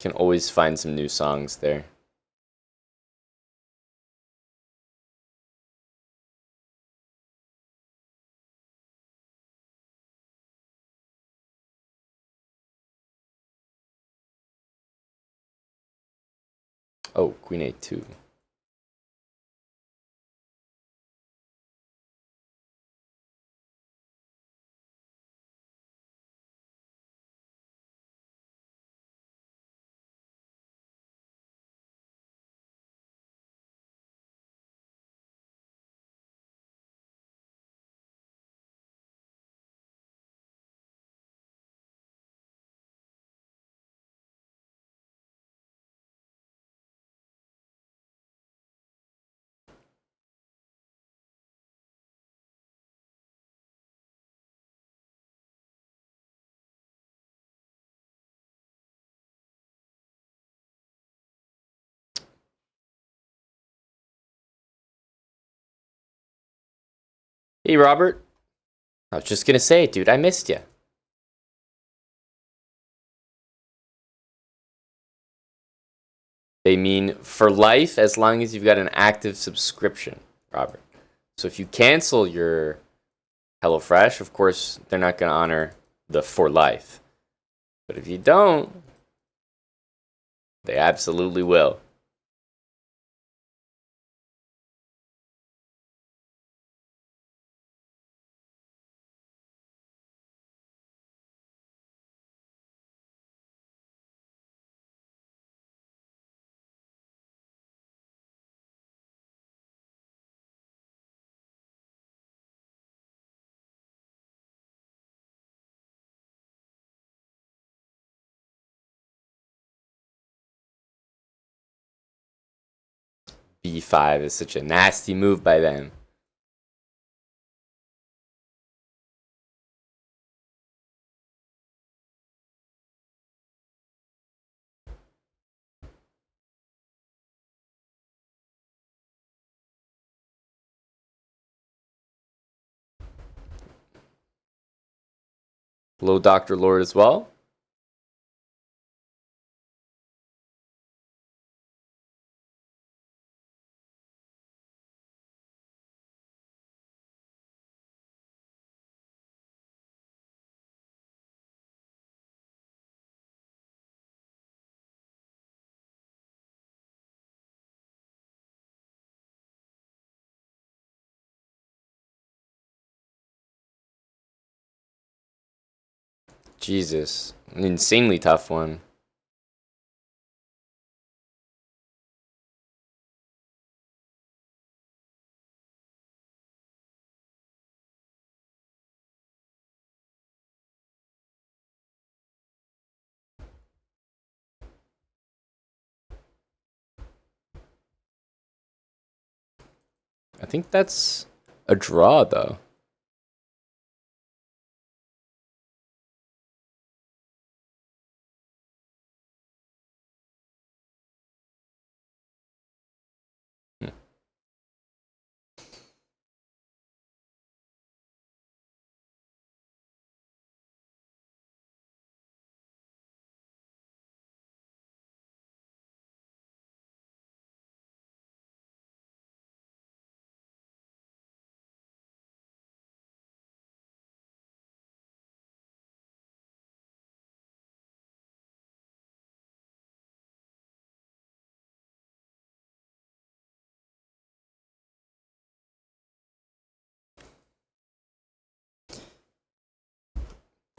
Can always find some new songs there. Oh, Queen A2. Hey, Robert. I was just gonna say, dude, I missed you. They mean for life as long as you've got an active subscription, Robert. So if you cancel your HelloFresh, of course, they're not going to honor the for life. But if you don't, they absolutely will. B5 is such a nasty move by them. Hello, Dr. Lord, as well. Jesus, an insanely tough one. I think that's a draw, though.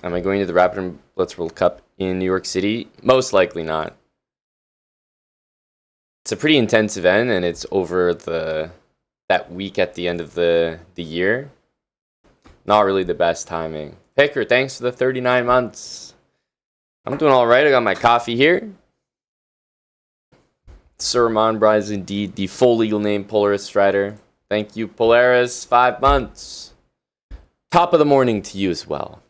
Am I going to the Rapid and Blitz World Cup in New York City? Most likely not. It's a pretty intense event, and it's over that week at the end of the year. Not really the best timing. Picker, thanks for the 39 months. I'm doing all right. I got my coffee here. Sir Monbra is indeed the full legal name, Polaris Strider. Thank you, Polaris. 5 months. Top of the morning to you as well.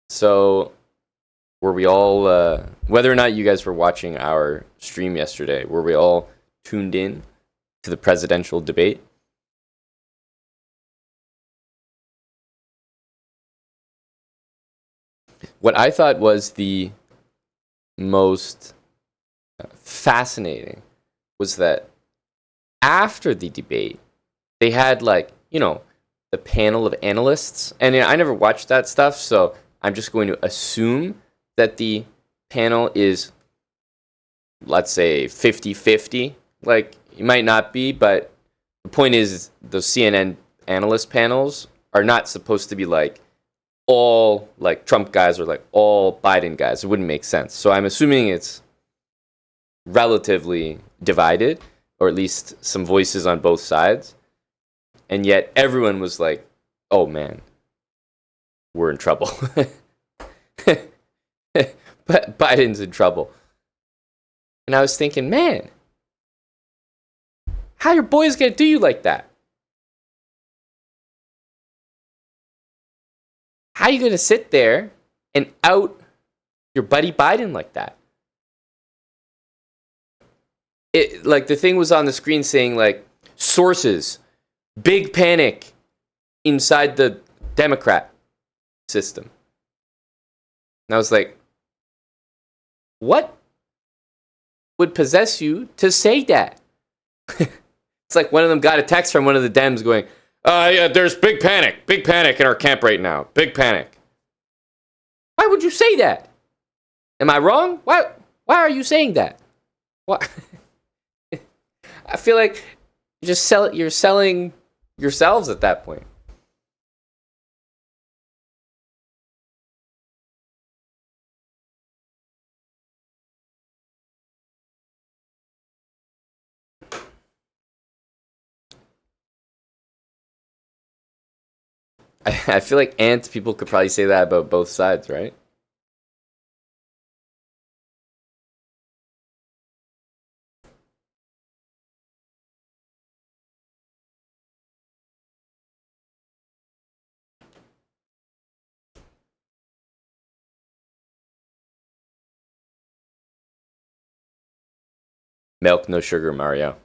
So were we all, whether or not you guys were watching our stream yesterday, were we all tuned in to the presidential debate? What I thought was the most fascinating was that after the debate, they had like, the panel of analysts. And I never watched that stuff, so I'm just going to assume that the panel is, let's say, 50-50. Like, it might not be, but the point is those CNN analyst panels are not supposed to be like all like Trump guys or like all Biden guys. It wouldn't make sense. So I'm assuming it's relatively divided, or at least some voices on both sides. And yet everyone was like, oh man, we're in trouble. But Biden's in trouble. And I was thinking, man, how your boys gonna do you like that? How you gonna sit there and out your buddy Biden like that? It like the thing was on the screen saying like sources, big panic inside the Democrat system. And I was like, what would possess you to say that? It's like one of them got a text from one of the Dems going, yeah, there's big panic in our camp right now. Big panic. Why would you say that? Am I wrong? Why are you saying that? What? I feel like you're selling yourselves at that point. I feel like people could probably say that about both sides, right? Milk, no sugar, Mario.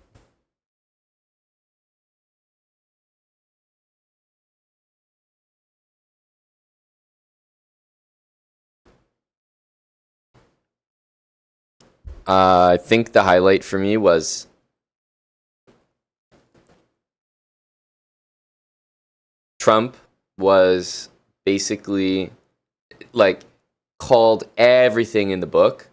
I think the highlight for me was Trump was basically like called everything in the book.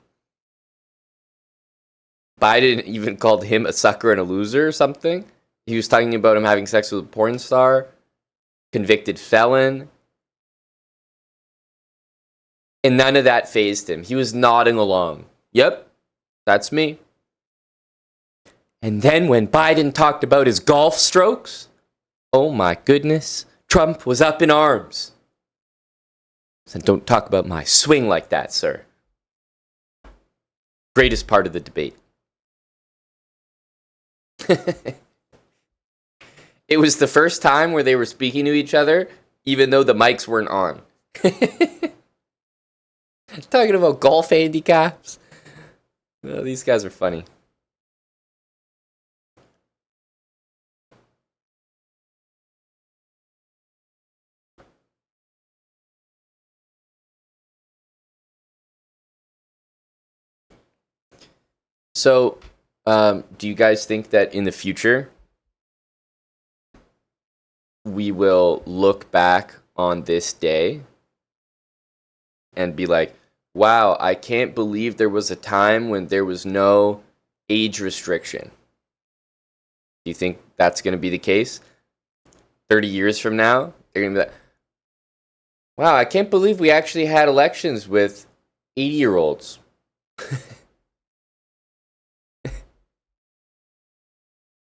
Biden even called him a sucker and a loser or something. He was talking about him having sex with a porn star, convicted felon. And none of that fazed him. He was nodding along. Yep, that's me. And then when Biden talked about his golf strokes, oh my goodness, Trump was up in arms. Said, don't talk about my swing like that, sir. Greatest part of the debate. It was the first time where they were speaking to each other, even though the mics weren't on. Talking about golf handicaps. Oh, these guys are funny. So, do you guys think that in the future we will look back on this day and be like, wow, I can't believe there was a time when there was no age restriction? Do you think that's going to be the case? 30 years from now, they're going to be like, wow, I can't believe we actually had elections with 80-year-olds.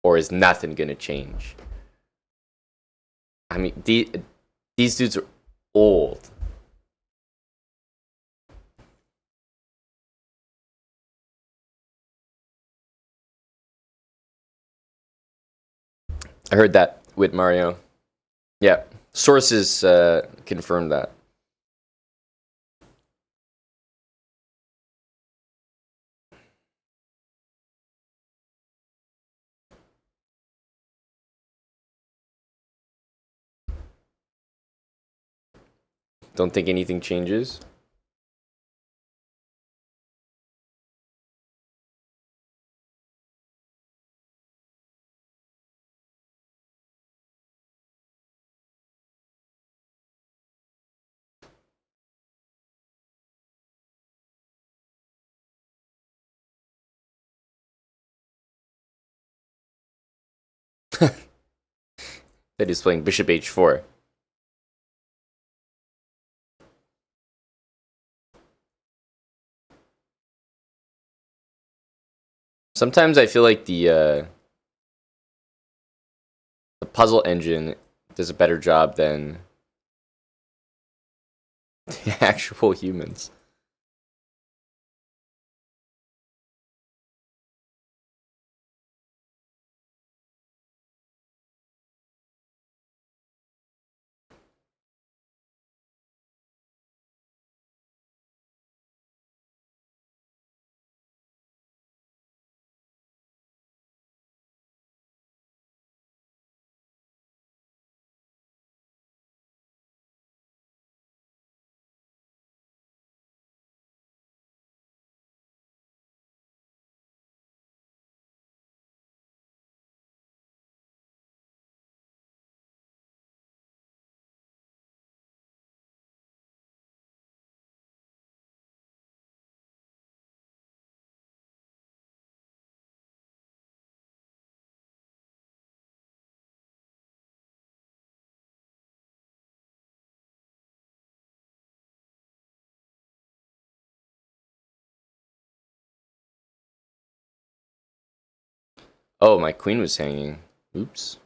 Or is nothing going to change? I mean, these dudes are old. I heard that with Mario. Yeah, sources confirmed that. Don't think anything changes? That is playing bishop h4. Sometimes I feel like the puzzle engine does a better job than the actual humans. Oh, my queen was hanging. Oops.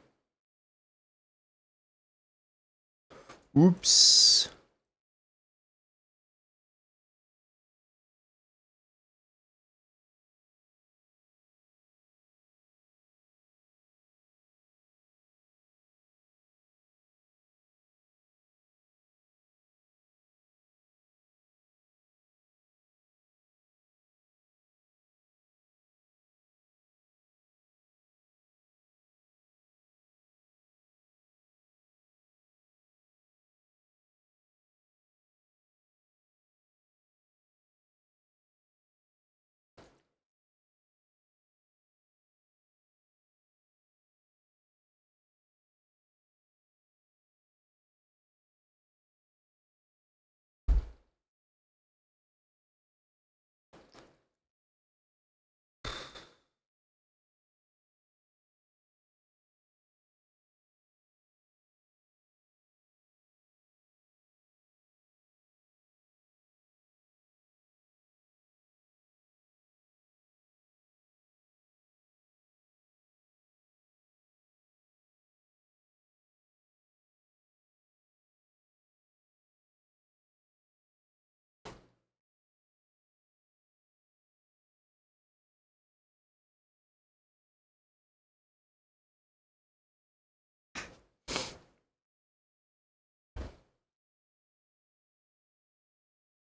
Oops.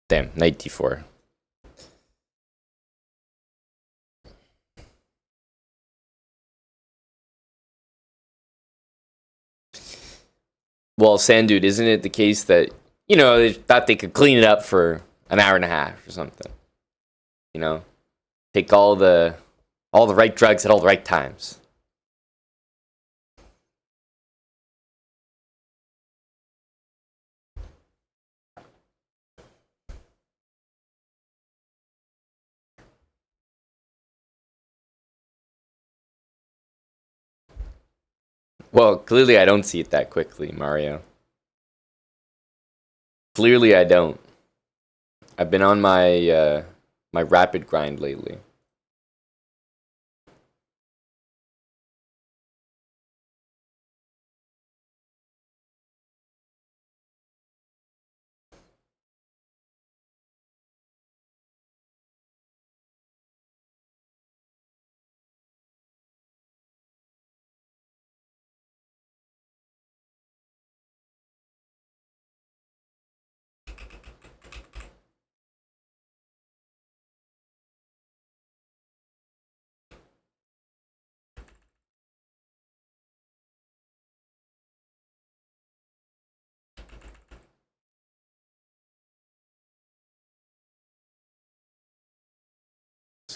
Damn, knight d4. Well, Sandude, isn't it the case that, they thought they could clean it up for an hour and a half or something? You know? Take all the right drugs at all the right times. Well, clearly I don't see it that quickly, Mario. Clearly I don't. I've been on my my rapid grind lately.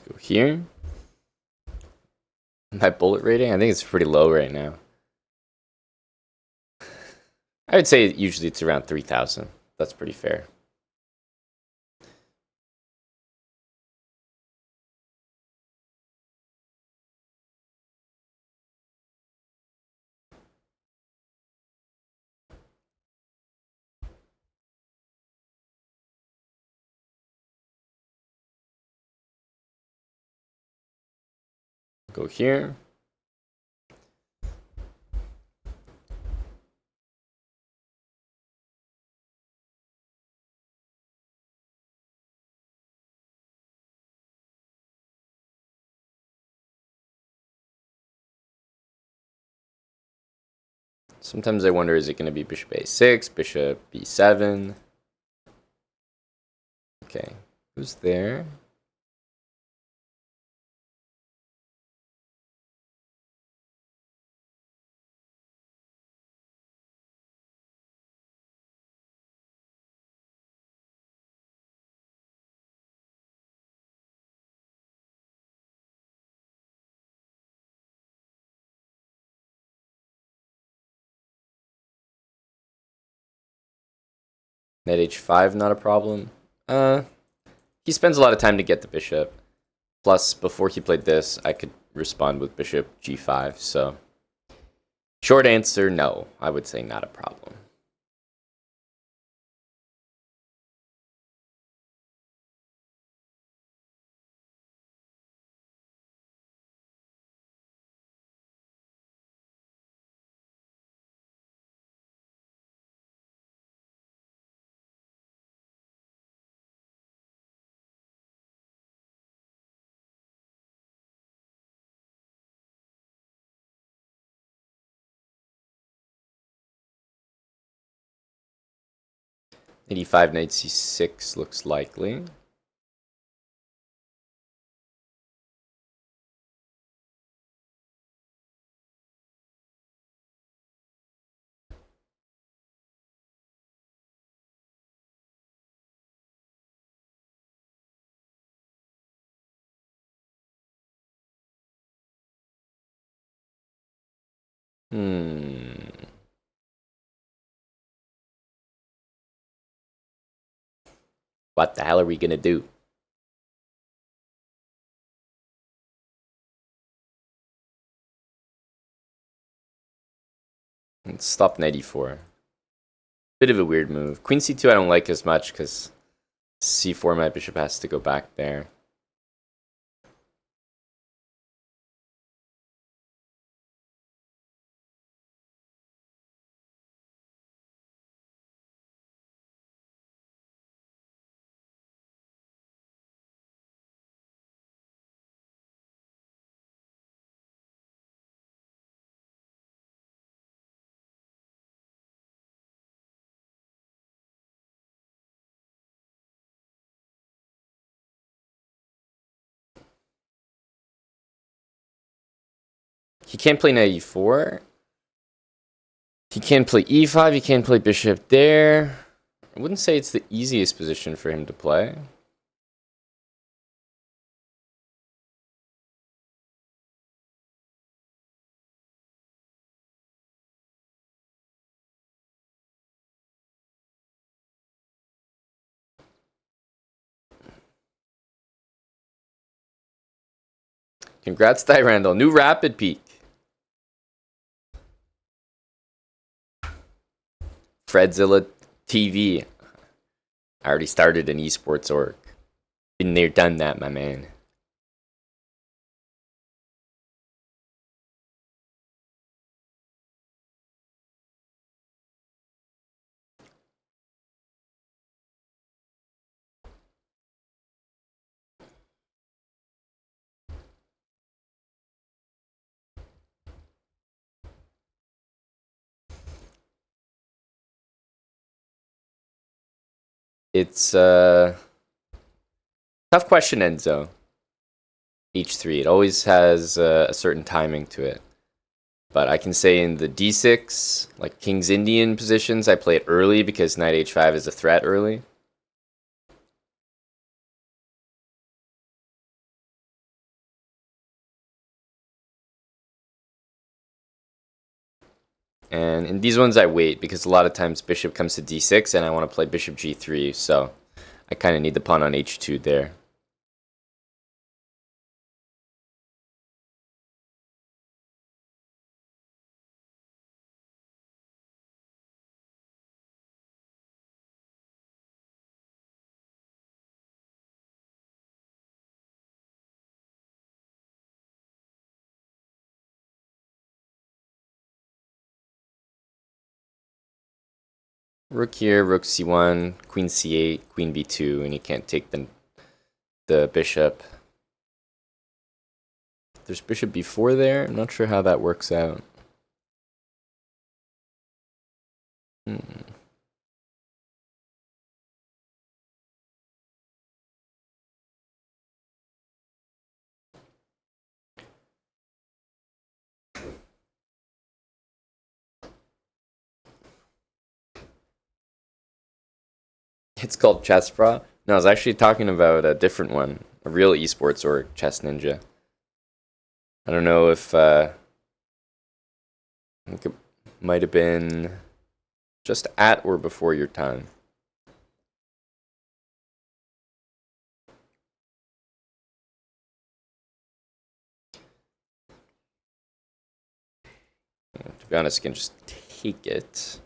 Go here. My bullet rating, I think it's pretty low right now. I would say usually it's around 3,000. That's pretty fair. Go here. Sometimes I wonder, is it going to be bishop a6, bishop b7? Okay, who's there? Knight h5, not a problem. He spends a lot of time to get the bishop. Plus, before he played this, I could respond with bishop g5, so... Short answer, no. I would say not a problem. e5, knight c6 looks likely. What the hell are we gonna do? Let's stop knight e4. Bit of a weird move. Queen c2 I don't like as much because c4 my bishop has to go back there. He can't play knight e4. He can't play e5. He can't play bishop there. I wouldn't say it's the easiest position for him to play. Congrats, Ty Randall. New rapid peak. Fredzilla TV. I already started an esports org. Been there, done that, my man. It's tough question, Enzo. H3. It always has a certain timing to it. But I can say in the d6, like King's Indian positions, I play it early because knight h5 is a threat early. And in these ones I wait because a lot of times bishop comes to d6 and I want to play bishop g3, so I kind of need the pawn on h2 there. Rook here, rook c1, queen c8, queen b2, and you can't take the bishop. There's bishop b4 there. I'm not sure how that works out. It's called Chess Pro. No, I was actually talking about a different one, a real esports org, Chess Ninja. I don't know if I think it might have been just at or before your time. To be honest, I can just take it.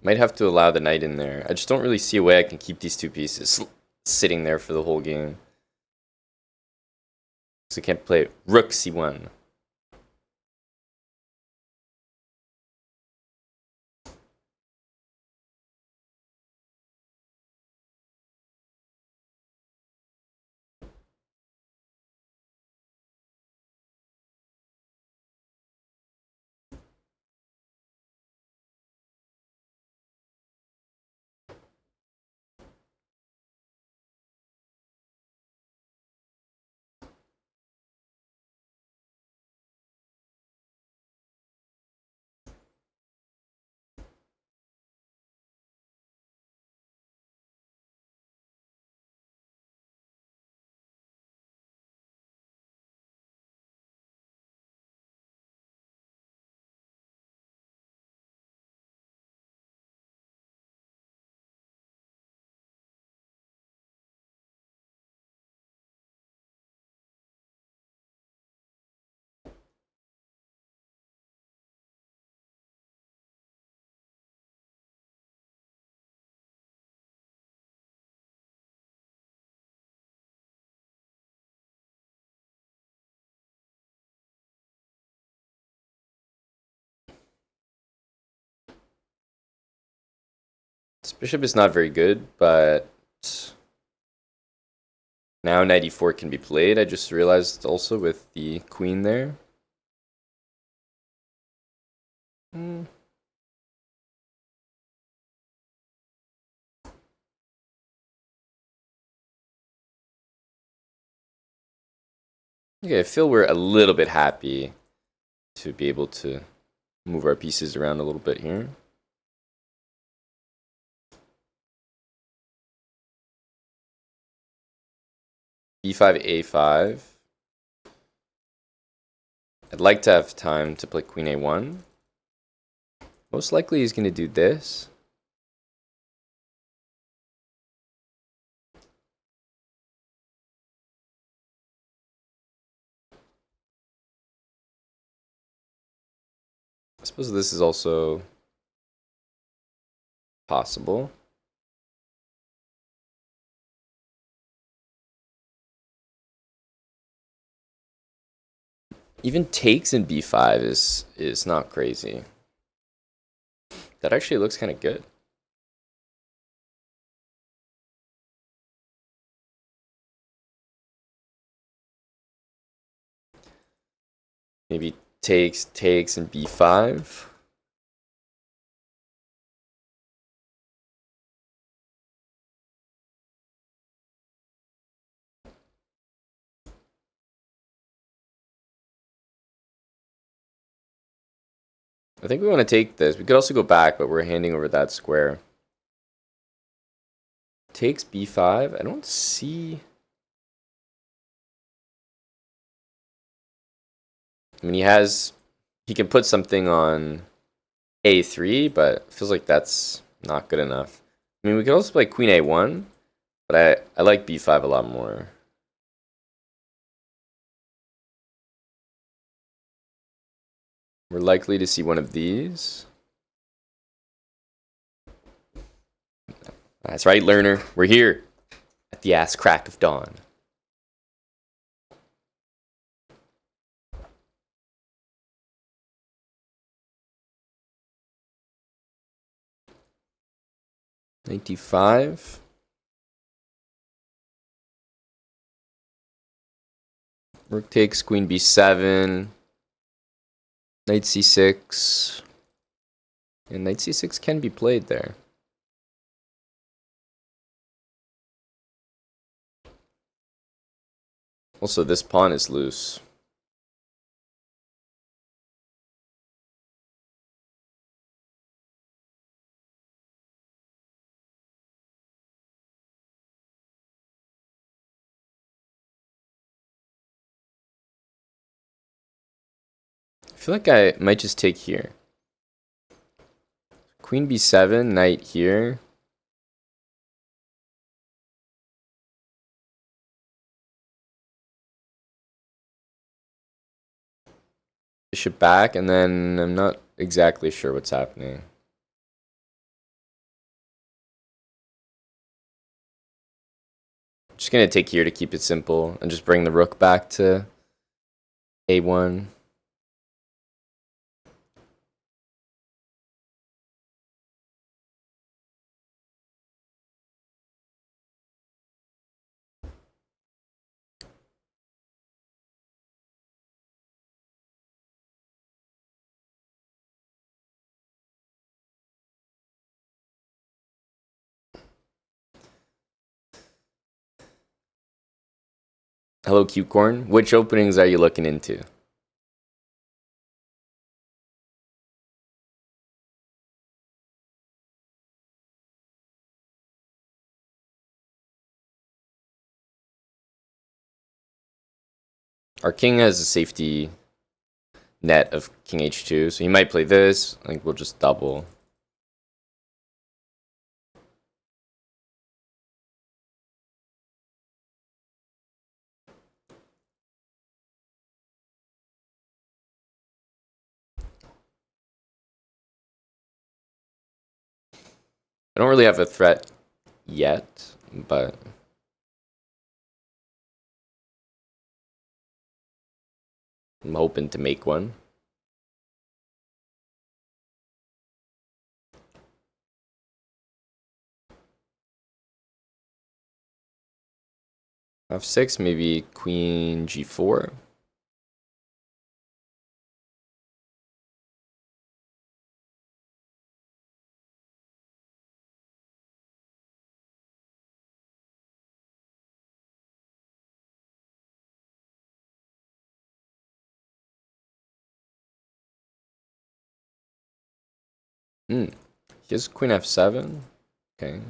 Might have to allow the knight in there. I just don't really see a way I can keep these two pieces sitting there for the whole game. So I can't play rook c1. This bishop is not very good, but now knight e4 can be played. I just realized also with the queen there. Okay, I feel we're a little bit happy to be able to move our pieces around a little bit here. b5, a5. I'd like to have time to play queen a1. Most likely he's going to do this. I suppose this is also possible. Even takes in b5 is not crazy. That actually looks kind of good. Maybe takes in b5. I think we want to take this. We could also go back, but we're handing over that square. Takes b5. I don't see... I mean, he can put something on a3, but it feels like that's not good enough. I mean, we could also play queen a1, but I like b5 a lot more. We're likely to see one of these. That's right, learner. We're here at the ass crack of dawn. Knight d5. Rook takes queen b7. Knight c6. And knight c6 can be played there. Also, this pawn is loose. I feel like I might just take here. Queen b7, knight here. Bishop back, and then I'm not exactly sure what's happening. Just gonna take here to keep it simple and just bring the rook back to a1. Hello, Cutecorn. Which openings are you looking into? Our king has a safety net of king h2, so he might play this. I think we'll just double. I don't really have a threat yet, but I'm hoping to make one. f6, maybe queen g4. Here's queen f7. Okay.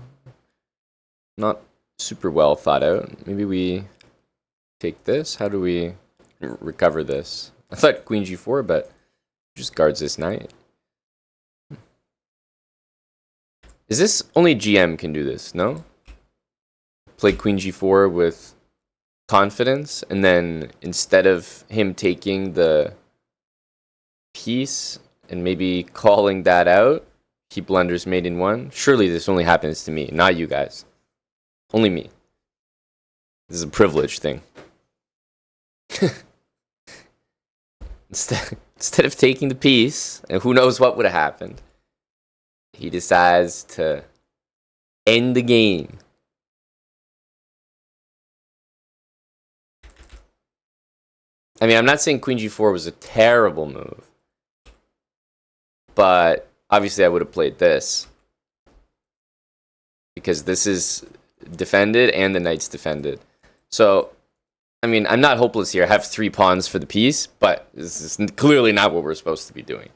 Not super well thought out. Maybe we take this. How do we recover this? I thought queen g4, but just guards this knight. Is this only GM can do this? No? Play queen g4 with confidence, and then instead of him taking the piece and maybe calling that out. He blunders mate in one. Surely this only happens to me, not you guys. Only me. This is a privilege thing. Instead of taking the piece, and who knows what would have happened, he decides to end the game. I mean, I'm not saying Queen G4 was a terrible move, but obviously I would have played this because this is defended and the knight's defended. So, I mean, I'm not hopeless here. I have 3 pawns for the piece, but this is clearly not what we're supposed to be doing.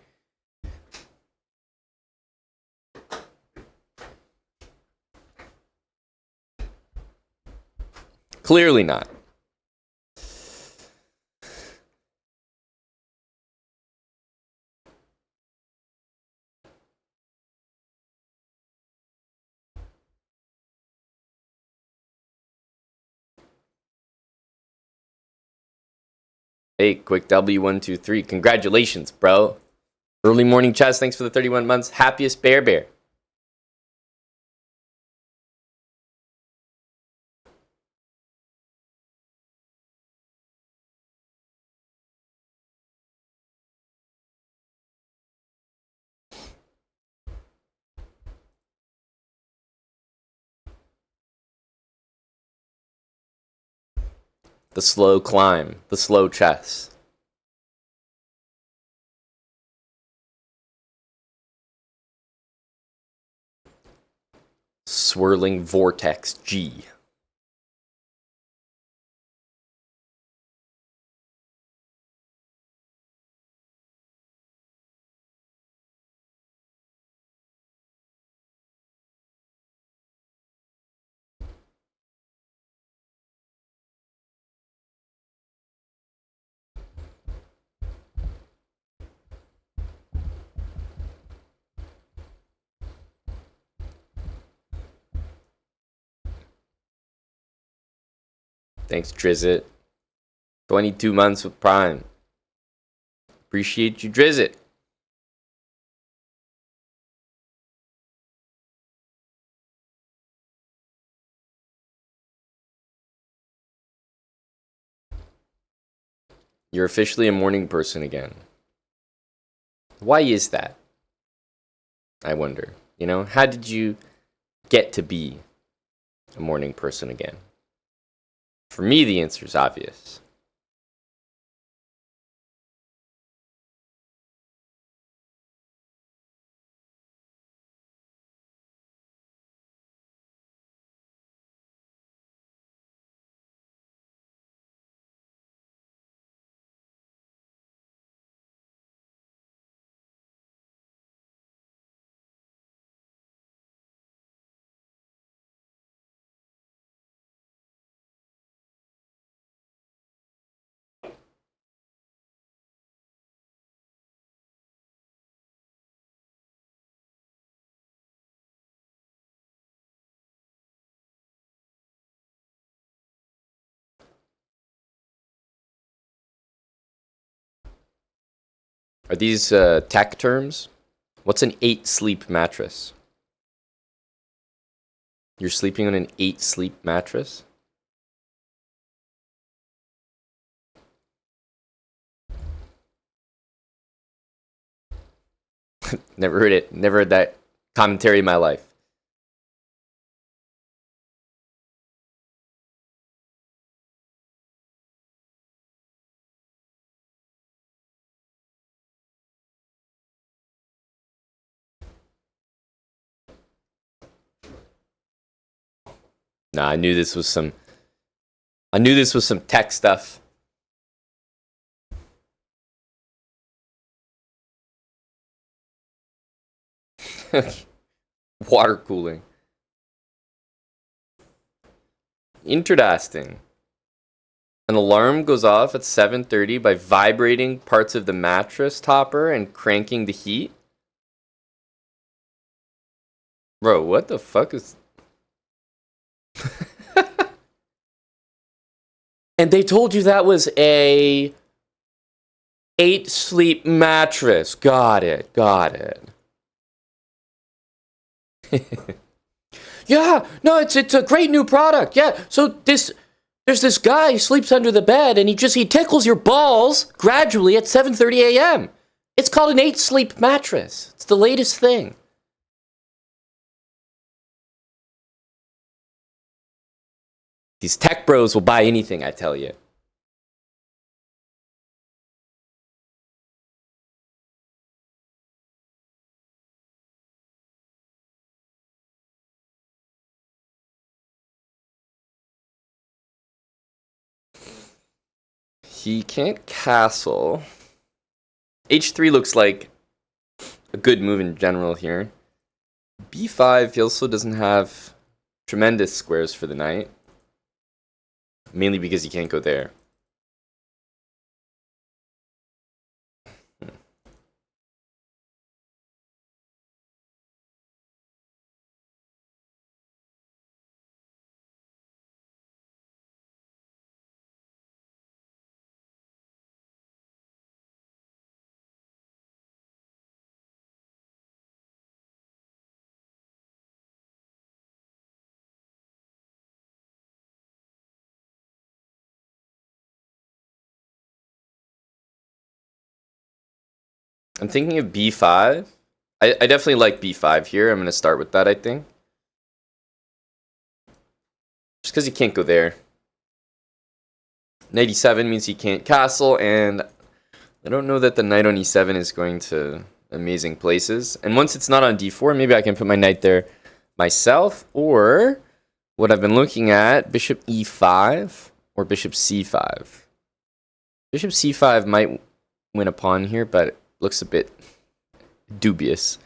Clearly not. Hey, quick W123. Congratulations, bro. Early morning chess. Thanks for the 31 months. Happiest bear. The slow climb. The slow chess. Swirling vortex G. Thanks, Drizzt. 22 months with Prime. Appreciate you, Drizzt. You're officially a morning person again. Why is that? I wonder. You know, how did you get to be a morning person again? For me, the answer is obvious. Are these tech terms? What's an 8-sleep mattress? You're sleeping on an 8-sleep mattress? Never heard it. Never heard that commentary in my life. Nah, I knew this was some tech stuff. Water cooling. Interesting. An alarm goes off at 7:30 by vibrating parts of the mattress topper and cranking the heat. Bro, what the fuck is... And they told you that was a 8 sleep mattress. Got it. Got it. Yeah, no, it's a great new product. Yeah, so there's this guy who sleeps under the bed and he tickles your balls gradually at 7:30 a.m. It's called an 8 sleep mattress. It's the latest thing. These tech bros will buy anything, I tell you. He can't castle. H3 looks like a good move in general here. B5, he also doesn't have tremendous squares for the knight. Mainly because he can't go there. I'm thinking of B5. I definitely like B5 here. I'm going to start with that, I think. Just because he can't go there. Knight e7 means he can't castle, and I don't know that the knight on e7 is going to amazing places. And once it's not on d4, maybe I can put my knight there myself, or what I've been looking at, bishop e5 or bishop c5. Bishop c5 might win a pawn here, but it looks a bit dubious.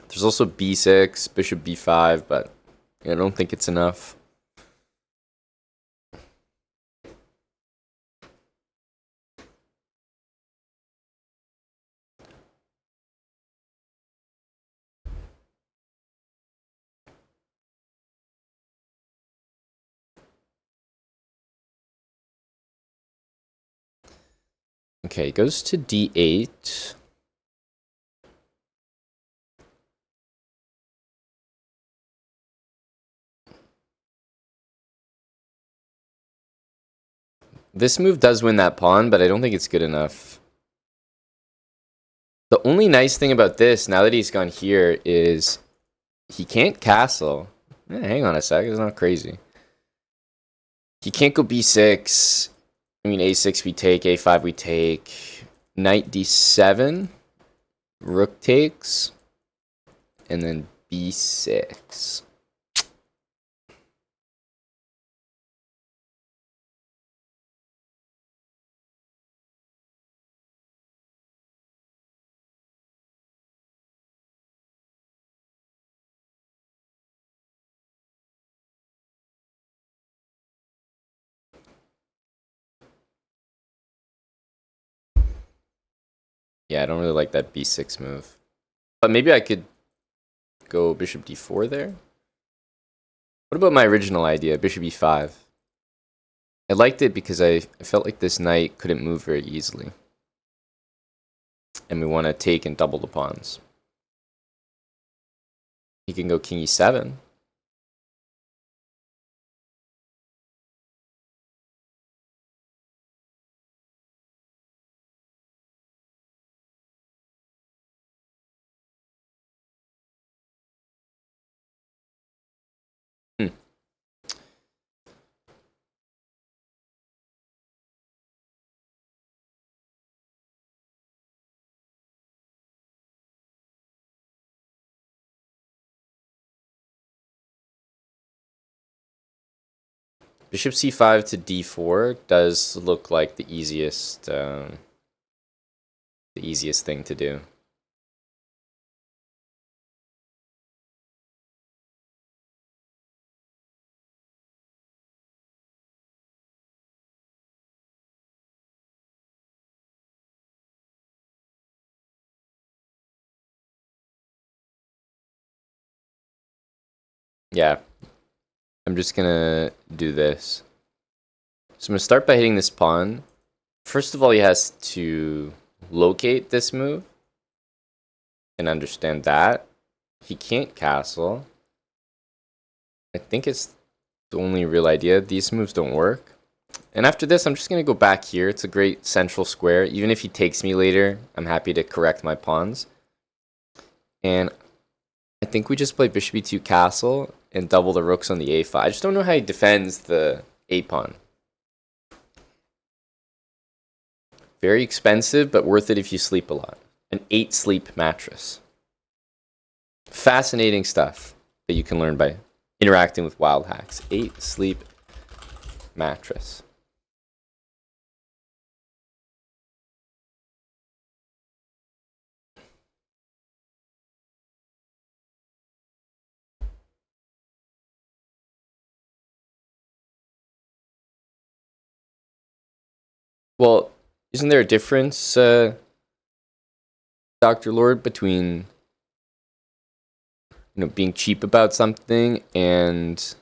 There's also b6, bishop b5, but I don't think it's enough. Okay, goes to d8. This move does win that pawn, but I don't think it's good enough. The only nice thing about this, now that he's gone here, is he can't castle. Hang on a sec, it's not crazy. He can't go b6. I mean, a6 we take, a5 we take. Knight d7. Rook takes. And then b6. Yeah, I don't really like that b6 move. But maybe I could go bishop d4 there. What about my original idea, bishop e5? I liked it because I felt like this knight couldn't move very easily. And we want to take and double the pawns. He can go king e7. Bishop c5 to d4 does look like the easiest thing to do. Yeah, I'm just gonna do this. So I'm going to start by hitting this pawn. First of all, he has to locate this move and understand that. He can't castle. I think it's the only real idea. These moves don't work. And after this, I'm just going to go back here. It's a great central square. Even if he takes me later, I'm happy to correct my pawns. And I think we just play bishop e2 castle and double the rooks on the a file. I just don't know how he defends the a pawn. Very expensive, but worth it if you sleep a lot. An 8-sleep mattress. Fascinating stuff that you can learn by interacting with wild hacks. 8-sleep mattress. Well, isn't there a difference, Dr. Lord, between being cheap about something and,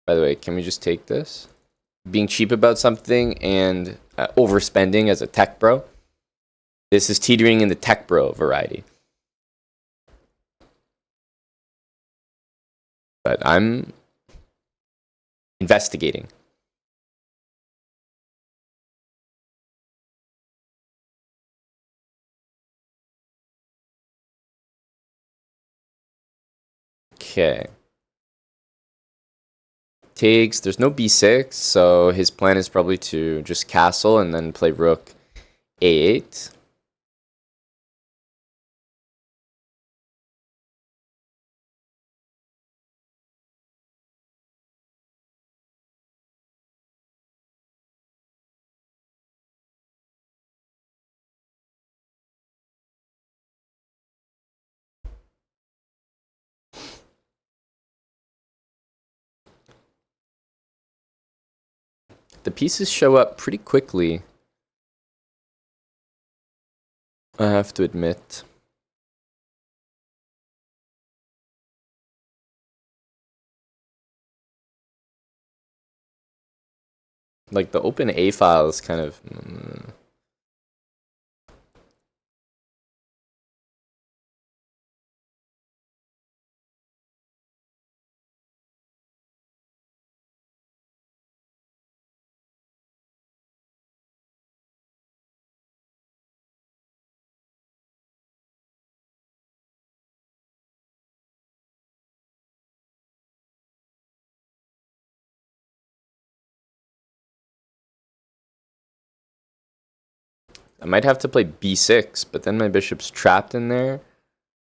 by the way, can we just take this? Being cheap about something and overspending as a tech bro. This is teetering in the tech bro variety. But I'm investigating. Okay. Takes. There's no b6, so his plan is probably to just castle and then play rook a8. The pieces show up pretty quickly, I have to admit. Like, the open A file is kind of... I might have to play b6, but then my bishop's trapped in there.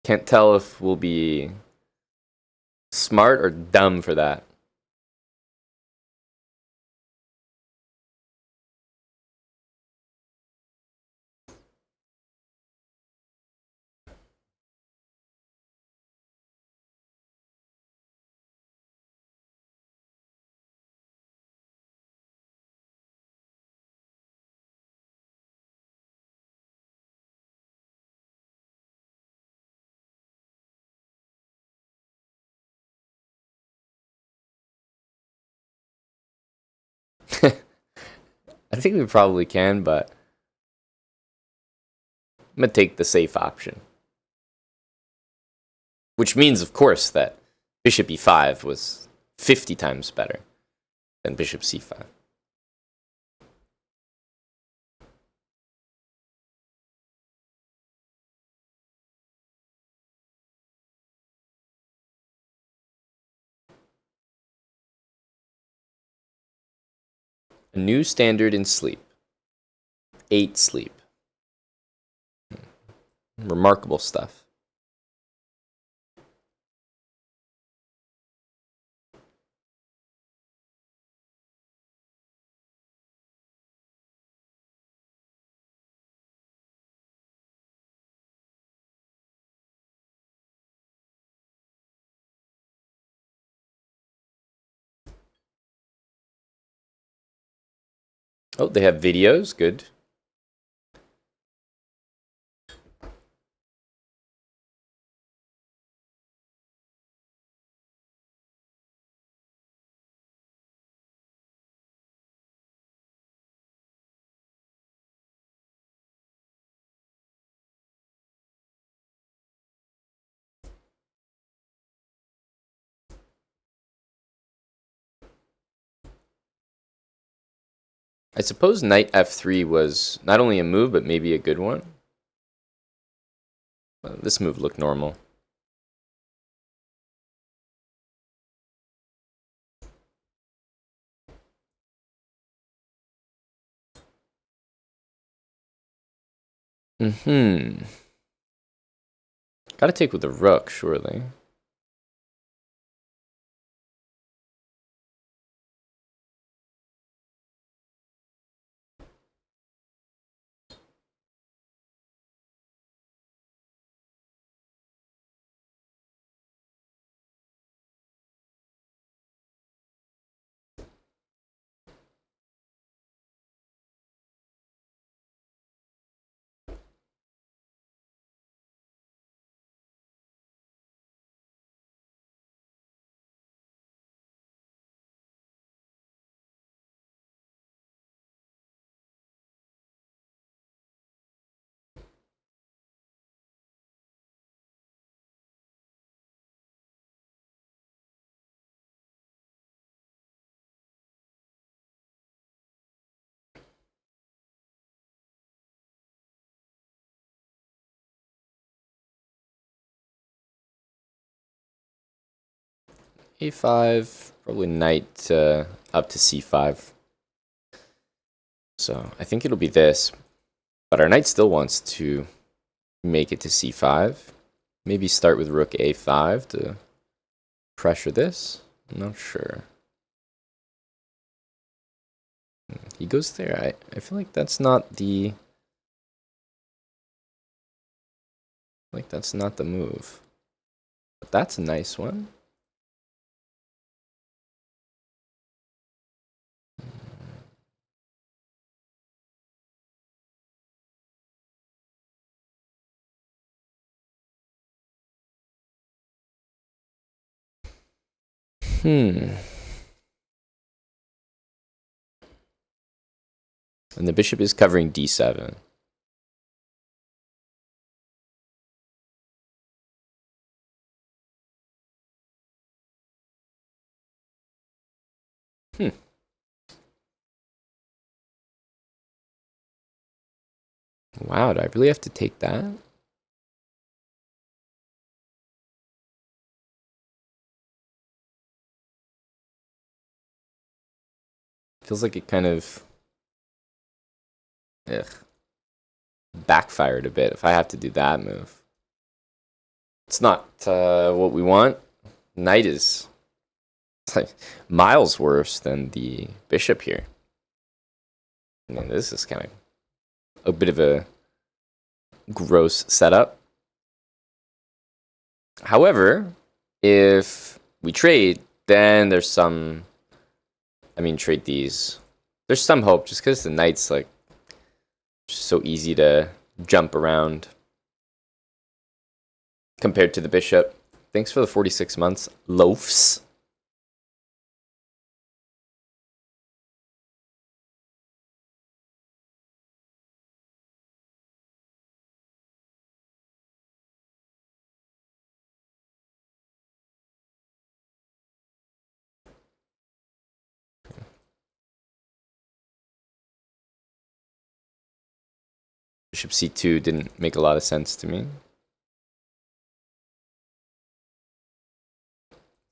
Can't tell if we'll be smart or dumb for that. I think we probably can, but I'm going to take the safe option. Which means, of course, that bishop e5 was 50 times better than bishop c5. A new standard in sleep. 8 sleep. Remarkable stuff. Oh, they have videos. Good. I suppose knight f3 was not only a move, but maybe a good one. This move looked normal. Gotta take with the rook, surely. a5, probably knight up to c5. So I think it'll be this, but our knight still wants to make it to c5. Maybe start with rook a5 to pressure this. I'm not sure. He goes there. I feel like that's not the... Like that's not the move. But that's a nice one. And the bishop is covering d7. Wow, do I really have to take that? Feels like it kind of backfired a bit if I have to do that move. It's not what we want. Knight is like miles worse than the bishop here. I mean, this is kind of a bit of a gross setup. However, if we trade, then there's some... I mean, trade these. There's some hope just because the knight's like so easy to jump around compared to the bishop. Thanks for the 46 months, loafs. Bishop c2 didn't make a lot of sense to me.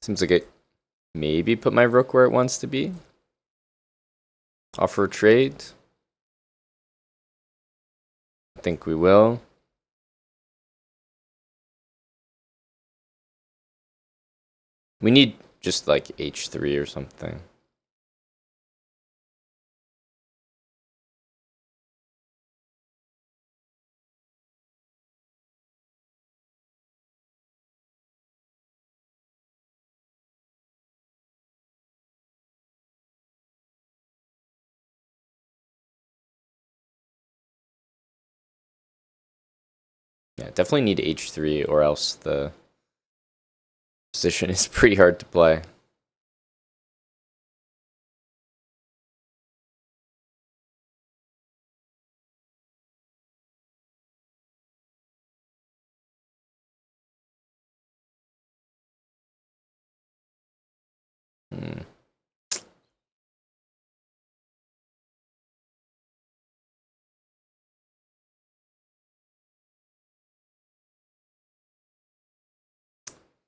Seems like it maybe put my rook where it wants to be. Offer a trade. I think we will. We need just like h3 or something. Yeah, definitely need h3 or else the position is pretty hard to play.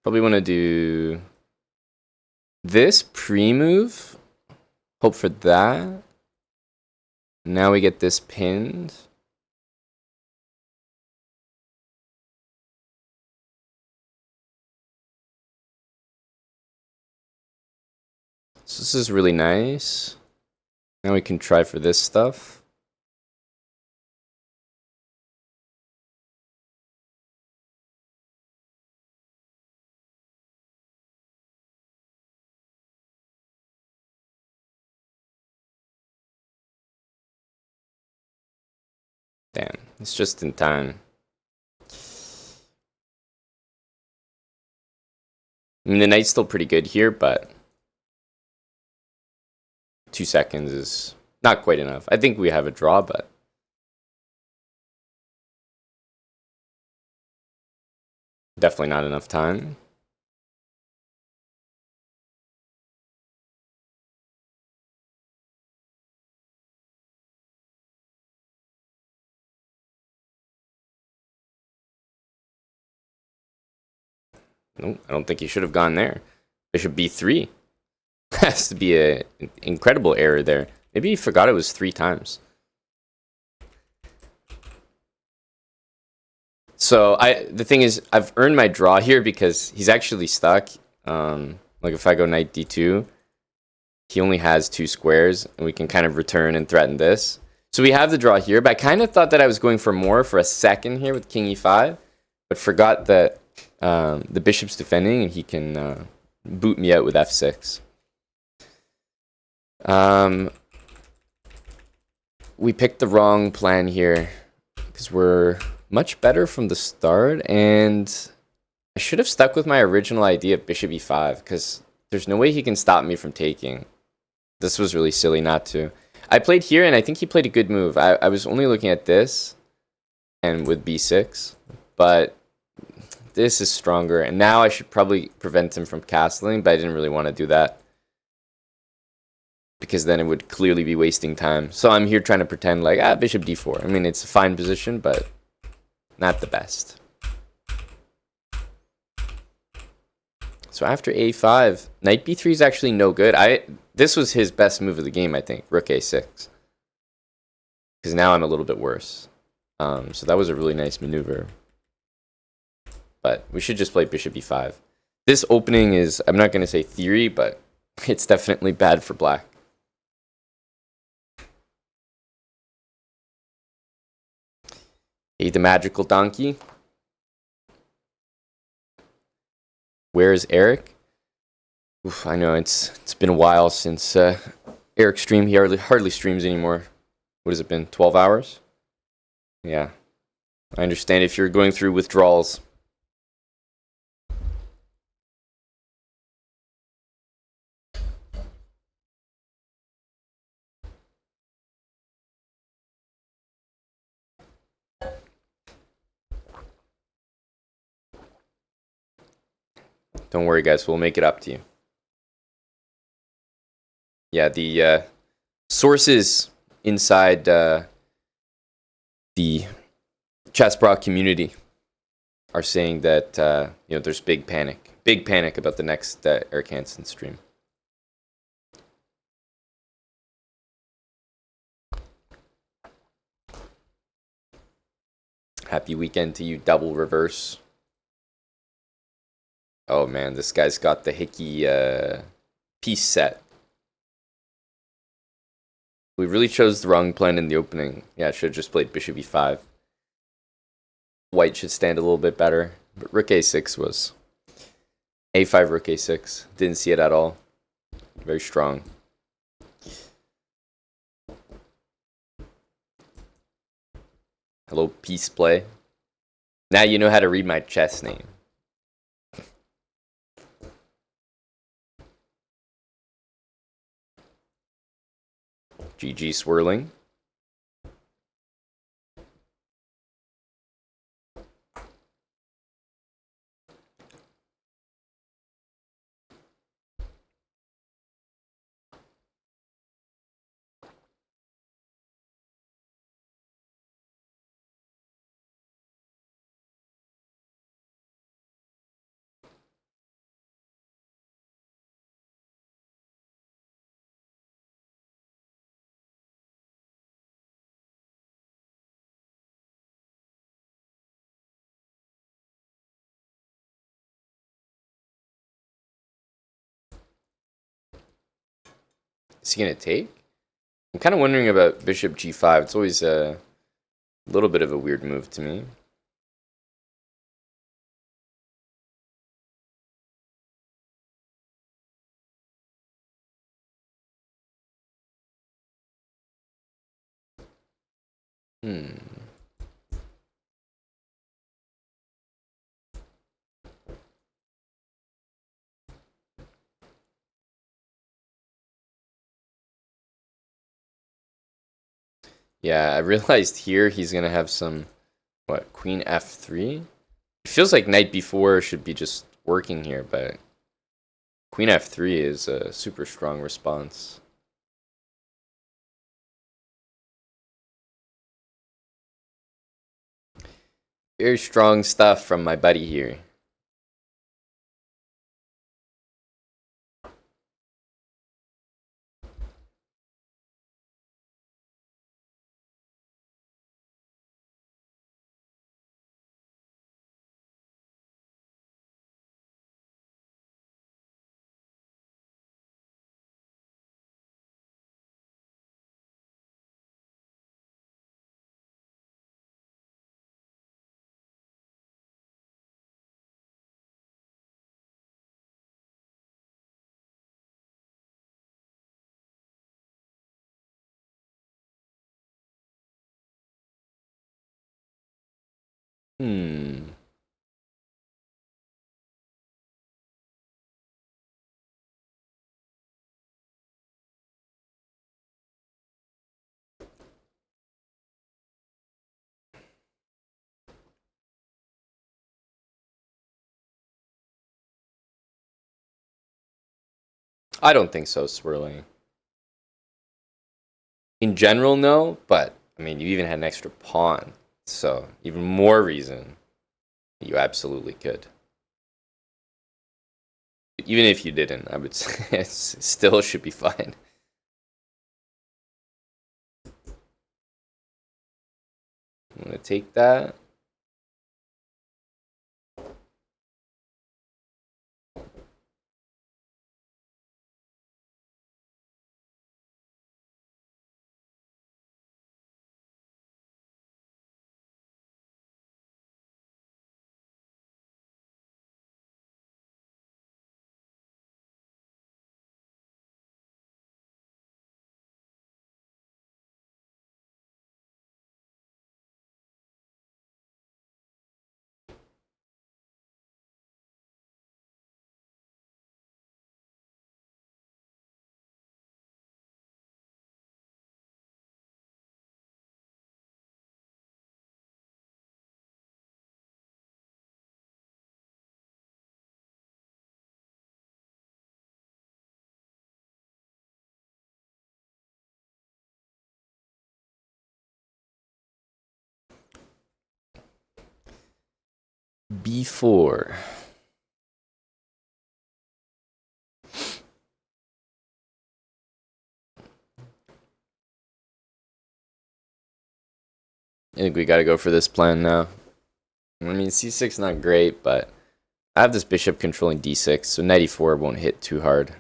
Probably want to do this pre-move. Hope for that. Now we get this pinned. So this is really nice. Now we can try for this stuff. Damn, it's just in time. I mean, the knight's still pretty good here, but 2 seconds is not quite enough. I think we have a draw, but definitely not enough time. Nope, I don't think he should have gone there. Bishop b3. Has to be an incredible error there. Maybe he forgot it was 3 times. So the thing is, I've earned my draw here because he's actually stuck. Like if I go knight d2, he only has 2 squares, and we can kind of return and threaten this. So we have the draw here, but I kind of thought that I was going for more for a second here with king e5, but forgot that the bishop's defending and he can boot me out with f6. We picked the wrong plan here because we're much better from the start, and I should have stuck with my original idea of bishop e5 because there's no way he can stop me from taking. This was really silly not to. I played here, and I think he played a good move. I was only looking at this and with b6, but this is stronger, and now I should probably prevent him from castling, but I didn't really want to do that because then it would clearly be wasting time. So I'm here trying to pretend like, bishop d4. I mean, it's a fine position, but not the best. So after a5, knight b3 is actually no good. This was his best move of the game, I think, rook a6. Because now I'm a little bit worse. So that was a really nice maneuver. But we should just play bishop e5. This opening is, I'm not going to say theory, but it's definitely bad for black. Hey, the magical donkey. Where is Eric? Oof, I know it's been a while since Eric streamed. He hardly streams anymore. What has it been? 12 hours? Yeah. I understand if you're going through withdrawals. Don't worry, guys. We'll make it up to you. Yeah, the sources inside the Chessbra community are saying that there's big panic about the next Eric Hansen stream. Happy weekend to you, double reverse. Oh man, this guy's got the Hickey piece set. We really chose the wrong plan in the opening. Yeah, I should have just played bishop e5. White should stand a little bit better, but rook a6 was a5, rook a6. Didn't see it at all. Very strong. Hello, peace play. Now you know how to read my chess name. GG swirling. Is he gonna take? I'm kind of wondering about bishop g5. It's always a little bit of a weird move to me. Yeah, I realized here he's gonna have some, what, queen f3? It feels like knight b4 should be just working here, but queen f3 is a super strong response. Very strong stuff from my buddy here. I don't think so, swirling. In general, no, but I mean, you even had an extra pawn, so even more reason you absolutely could. Even if you didn't, I would say it still should be fine. I'm gonna take that. B4. I think we gotta go for this plan now. I mean, c6 not great, but I have this bishop controlling d6, so knight e4 won't hit too hard.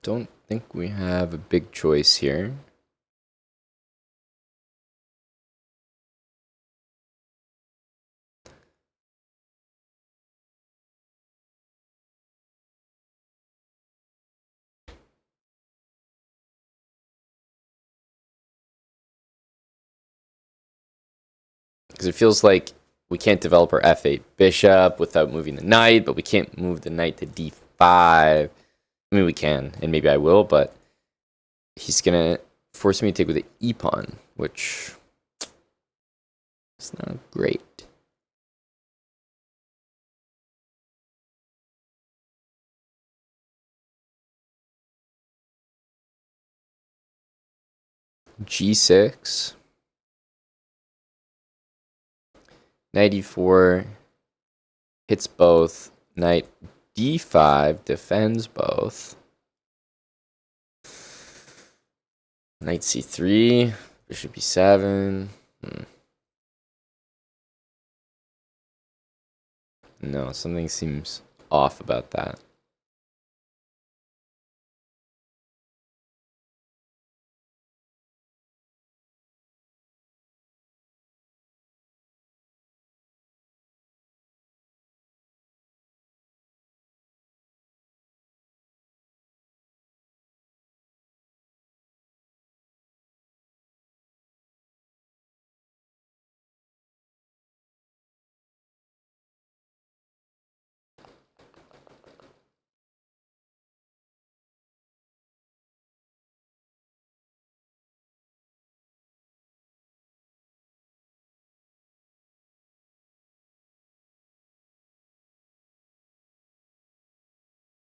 Don't think we have a big choice here. Because it feels like we can't develop our f8 bishop without moving the knight, but we can't move the knight to d5. I mean, we can, and maybe I will, but he's gonna force me to take with the e pawn, which is not great. G6. Knight e4 hits both. Knight d5 defends both. Knight c3, bishop e7. No, something seems off about that.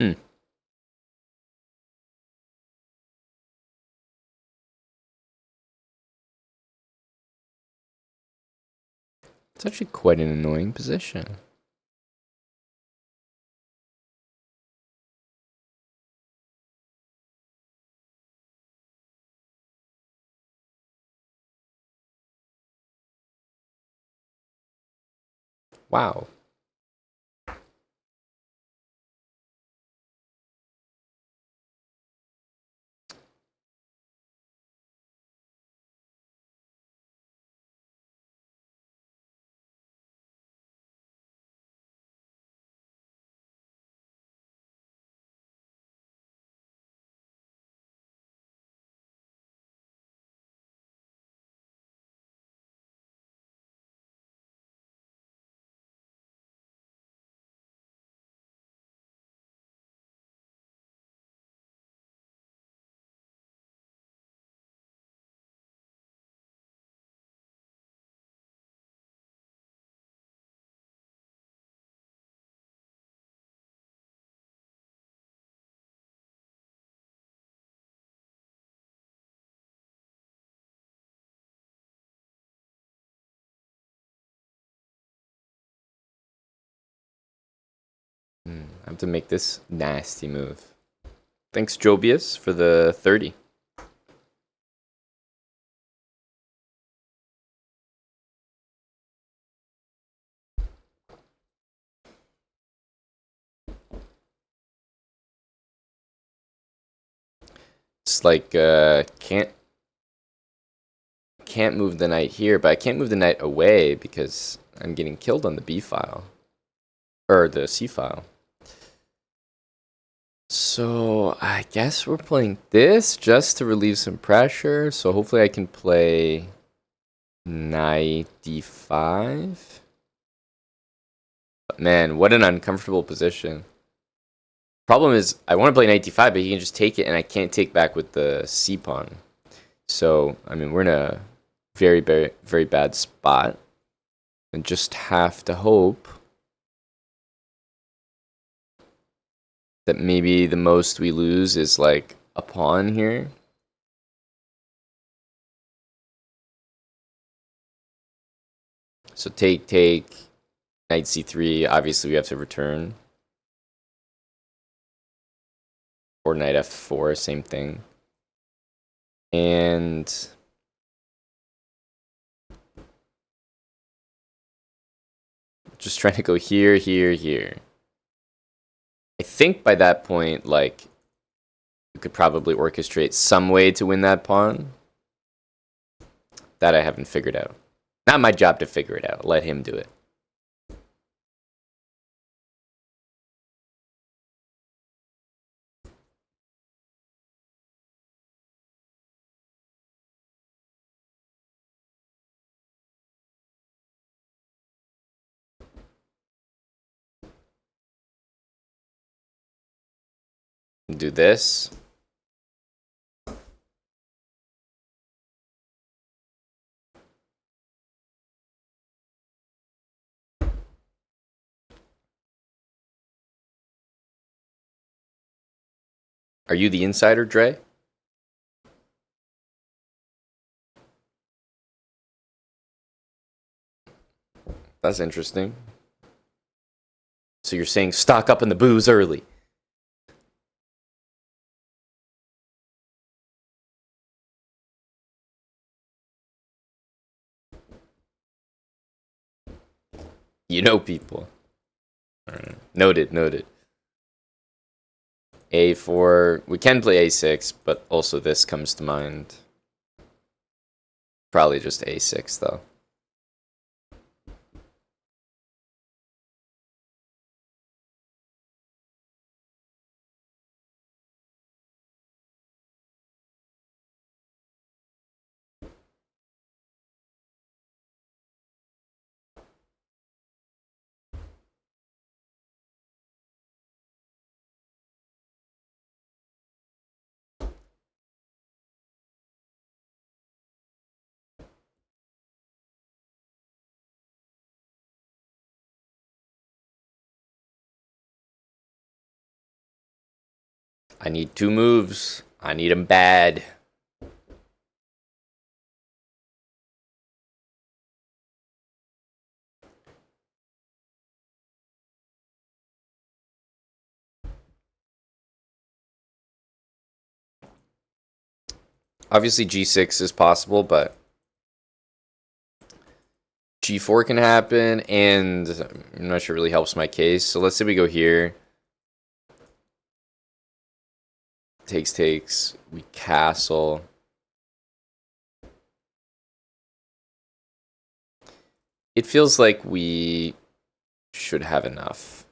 Hmm. It's actually quite an annoying position. Wow. I have to make this nasty move. Thanks, Jobius, for the 30. It's like can't move the knight here, but I can't move the knight away because I'm getting killed on the b file or the c file. So I guess we're playing this just to relieve some pressure. So hopefully I can play knight d5. But man, what an uncomfortable position. Problem is I want to play knight d5, but he can just take it, and I can't take back with the c pawn. So I mean we're in a very, very, very bad spot, and just have to hope that maybe the most we lose is like a pawn here. So take, knight c3. Obviously, we have to return. Or knight f4, same thing. And just trying to go here, here, here. I think by that point, like, you could probably orchestrate some way to win that pawn. That I haven't figured out. Not my job to figure it out. Let him do it. Do this. Are you the insider, Dre? That's interesting. So you're saying stock up in the booze early. You know people. All right. Noted, noted. A4. We can play A6, but also this comes to mind. Probably just A6, though. I need 2 moves. I need them bad. Obviously, G6 is possible, but G4 can happen, and I'm not sure it really helps my case. So let's say we go here. Takes. We castle. It feels like we should have enough.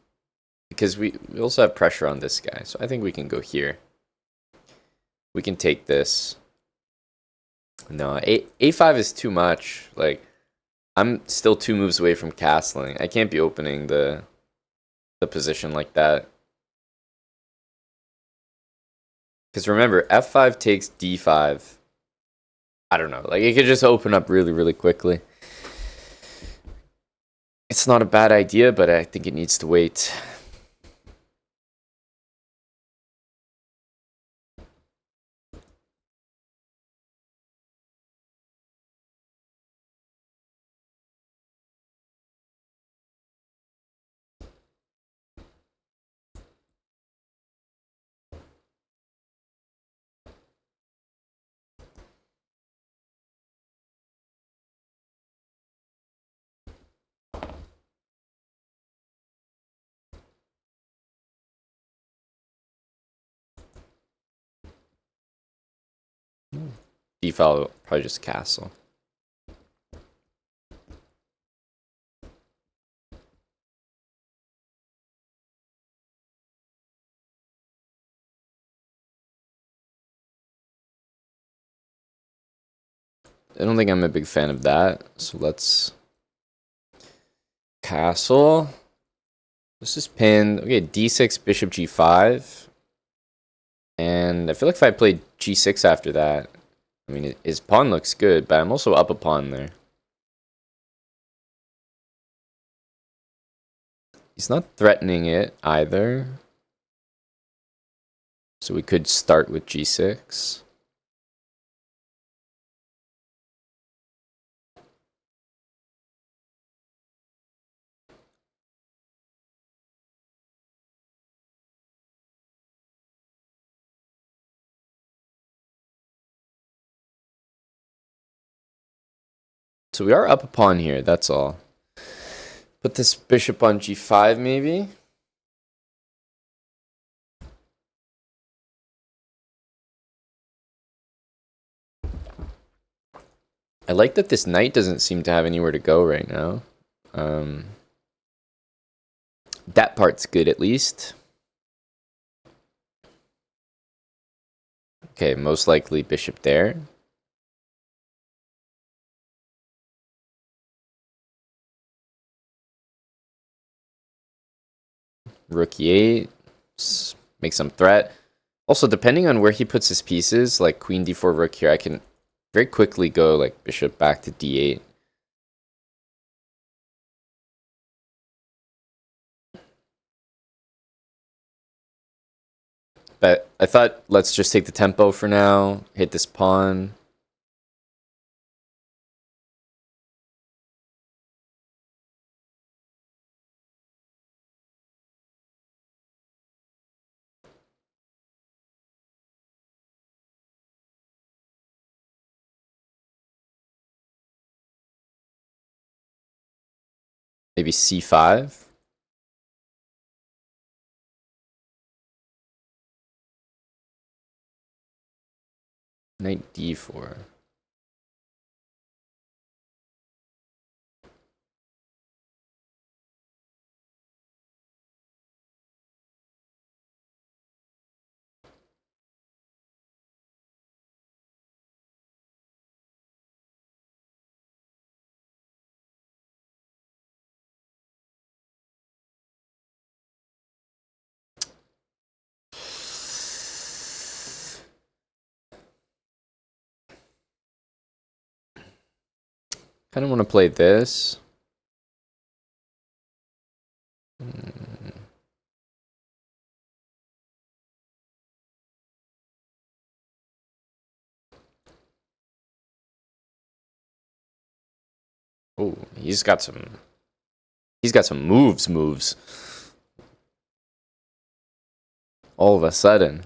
Because we also have pressure on this guy. So I think we can go here. We can take this. No, A5 is too much. Like, I'm still 2 moves away from castling. I can't be opening the position like that. Because remember, F5 takes D5. I don't know. Like, it could just open up really, really quickly. It's not a bad idea, but I think it needs to wait. D-file, probably just castle. I don't think I'm a big fan of that. So let's castle. This is pinned. Okay, D6, bishop G5. And I feel like if I played G6 after that, I mean, his pawn looks good, but I'm also up a pawn there. He's not threatening it either. So we could start with G6. So we are up a pawn here, that's all. Put this bishop on G5 maybe. I like that this knight doesn't seem to have anywhere to go right now. That part's good at least. Okay, most likely bishop there. Rook E8. Make some threat. Also, depending on where he puts his pieces, like queen d4, rook here, I can very quickly go like bishop back to d8. But I thought, let's just take the tempo for now, hit this pawn. Maybe c5. Knight d4. Kind of want to play this. Oh, he's got some moves. All of a sudden.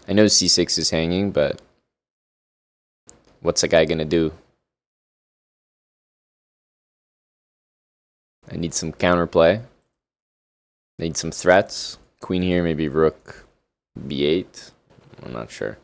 I know c6 is hanging, but what's a guy gonna do? I need some counterplay. I need some threats. Queen here, maybe rook b8. I'm not sure.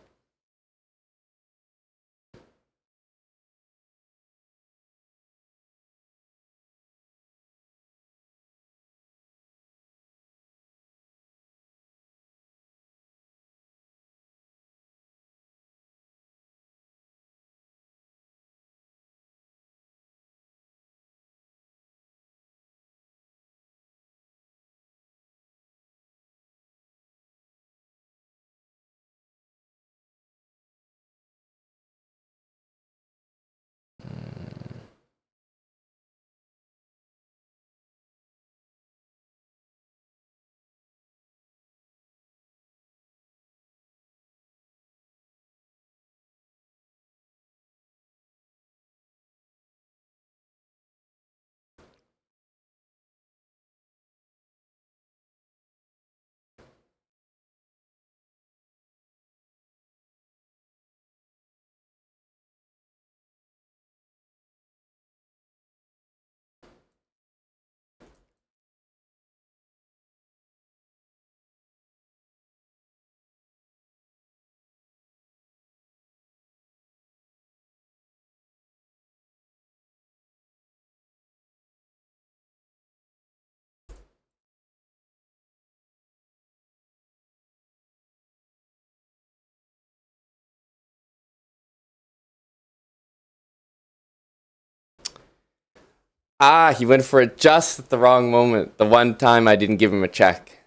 Ah, he went for it just at the wrong moment. The one time I didn't give him a check.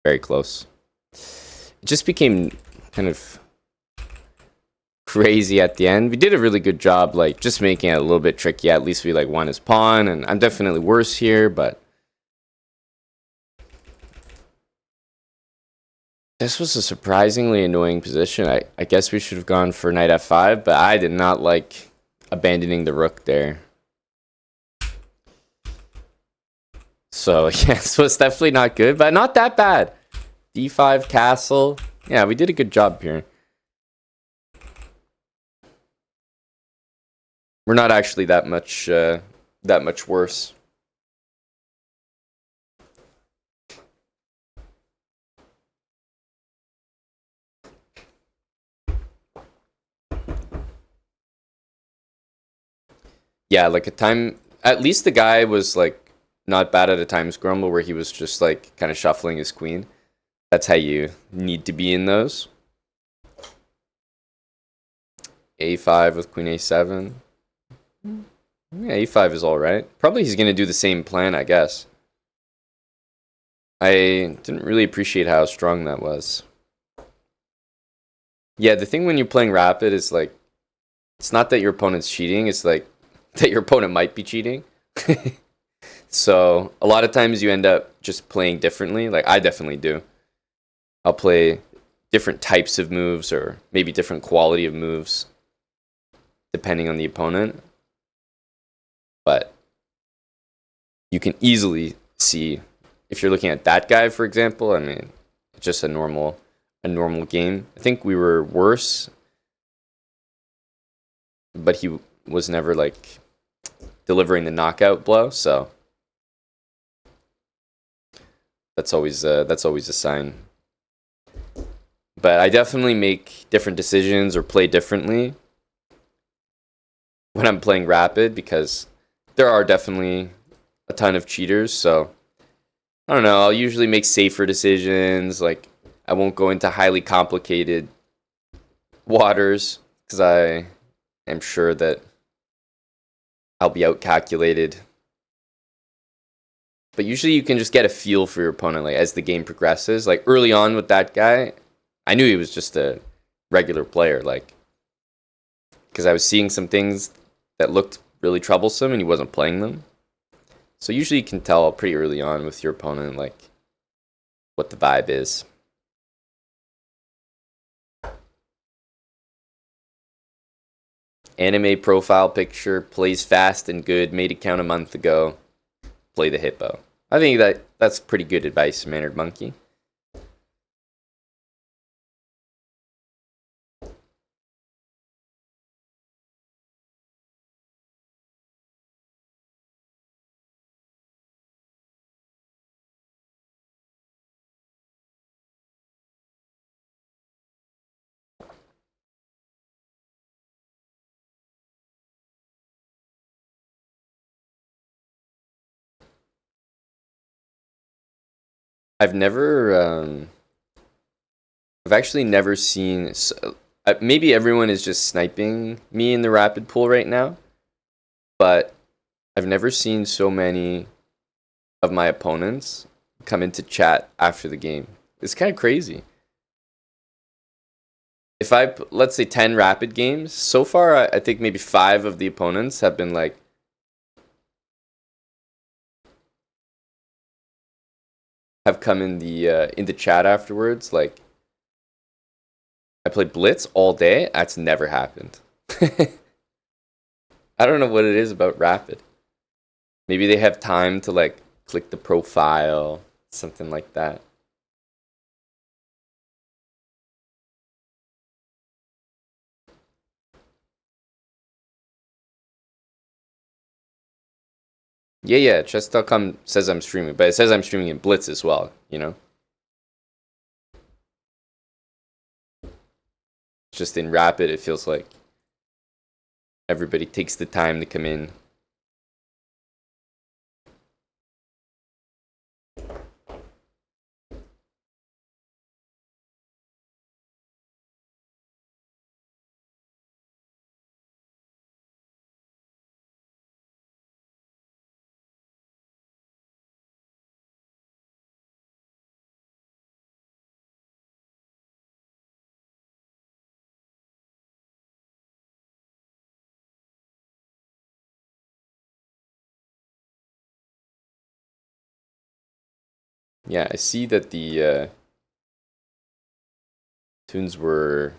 Very close. It just became kind of crazy at the end. We did a really good job, like, just making it a little bit tricky. At least we, like, won his pawn, and I'm definitely worse here, but this was a surprisingly annoying position. I guess we should have gone for knight f5, but I did not like abandoning the rook there. So, yeah, this was definitely not good, but not that bad. d5 castle. Yeah, we did a good job here. We're not actually that much worse. Yeah, like at least the guy was like not bad at a time scramble where he was just like kind of shuffling his queen. That's how you need to be in those. a5 with queen a7. Yeah, a5 is all right. Probably he's going to do the same plan, I guess. I didn't really appreciate how strong that was. Yeah, the thing when you're playing rapid is like, it's not that your opponent's cheating, it's like that your opponent might be cheating. So a lot of times you end up just playing differently. Like I definitely do. I'll play different types of moves or maybe different quality of moves depending on the opponent. But you can easily see if you're looking at that guy, for example. I mean, it's just a normal game. I think we were worse, but he was never like delivering the knockout blow. So that's always a sign. But I definitely make different decisions or play differently when I'm playing rapid because there are definitely a ton of cheaters. So I don't know. I'll usually make safer decisions. Like I won't go into highly complicated waters because I am sure that I'll be outcalculated. But usually you can just get a feel for your opponent like as the game progresses. Like early on with that guy, I knew he was just a regular player, like because I was seeing some things that looked really troublesome and he wasn't playing them. So usually you can tell pretty early on with your opponent like what the vibe is. Anime profile picture, plays fast and good, made account a month ago. Play the hippo. I think that's pretty good advice, Mannered Monkey. I've never, I've actually never seen. Maybe everyone is just sniping me in the rapid pool right now, but I've never seen so many of my opponents come into chat after the game. It's kind of crazy. If let's say 10 rapid games, so far I think maybe 5 of the opponents have been like, have come in the chat afterwards. Like, I played Blitz all day. That's never happened. I don't know what it is about Rapid. Maybe they have time to like click the profile, something like that. Yeah. Chess.com says I'm streaming, but it says I'm streaming in Blitz as well, you know? Just in Rapid, it feels like everybody takes the time to come in. Yeah, I see that the tunes were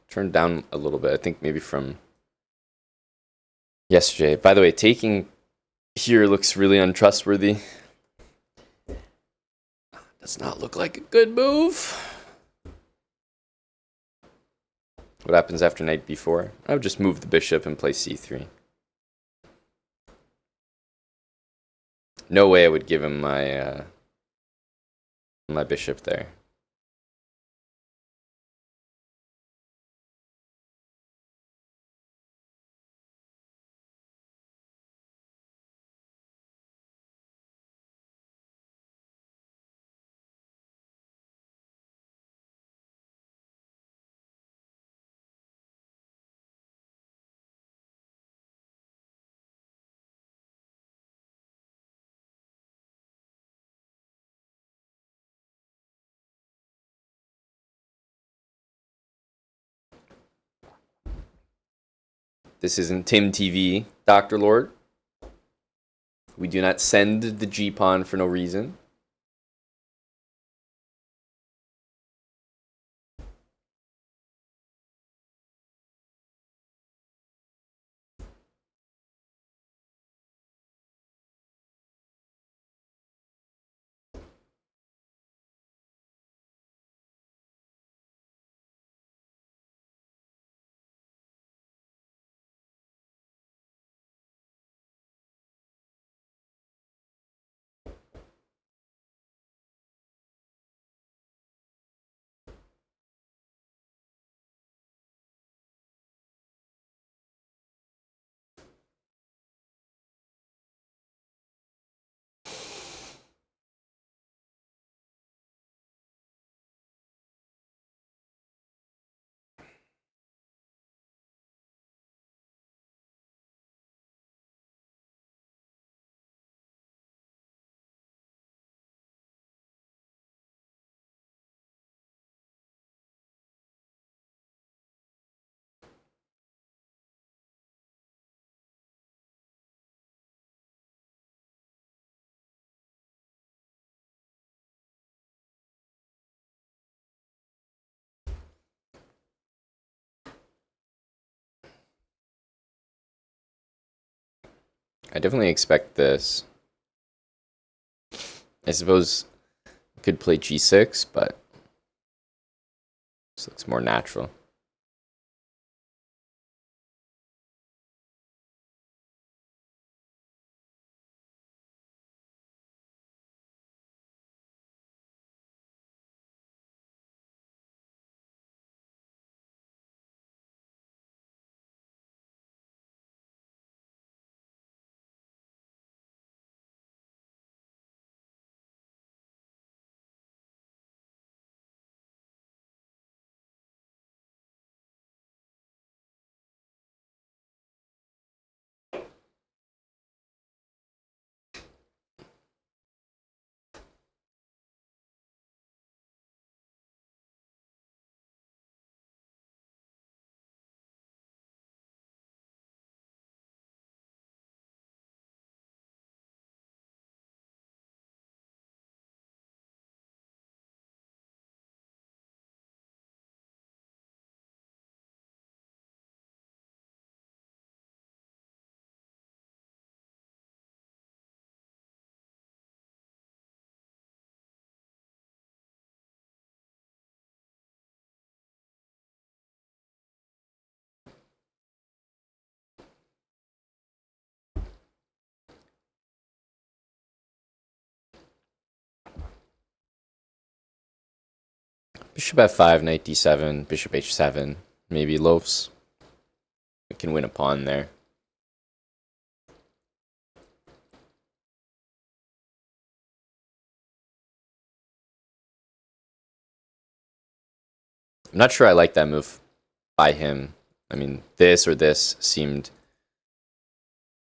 turned down a little bit. I think maybe from yesterday. By the way, taking here looks really untrustworthy. Does not look like a good move. What happens after knight b4? I would just move the bishop and play c3. No way I would give him my my bishop there. This isn't Tim TV, Dr. Lord. We do not send the G pawn for no reason. I definitely expect this. I suppose I could play G6, but this looks more natural. Bishop f5, knight d7, bishop h7, maybe loafs. We can win a pawn there. I'm not sure I like that move by him. I mean, this or this seemed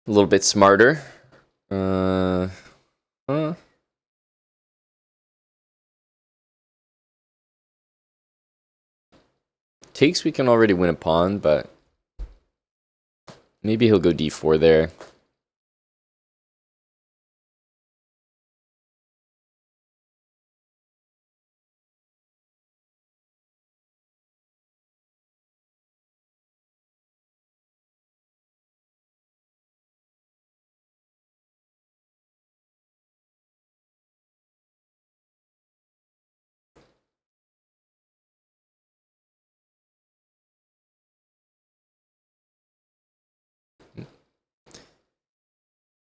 a little bit smarter. Takes, we can already win a pawn, but maybe he'll go d4 there.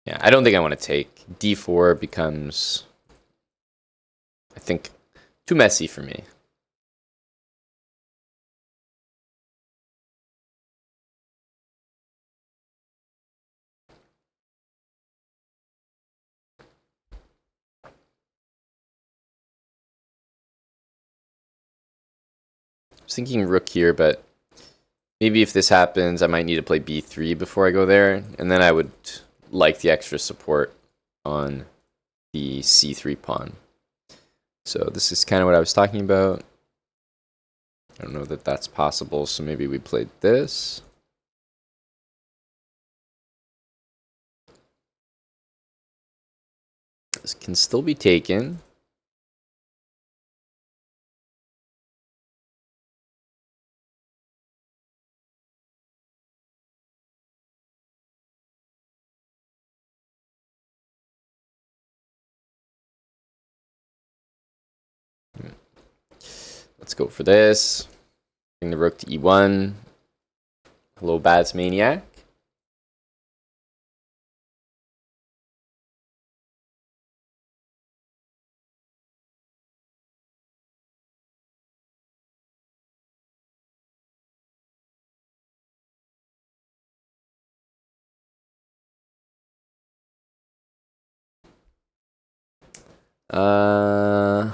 Yeah, I don't think I want to take. d4 becomes, I think, too messy for me. I was thinking rook here, but maybe if this happens, I might need to play b3 before I go there, and then I would like the extra support on the c3 pawn. So this is kind of what I was talking about. I don't know that that's possible, so maybe we played this. This can still be taken. Let's go for this. Bring the rook to e1. Hello, Bats Maniac. Uh,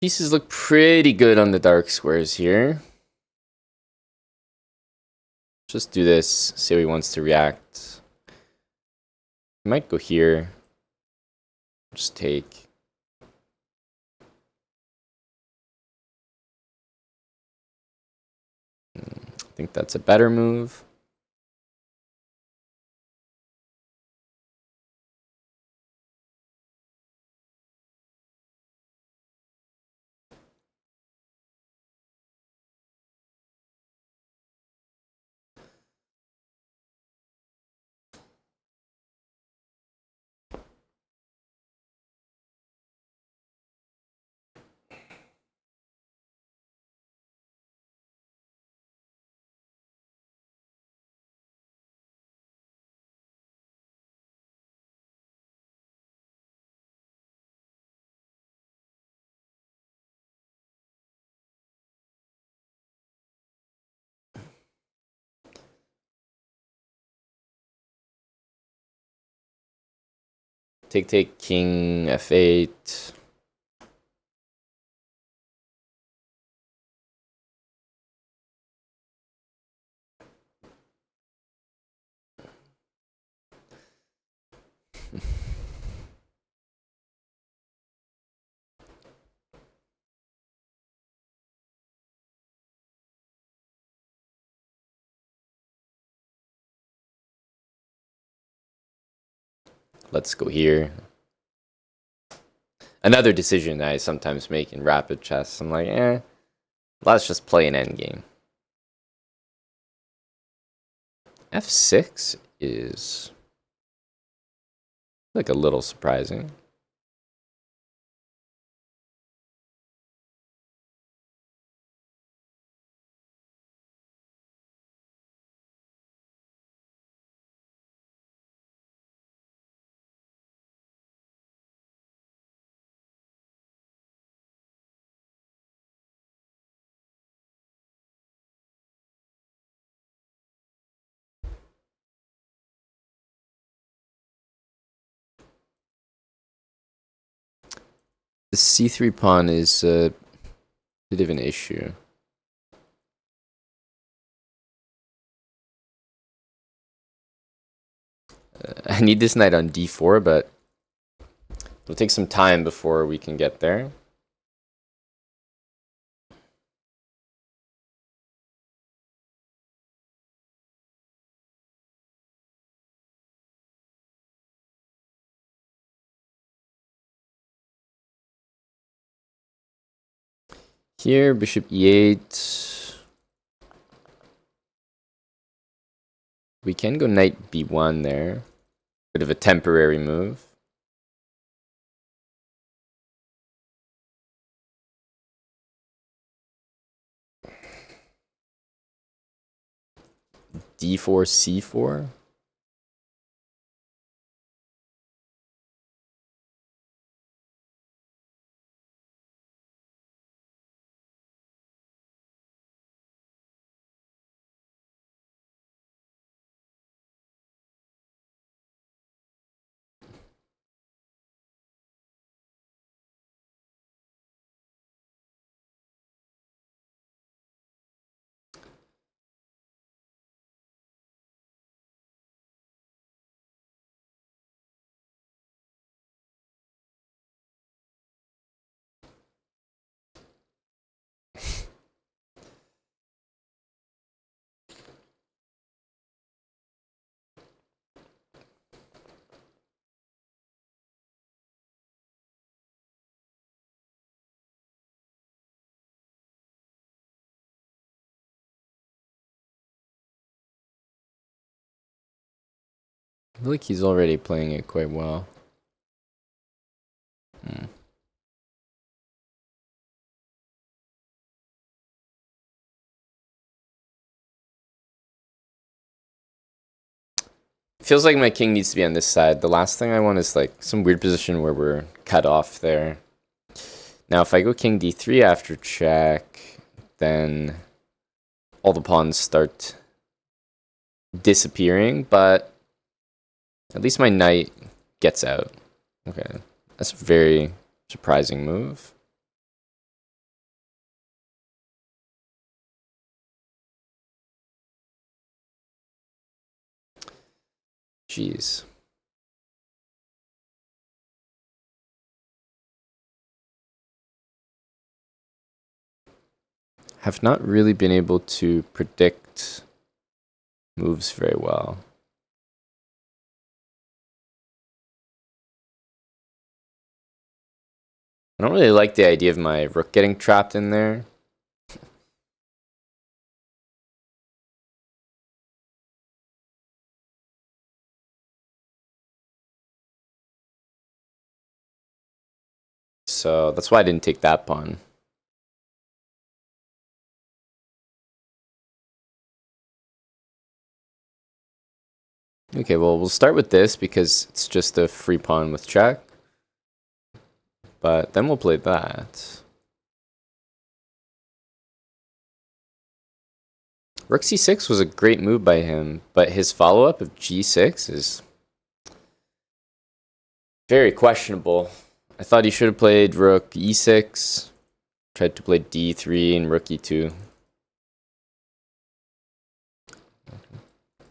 pieces look pretty good on the dark squares here. Just do this, see how he wants to react. Might go here. Just take. I think that's a better move. Take, king, f8. Let's go here. Another decision I sometimes make in rapid chess. I'm like, let's just play an endgame. f6 is like a little surprising. The c3 pawn is a bit of an issue. I need this knight on d4, but it'll take some time before we can get there. Here, bishop e8. We can go knight b1 there. Bit of a temporary move. d4, c4. I feel like he's already playing it quite well. Feels like my king needs to be on this side. The last thing I want is like some weird position where we're cut off there. Now, if I go king d3 after check, then all the pawns start disappearing, but at least my knight gets out. Okay, that's a very surprising move. Jeez. Have not really been able to predict moves very well. I don't really like the idea of my rook getting trapped in there. So that's why I didn't take that pawn. Okay, well, we'll start with this because it's just a free pawn with check. But then we'll play that. Rook c6 was a great move by him, but his follow-up of g6 is very questionable. I thought he should have played rook e6, tried to play d3 and rook e2.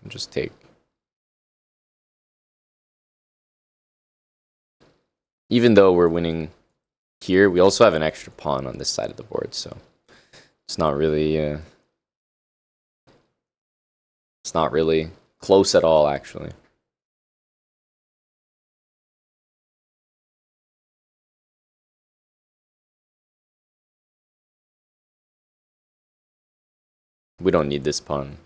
Just take. Even though we're winning here, we also have an extra pawn on this side of the board, so it's not really close at all, actually. We don't need this pawn.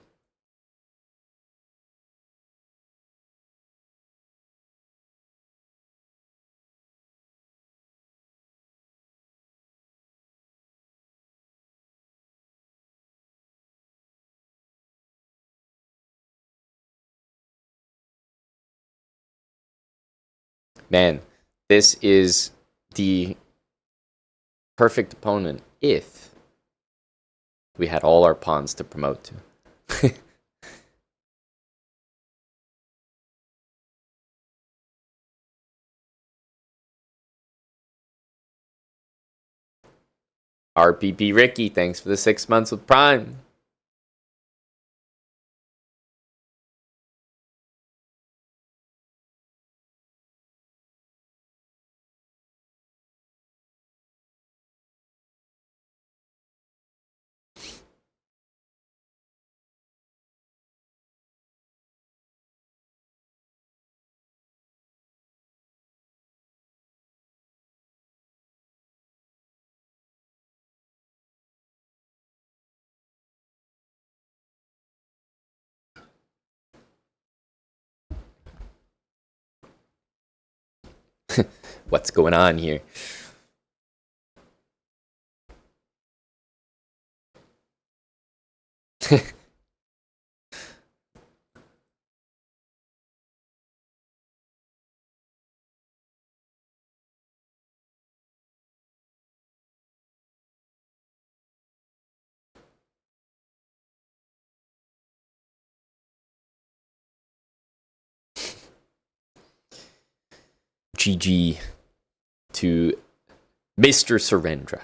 Man, this is the perfect opponent if we had all our pawns to promote to. RPP Ricky, thanks for the 6 months with Prime. What's going on here? GG to Mr. Surrendra.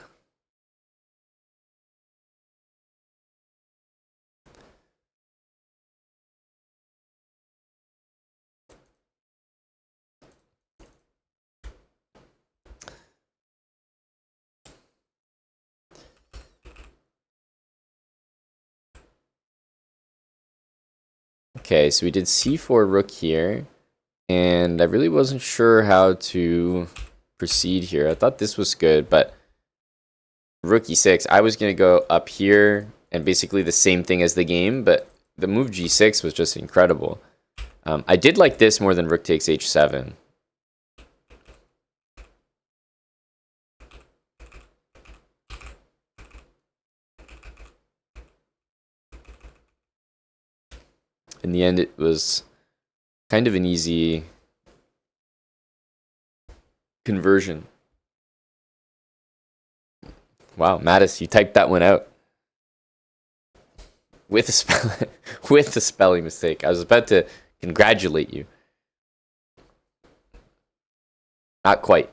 Okay, so we did c4 rook here, and I really wasn't sure how to proceed here. I thought this was good, but rook e6, I was going to go up here and basically the same thing as the game, but the move g6 was just incredible. I did like this more than rook takes h7. In the end, it was kind of an easy conversion. Wow, Mattis, you typed that one out with a spelling mistake. I was about to congratulate you. Not quite.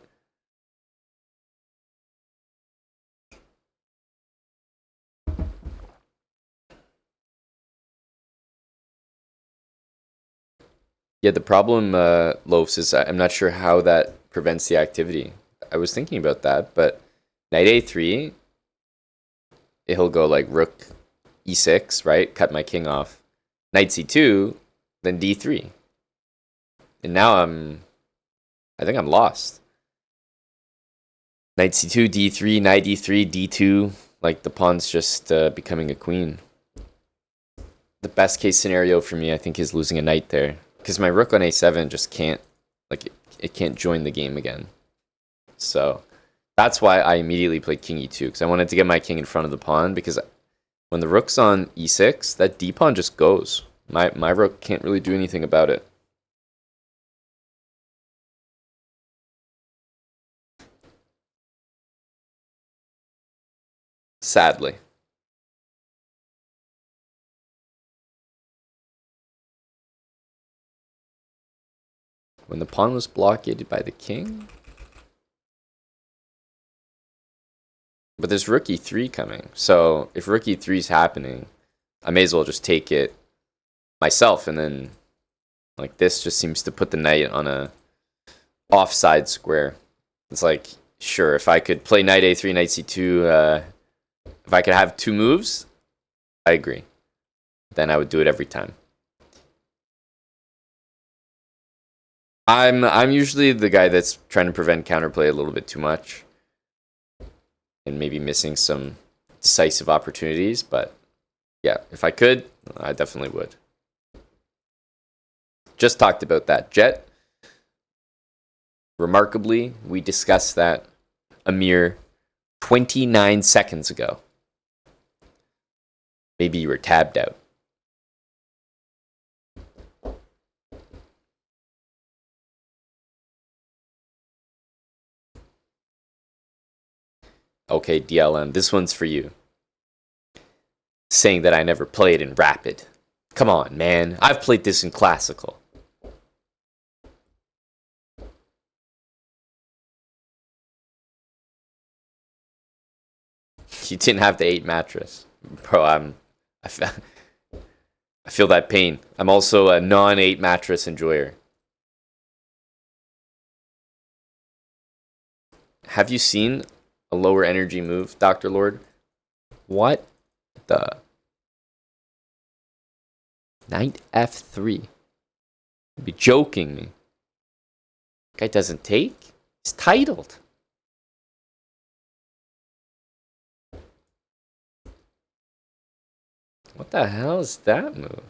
Yeah, the problem, Loafs, is I'm not sure how that prevents the activity. I was thinking about that, but knight a3, he'll go like rook e6, right? Cut my king off. Knight c2, then d3. And now I think I'm lost. Knight c2, d3, knight e3, d2. Like the pawn's just becoming a queen. The best case scenario for me, I think, is losing a knight there. Because my rook on a7 just can't, like, it can't join the game again. So that's why I immediately played king e2, because I wanted to get my king in front of the pawn, because when the rook's on e6, that d pawn just goes. My rook can't really do anything about it. Sadly. When the pawn was blockaded by the king? But there's rook e3 coming. So if rook e3 is happening, I may as well just take it myself. And then, like, this just seems to put the knight on a offside square. It's like, sure, if I could play knight a3, knight c2, if I could have two moves, I agree. Then I would do it every time. I'm usually the guy that's trying to prevent counterplay a little bit too much. And maybe missing some decisive opportunities, but yeah, if I could, I definitely would. Just talked about that. Jet, remarkably, we discussed that a mere 29 seconds ago. Maybe you were tabbed out. Okay, DLM, this one's for you. Saying that I never played in Rapid. Come on, man. I've played this in Classical. You didn't have the 8 mattress. Bro, I feel that pain. I'm also a non-8 mattress enjoyer. Have you seen a lower energy move, Dr. Lord? What the? Knight f3. You'd be joking me. Guy doesn't take? He's titled. What the hell is that move?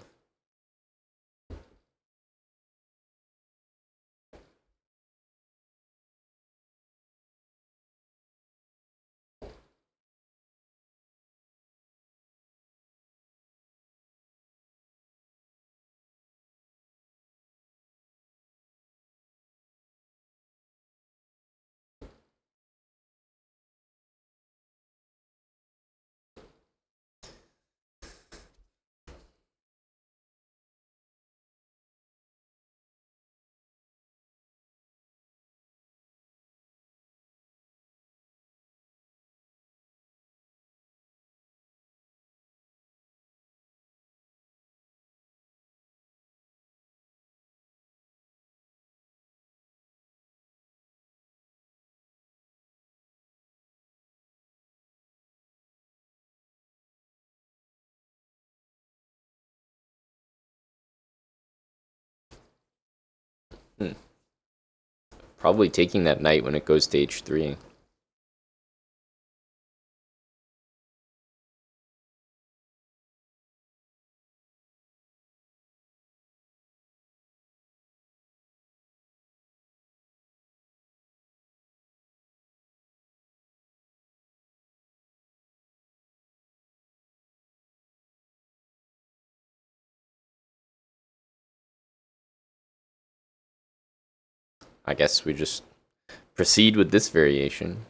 Hmm. Probably taking that knight when it goes to h3. I guess we just proceed with this variation.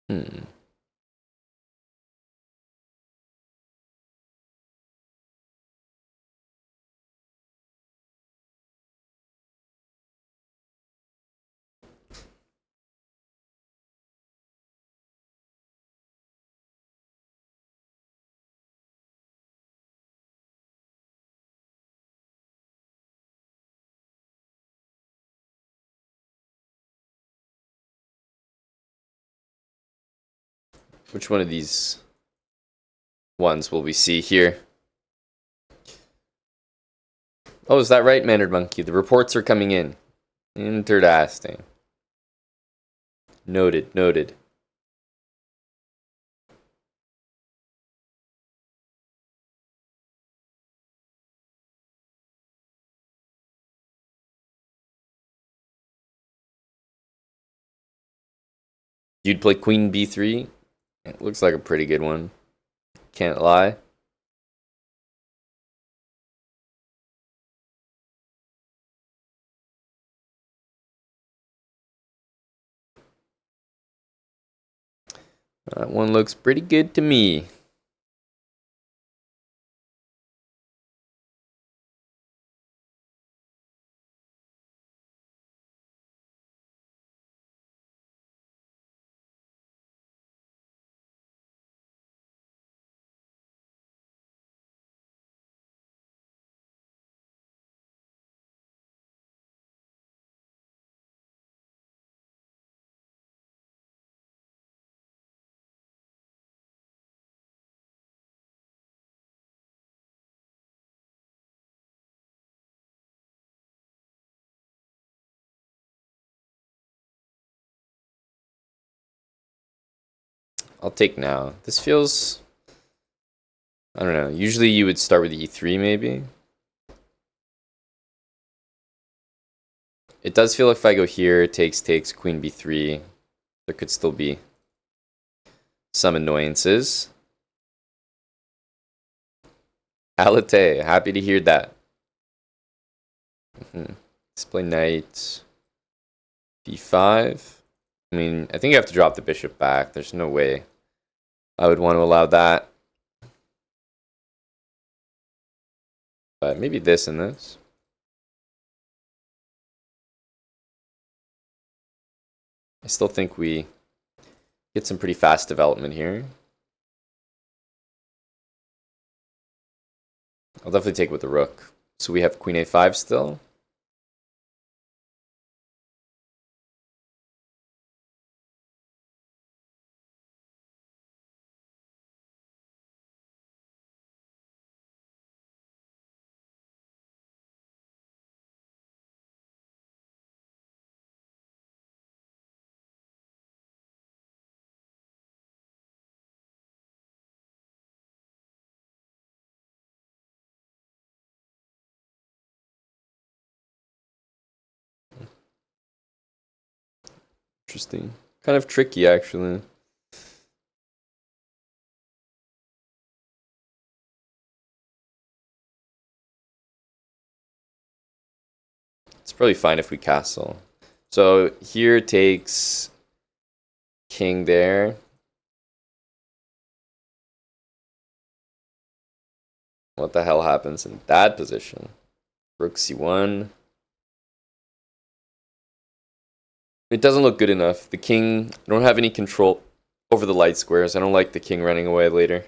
Hmm. Which one of these ones will we see here? Oh, is that right, Mannered Monkey? The reports are coming in. Interesting. Noted, noted. You'd play Queen B3? It looks like a pretty good one. Can't lie. That one looks pretty good to me. I'll take now. This feels... I don't know. Usually you would start with E3 maybe. It does feel like if I go here, takes, Queen B3. There could still be some annoyances. Alate, happy to hear that. Let's play knight b5. I mean, I think you have to drop the bishop back. There's no way I would want to allow that. But maybe this and this. I still think we get some pretty fast development here. I'll definitely take with the rook. So we have queen a5 still. Interesting. Kind of tricky, actually. It's probably fine if we castle. So here takes king there. What the hell happens in that position? Rook c1. It doesn't look good enough. The king, I don't have any control over the light squares. I don't like the king running away later.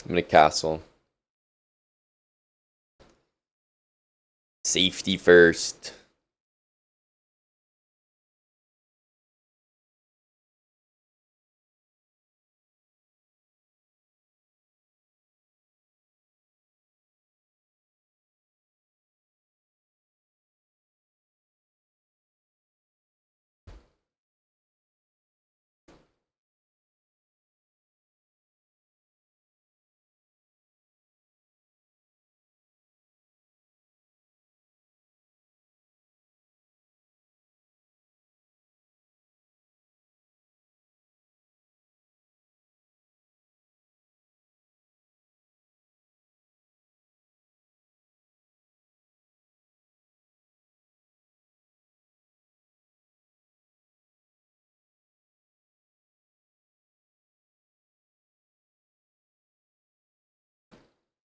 I'm gonna castle. Safety first.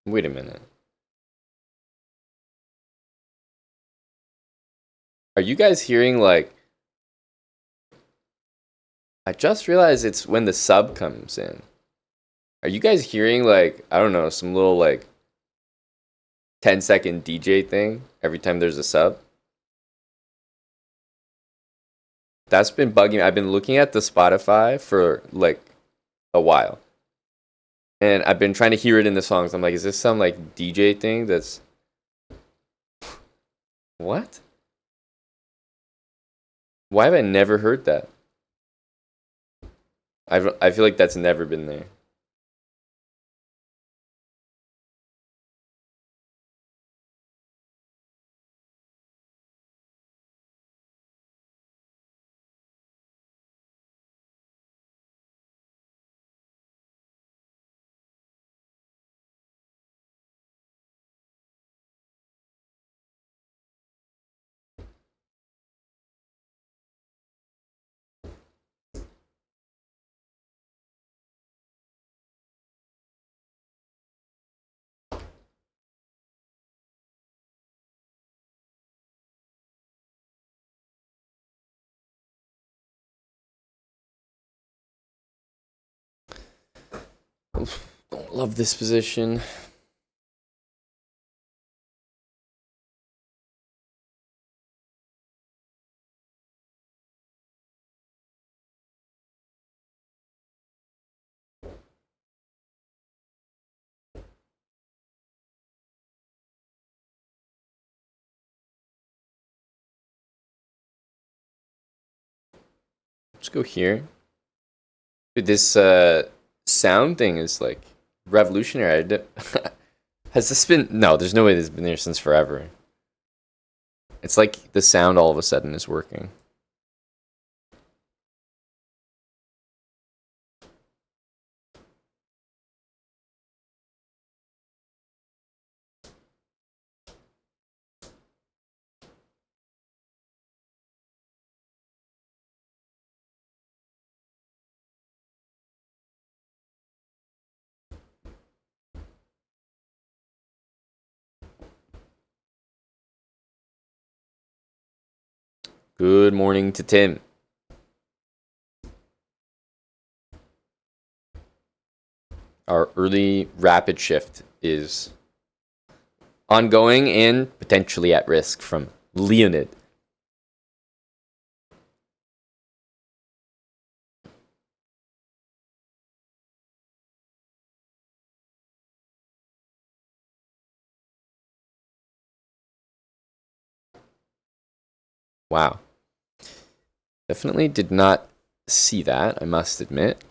Wait a minute. Are you guys hearing like... I just realized it's when the sub comes in. Are you guys hearing like, I don't know, some little like 10-second DJ thing every time there's a sub? That's been bugging me. I've been looking at the Spotify for like a while. And I've been trying to hear it in the songs. I'm like, is this some like DJ thing that's... What? Why have I never heard that? I feel like that's never been there. Don't love this position. Let's go here. Dude, this sound thing is like revolutionary. Has this been... No, there's no way this has been there since forever. It's like the sound all of a sudden is working. Good morning to Tim. Our early rapid shift is ongoing and potentially at risk from Leonid. Wow. Definitely did not see that, I must admit.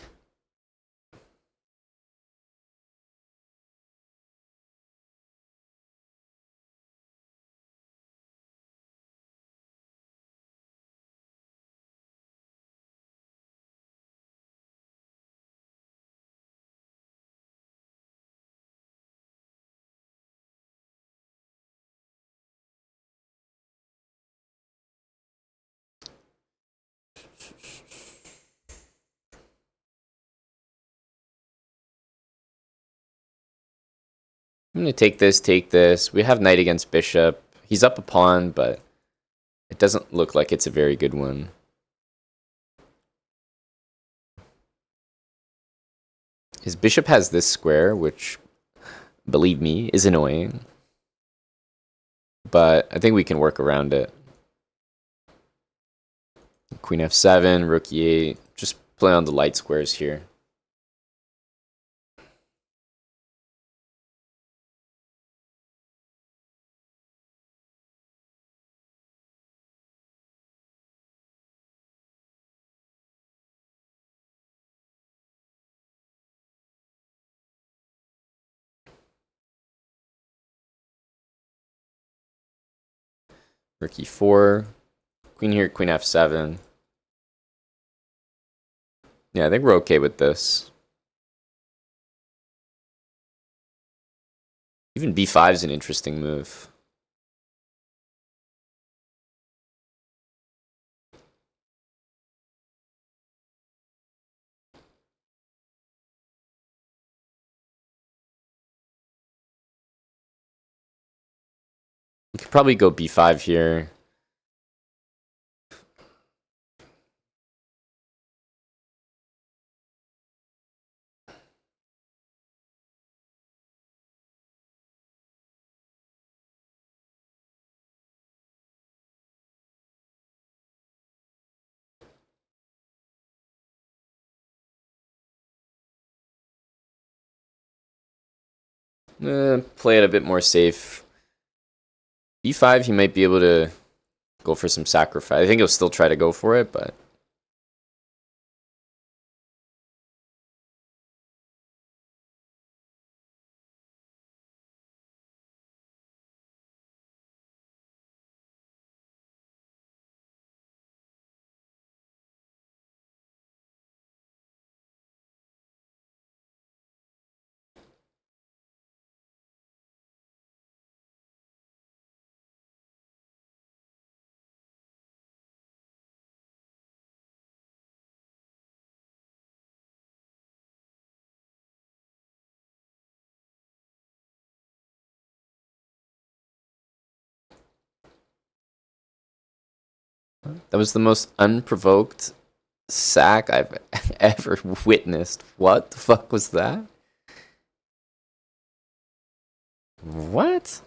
I'm gonna take this, take this. We have knight against bishop. He's up a pawn, but it doesn't look like it's a very good one. His bishop has this square, which, believe me, is annoying. But I think we can work around it. Queen f7, rook e8. Just play on the light squares here. Rook e4. Queen here, queen f7. Yeah, I think we're okay with this. Even b5 is an interesting move. We could probably go b5 here. Play it a bit more safe. b5, he might be able to go for some sacrifice. I think he'll still try to go for it, but... That was the most unprovoked sack I've ever witnessed. What the fuck was that? What?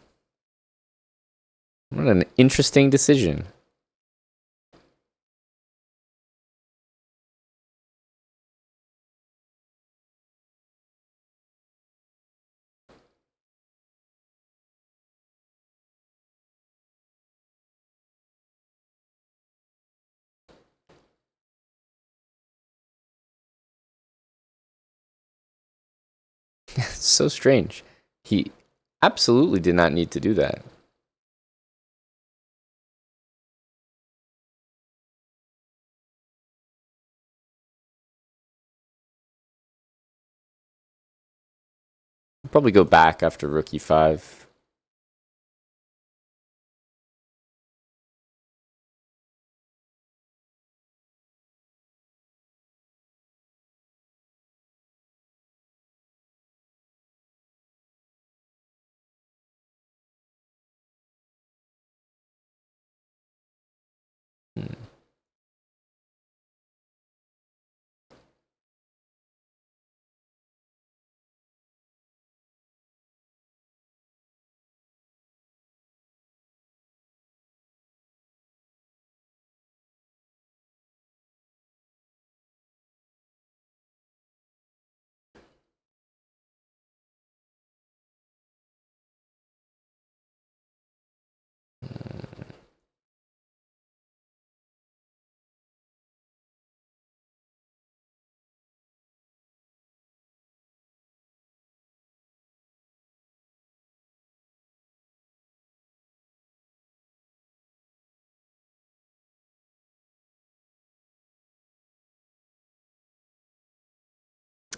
What an interesting decision. So strange. He absolutely did not need to do that. Probably go back after rook e5.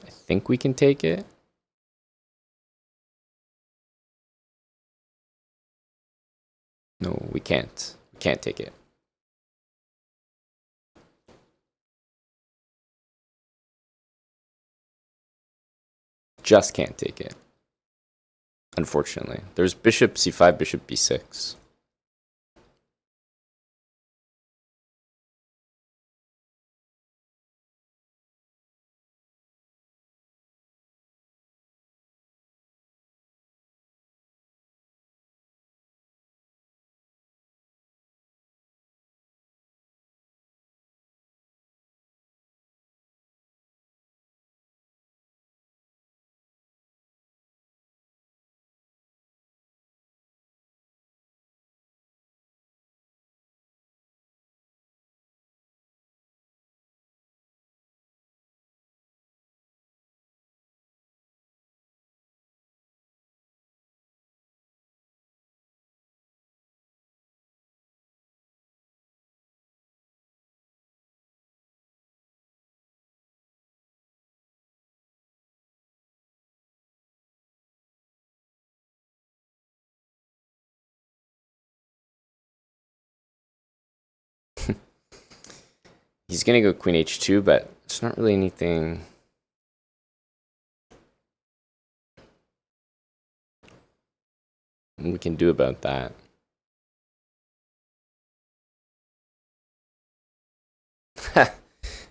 I think we can take it. No, we can't. We can't take it. Just can't take it. unfortunately. There's bishop c5, bishop b6. He's gonna go queen h2, but it's not really anything we can do about that.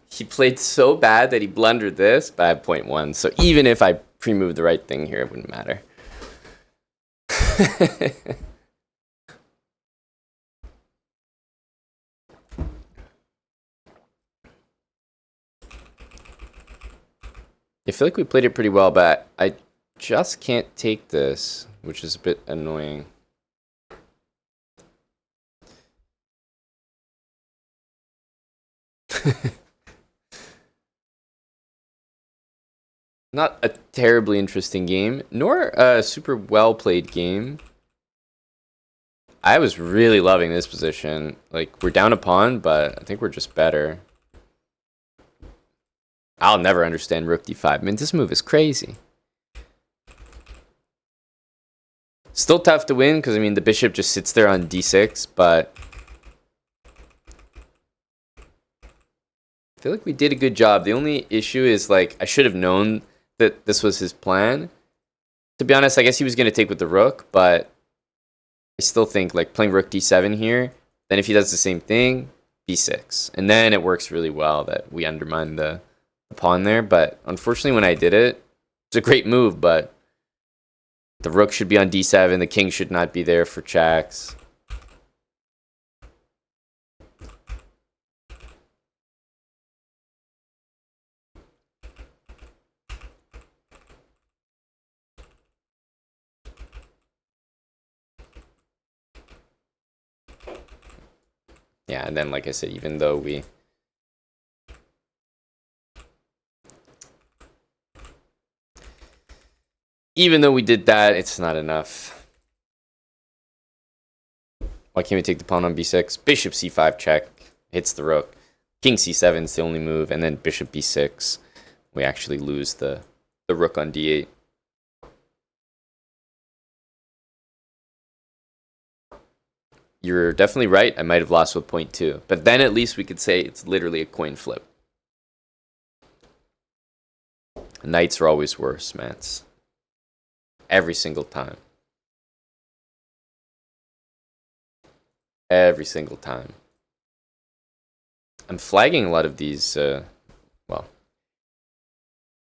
He played so bad that he blundered this, but I have 0.1. So even if I pre-moved the right thing here, it wouldn't matter. I feel like we played it pretty well, but I just can't take this, which is a bit annoying. Not a terribly interesting game, nor a super well played game. I was really loving this position. Like, we're down a pawn, but I think we're just better. I'll never understand rook d5. Man, this move is crazy. Still tough to win, because, I mean, the bishop just sits there on d6, but I feel like we did a good job. The only issue is, like, I should have known that this was his plan. To be honest, I guess he was going to take with the rook, but I still think, like, playing rook d7 here, then if he does the same thing, b6. And then it works really well that we undermine the pawn there. But unfortunately, when I did it, it's a great move, but the rook should be on d7. The king should not be there for checks. Yeah, and then, like I said, even though we did that, it's not enough. Why can't we take the pawn on b6? Bishop c5 check hits the rook. King c7 is the only move, and then bishop b6. We actually lose the rook on d8. You're definitely right. I might have lost with 0.2. But then at least we could say it's literally a coin flip. Knights are always worse, Mats. Every single time. Every single time. I'm flagging a lot of these, well,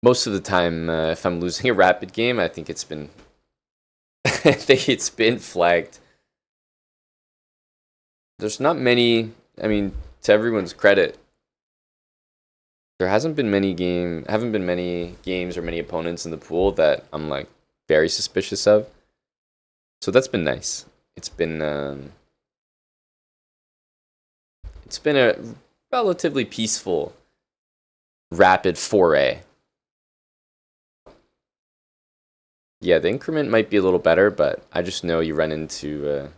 most of the time, if I'm losing a rapid game, I think it's been, I think it's been flagged. There's not many, I mean, to everyone's credit, there haven't been many games or many opponents in the pool that I'm like very suspicious of. So that's been nice. It's been a relatively peaceful, rapid foray. Yeah, the increment might be a little better, but I just know you run into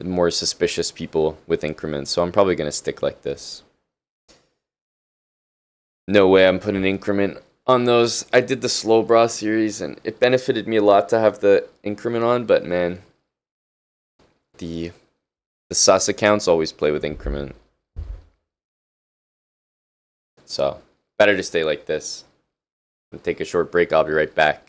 more suspicious people with increments, so I'm probably going to stick like this. No way I'm putting an increment on those. I did the slow bra series, and it benefited me a lot to have the increment on, but man, the sus accounts always play with increment. So, better to stay like this. Take a short break, I'll be right back.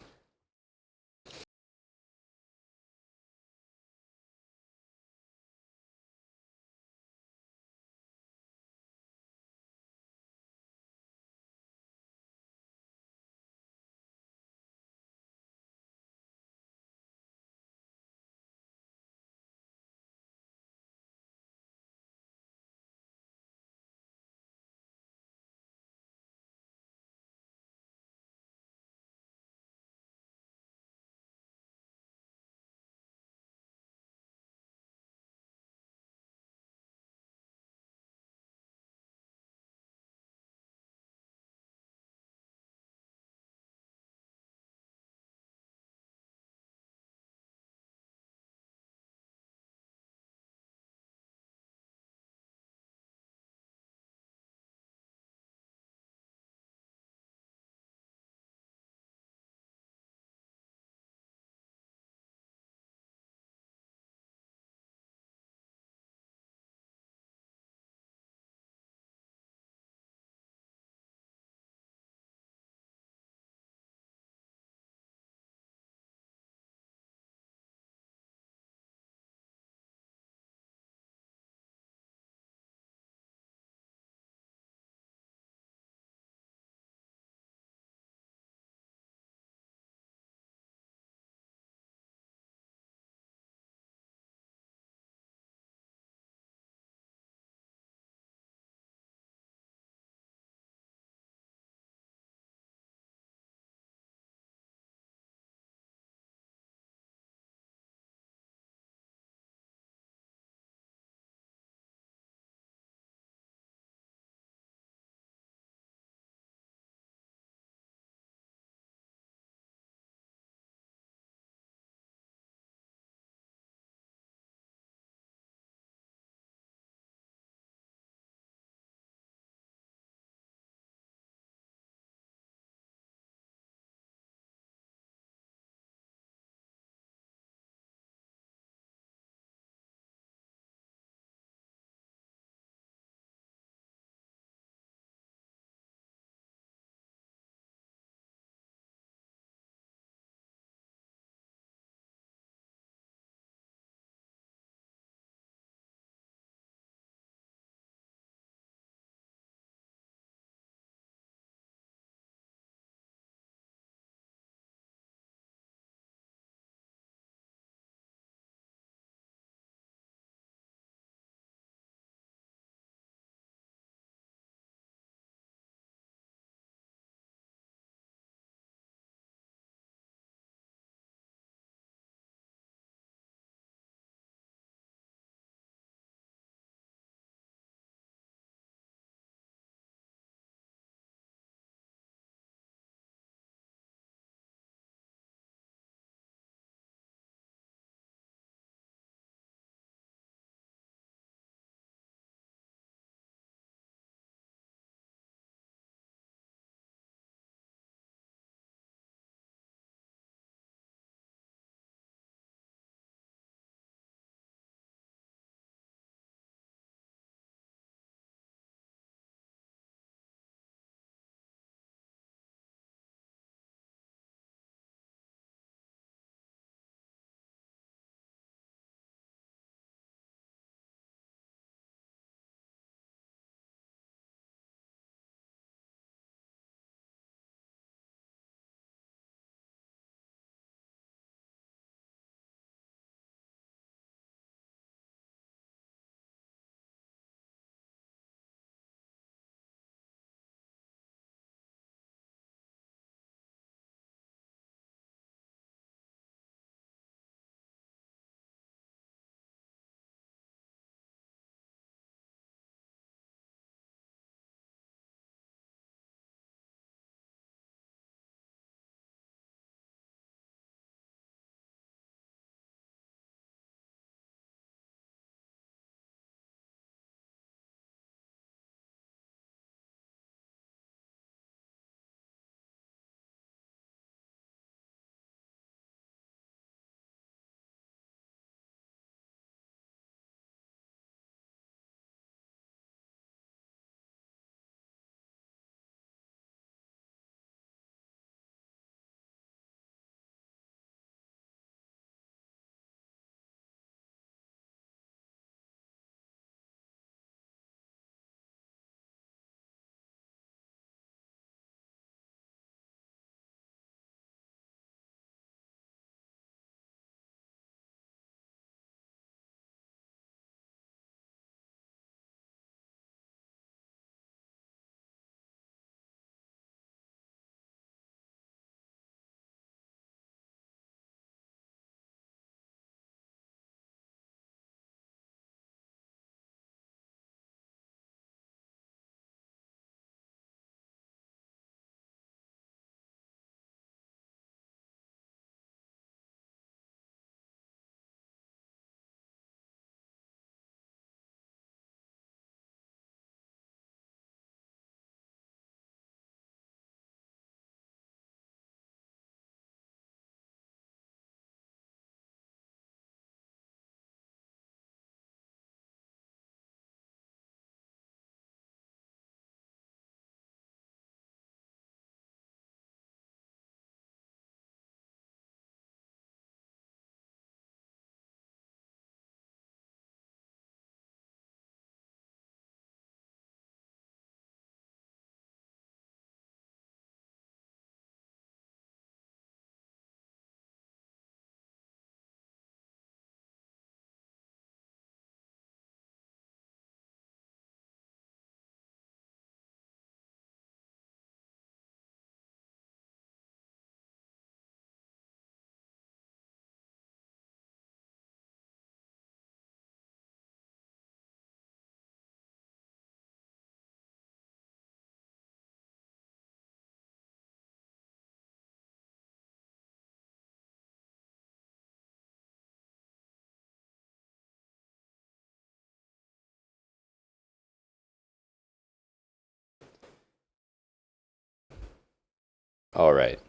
All right.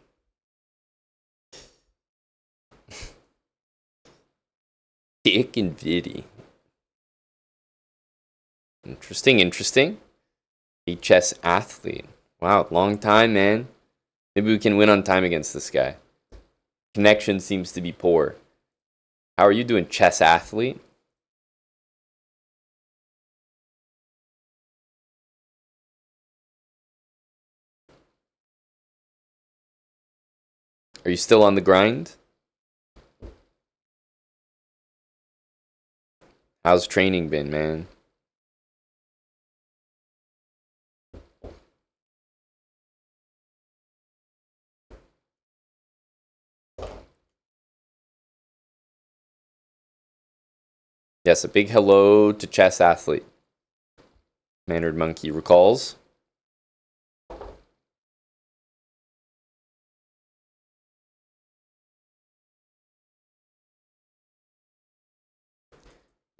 Dick and Viddy. Interesting, interesting. A chess athlete. Wow, long time, man. Maybe we can win on time against this guy. Connection seems to be poor. How are you doing, chess athlete? Are you still on the grind? How's training been, man? Yes, a big hello to chess athlete. Mannered Monkey recalls.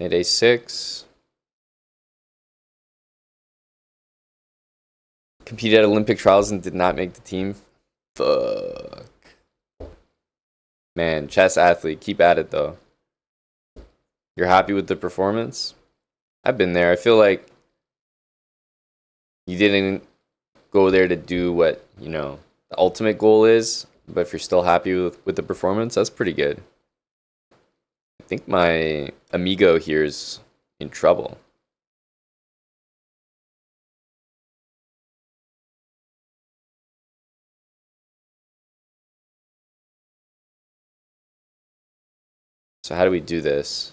At A6. Competed at Olympic trials and did not make the team. Fuck. Man, chess athlete, keep at it though. You're happy with the performance? I've been there. I feel like you didn't go there to do what, the ultimate goal is, but if you're still happy with the performance, that's pretty good. I think my amigo here is in trouble. So how do we do this?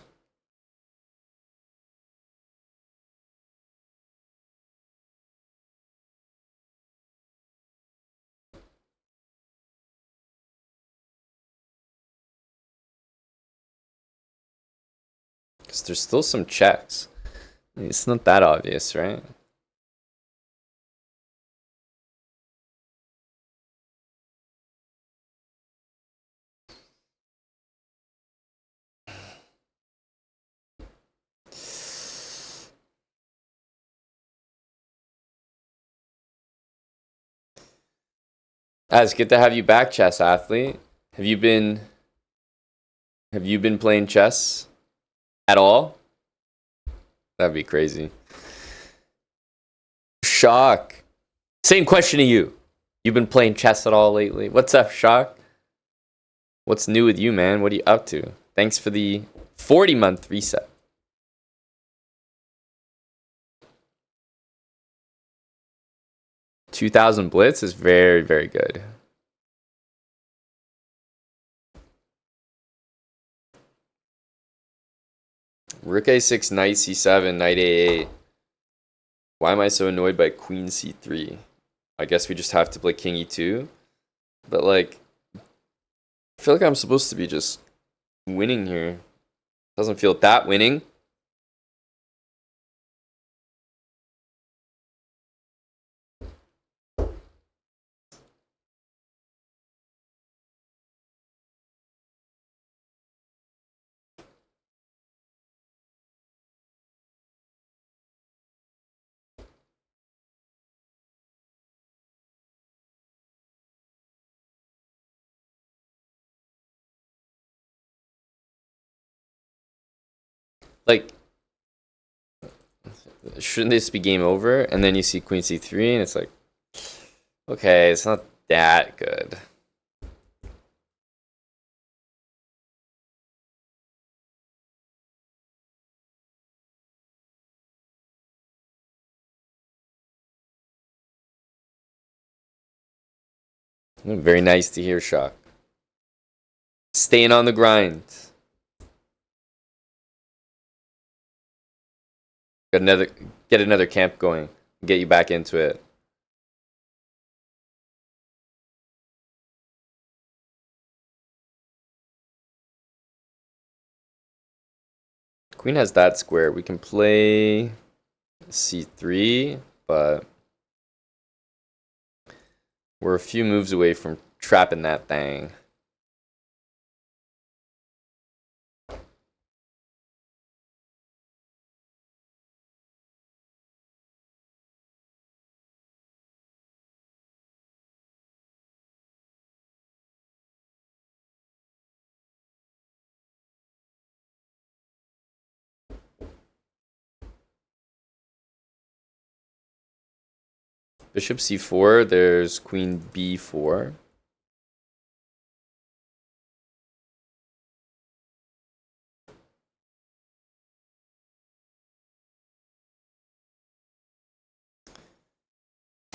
Because there's still some checks. It's not that obvious, right? It's good to have you back, chess athlete. Have you been playing chess at all? That'd be crazy. Shock. Same question to you. You been playing chess at all lately? What's up, Shock? What's new with you, man? What are you up to? Thanks for the 40-month reset. $2,000 blitz is very, very good. Rook A6, knight C7, knight A8. Why am I so annoyed by queen C3? I guess we just have to play king E2. But, like, I feel like I'm supposed to be just winning here. Doesn't feel that winning. Like, shouldn't this be game over? And then you see queen C3, and it's like, okay, it's not that good. Very nice to hear, Shock. Staying on the grind. Get another camp going. Get you back into it. Queen has that square. We can play C3, but we're a few moves away from trapping that thing. Bishop c4, there's queen b4.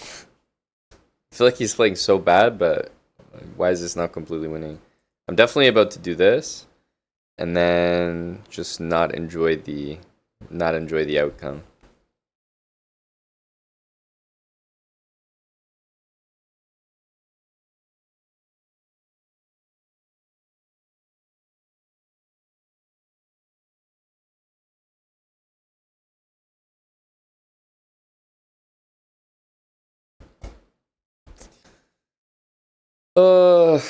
I feel like he's playing so bad, but why is this not completely winning? I'm definitely about to do this, and then just not enjoy the outcome. Uh,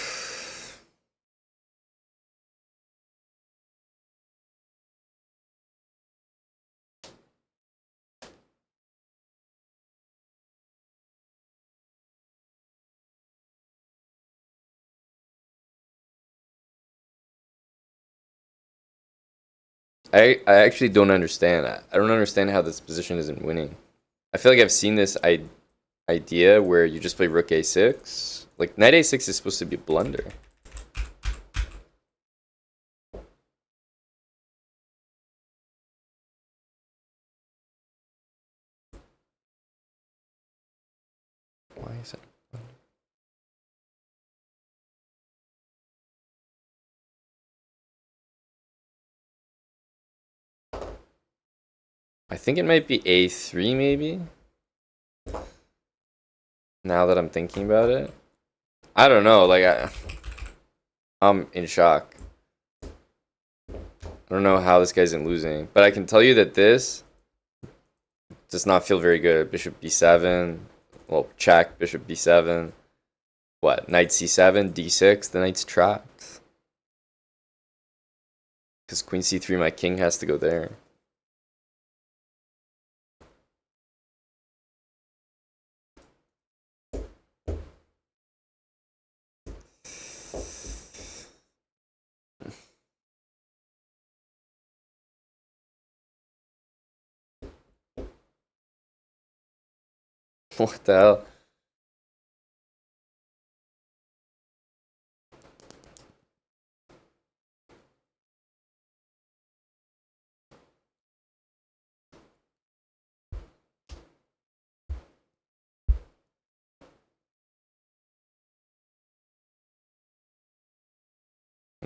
I actually don't understand. I don't understand how this position isn't winning. I feel like I've seen this idea where you just play rook a6. Like knight a6 is supposed to be a blunder. Why is that? I think it might be a3 maybe. Now that I'm thinking about it, I don't know. Like I'm in shock. I don't know how this guy isn't losing, but I can tell you that this does not feel very good. Bishop b7, well, check. Bishop b7. What? Knight c7, d6. The knight's trapped. Because queen c3, my king has to go there. What the hell?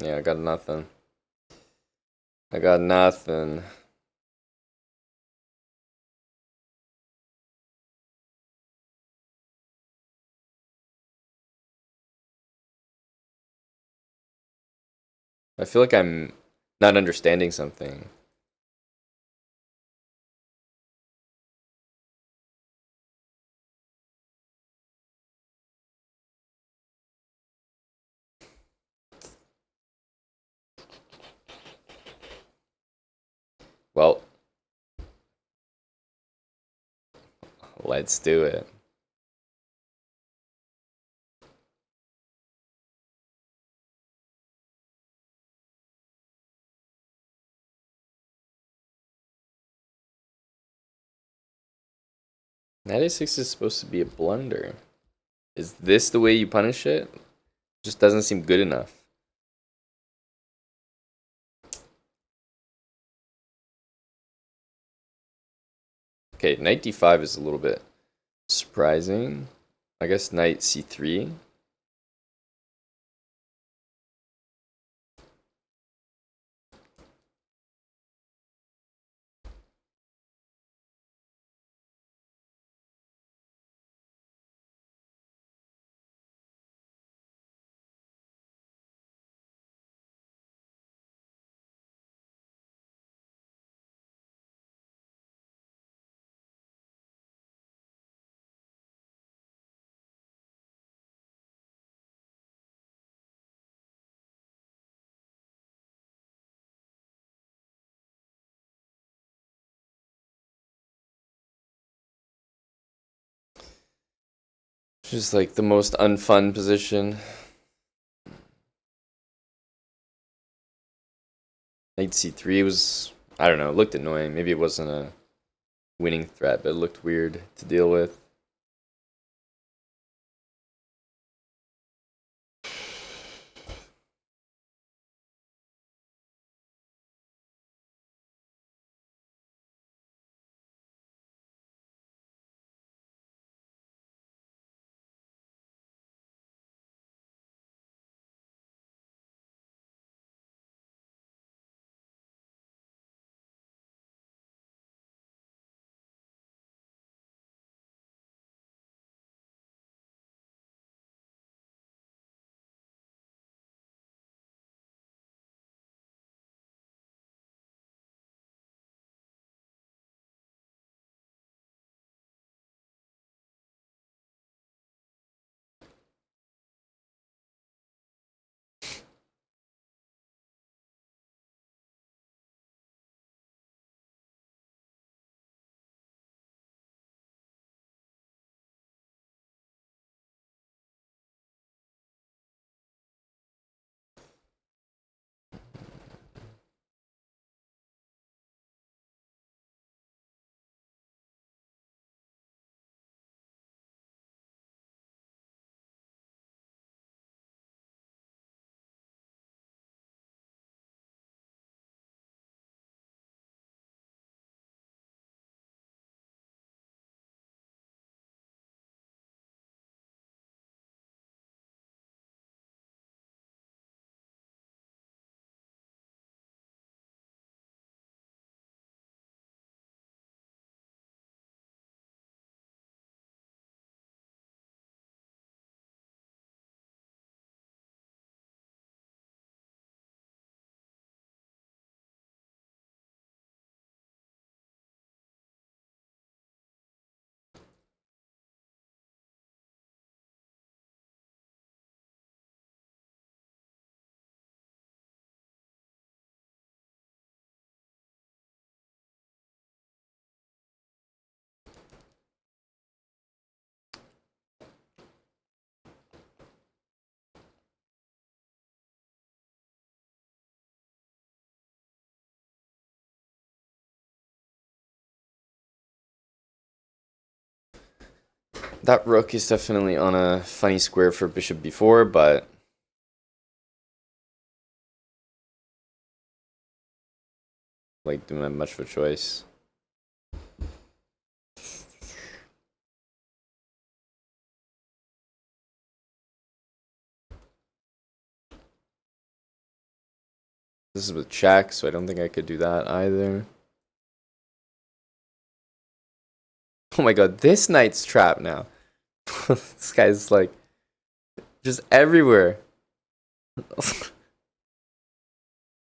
Yeah, I got nothing. I got nothing. I feel like I'm not understanding something. Well, let's do it. Knight a6 is supposed to be a blunder. Is this the way you punish it? Just doesn't seem good enough. Okay, knight d5 is a little bit surprising. I guess knight c3. Just like the most unfun position. Knight c3 was, I don't know, it looked annoying. Maybe it wasn't a winning threat, but it looked weird to deal with. That rook is definitely on a funny square for bishop b4, but like, don't have much of a choice. This is with check, so I don't think I could do that either. Oh my god, this knight's trapped now. This guy's like just everywhere.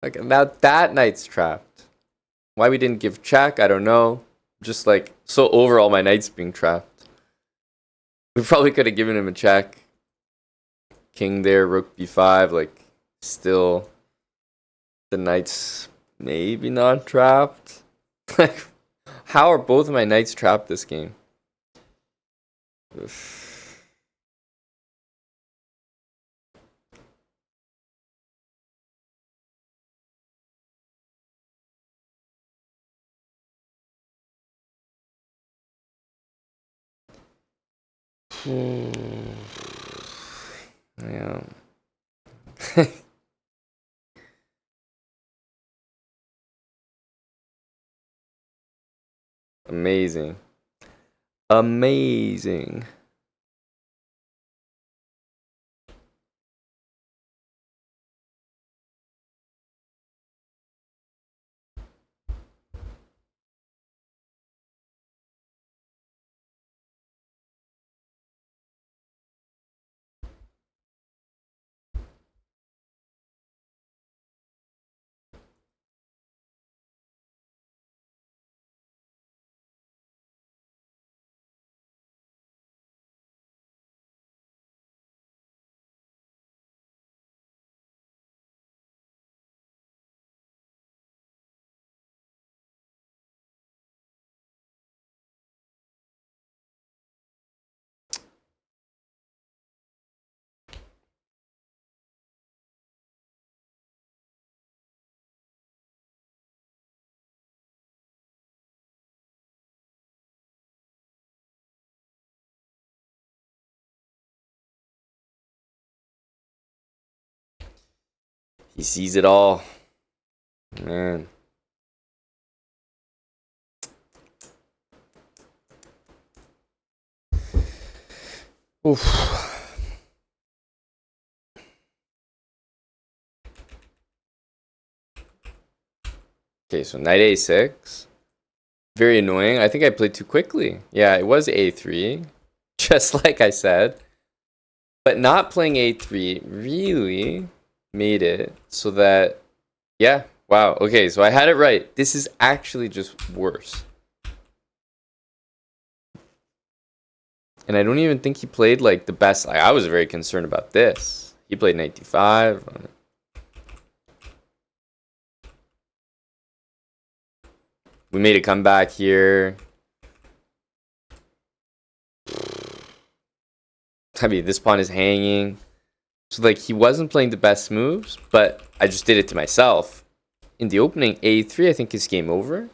Like, now that knight's trapped. Why we didn't give check, I don't know. Just like so overall my knight's being trapped. We probably could have given him a check. King there, rook b5, like still the knight's maybe not trapped. Like, how are both of my knights trapped this game? Oof. Yeah. Amazing. Amazing. He sees it all. Man. Oof. Okay, so knight a6. Very annoying. I think I played too quickly. Yeah, it was a3, just like I said. But not playing a3 really made it so that, yeah, wow. Okay, so I had it right. This is actually just worse. And I don't even think he played like the best. I was very concerned about this. He played knight d5. We made a comeback here. I mean, this pawn is hanging. So, like, he wasn't playing the best moves, but I just did it to myself. In the opening, a3, I think is game over.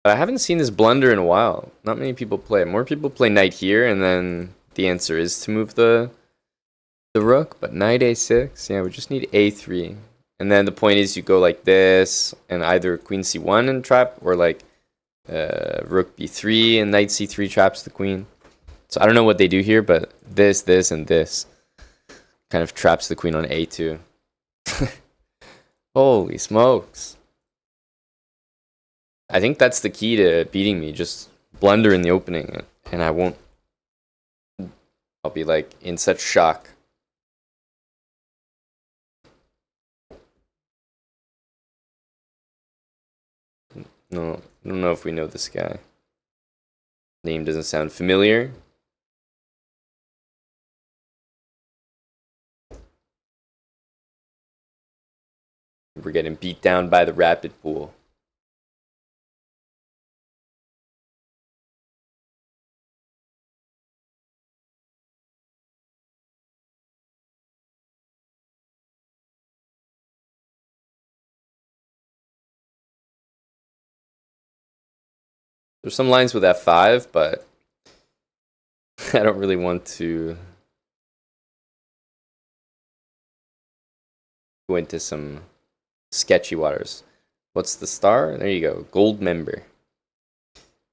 But I haven't seen this blunder in a while. Not many people play it. More people play knight here, and then the answer is to move the rook. But knight a6, yeah, we just need a3. And then the point is you go like this, and either queen c1 and trap, or like rook b3 and knight c3 traps the queen. So I don't know what they do here, but this, and this kind of traps the queen on a2. Holy smokes. I think that's the key to beating me. Just blunder in the opening, and I won't. I'll be like in such shock. No, I don't know if we know this guy. Name doesn't sound familiar. We're getting beat down by the rapid pool. There's some lines with f5, but I don't really want to go into some sketchy waters. What's the star? There you go. Gold member.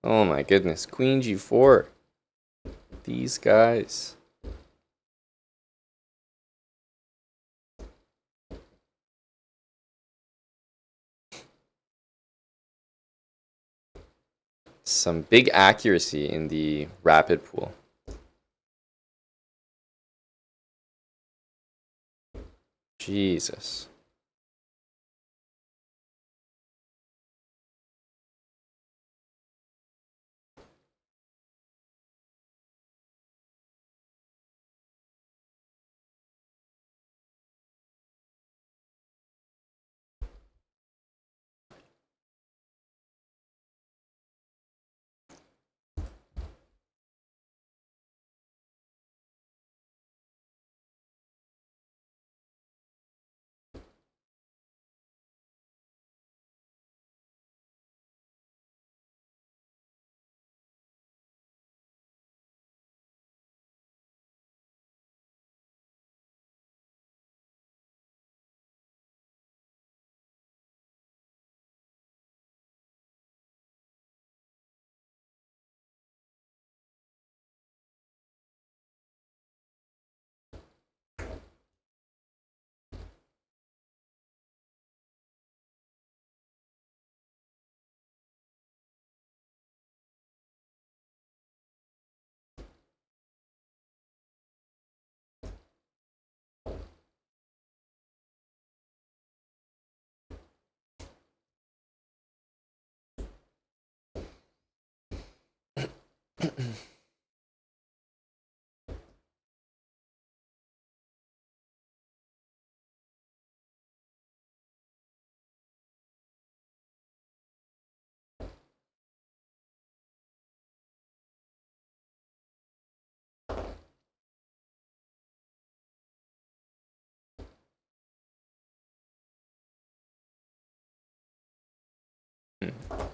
Oh my goodness. Queen G4. These guys. Some big accuracy in the rapid pool. Jesus.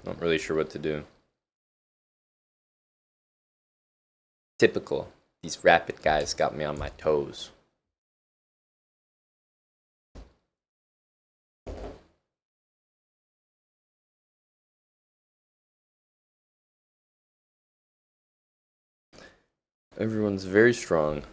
Not really sure what to do. Typical. These rapid guys got me on my toes. Everyone's very strong.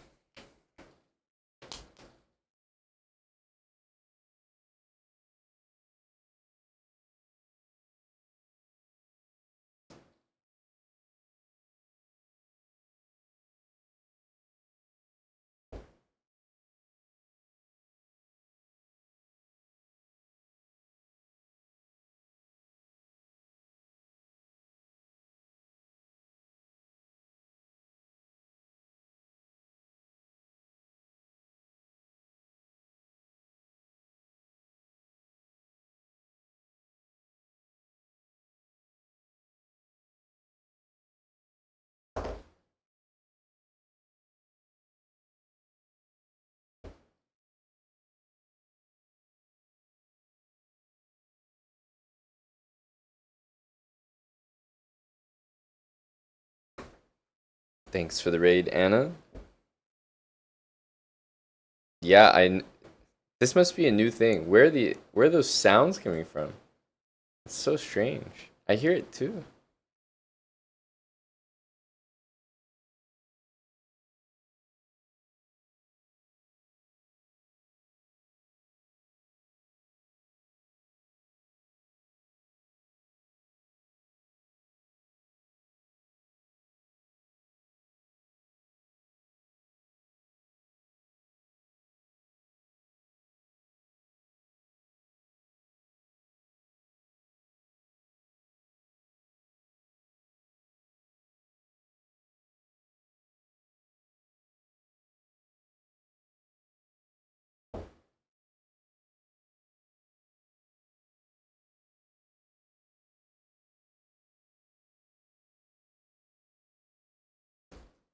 Thanks for the raid, Anna. Yeah, this must be a new thing. Where are those sounds coming from? It's so strange. I hear it too.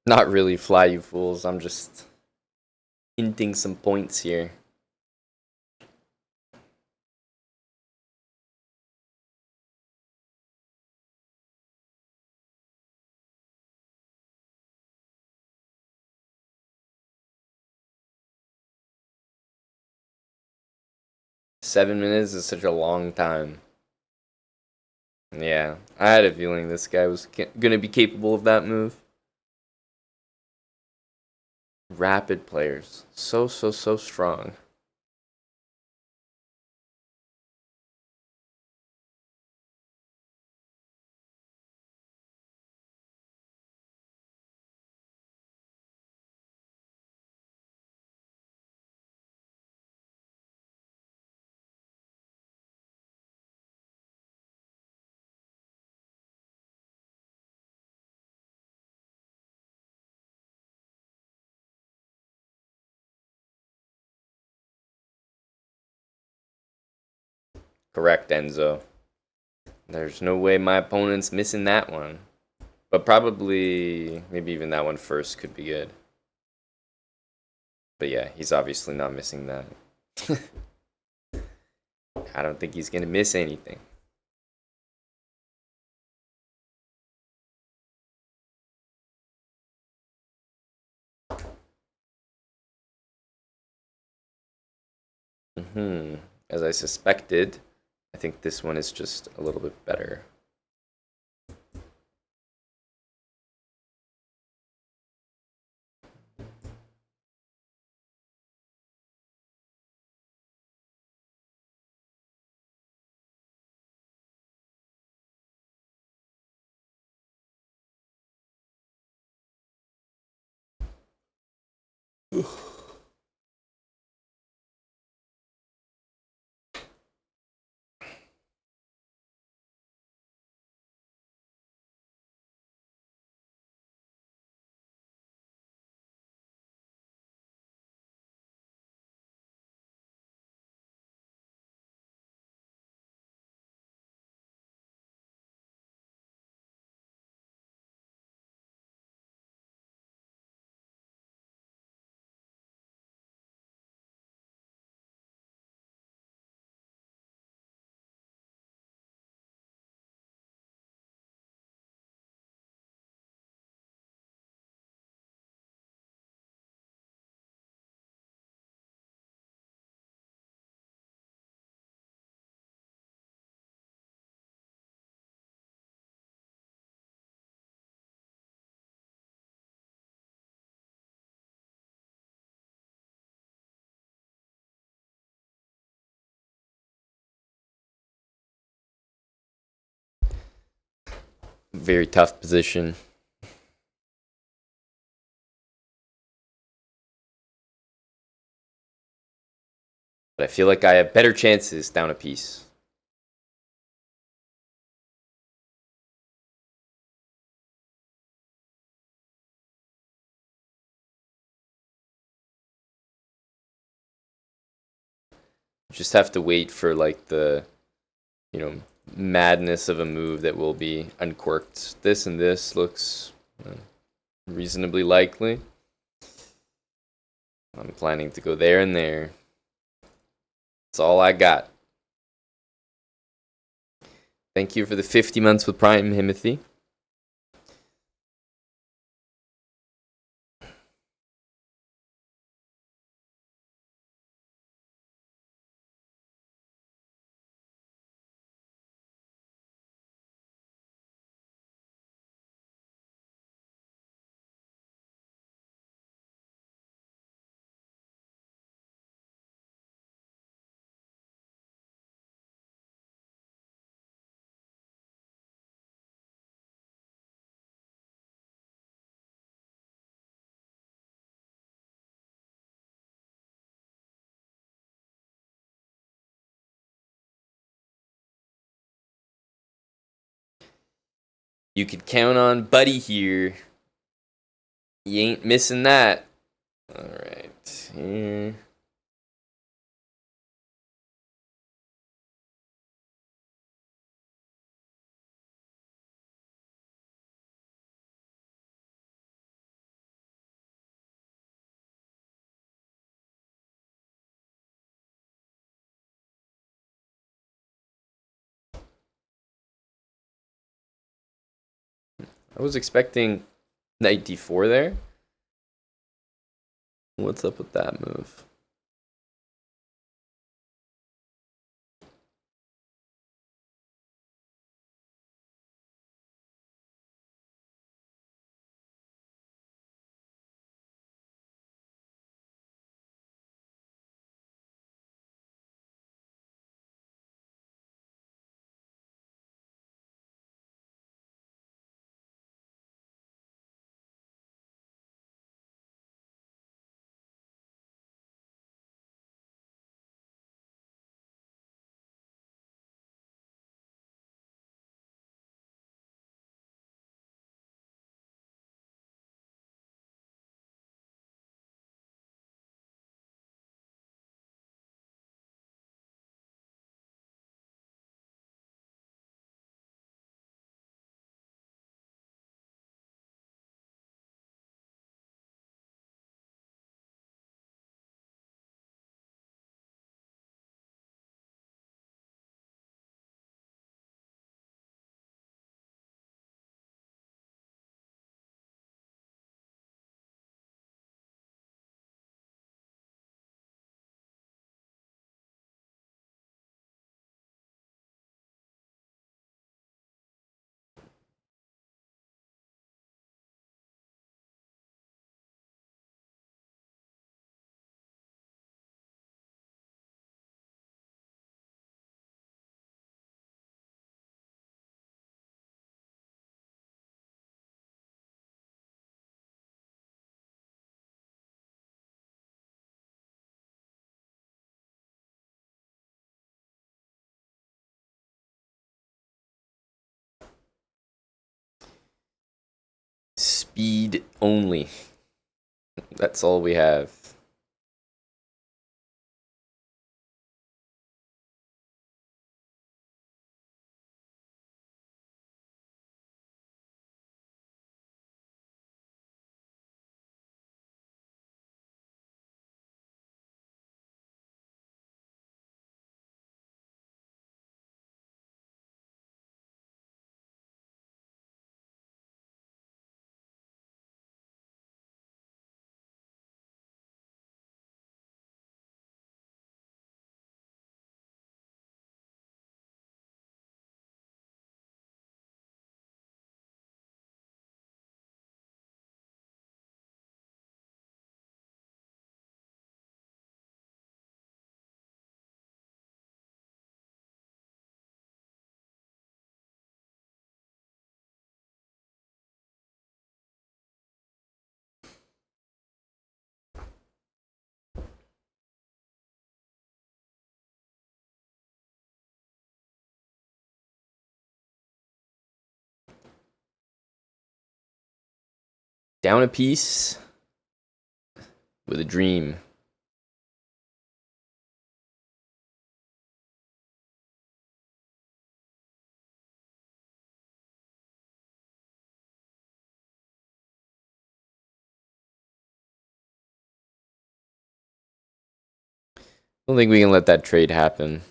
Not really, fly you fools. I'm just hinting some points here. 7 minutes is such a long time. Yeah, I had a feeling this guy was gonna be capable of that move. Rapid players. So strong. Correct, Enzo. There's no way my opponent's missing that one. But probably, maybe even that one first could be good. But yeah, he's obviously not missing that. I don't think he's gonna miss anything. As I suspected, I think this one is just a little bit better. Very tough position. But I feel like I have better chances down a piece. Just have to wait for like the, madness of a move that will be uncorked. This and this looks reasonably likely. I'm planning to go there and there. That's all I got. Thank you for the 50 months with Prime, Himothy. You could count on Buddy here. You ain't missing that. Alright. Here. I was expecting knight d4 there. What's up with that move? speed only. That's all we have. Down a piece with a dream. I don't think we can let that trade happen.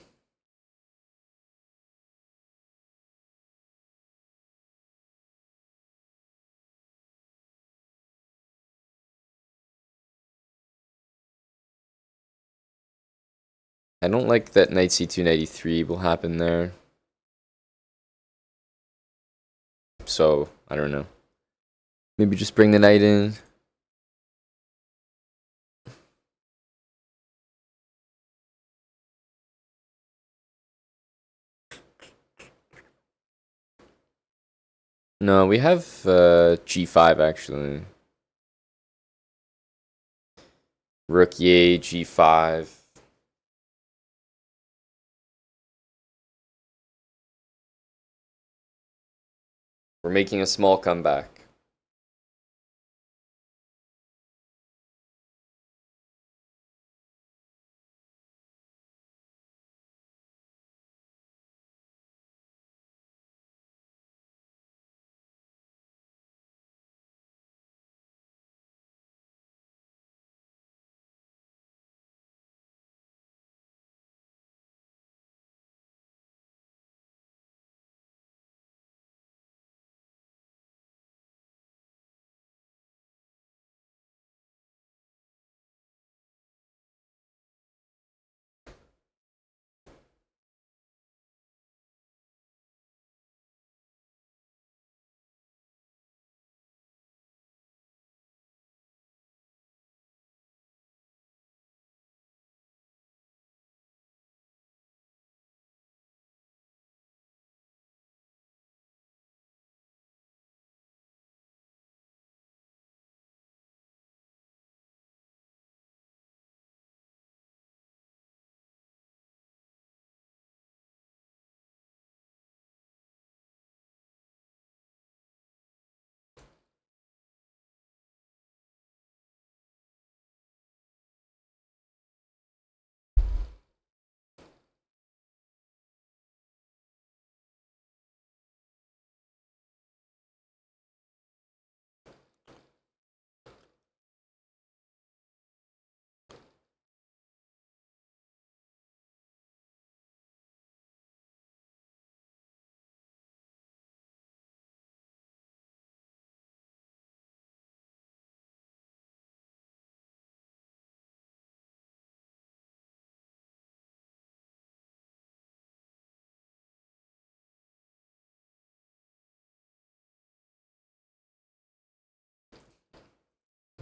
I don't like that knight c2, knight e3 will happen there. So, I don't know. Maybe just bring the knight in. No, we have g5 actually. Rook e8, g5. We're making a small comeback.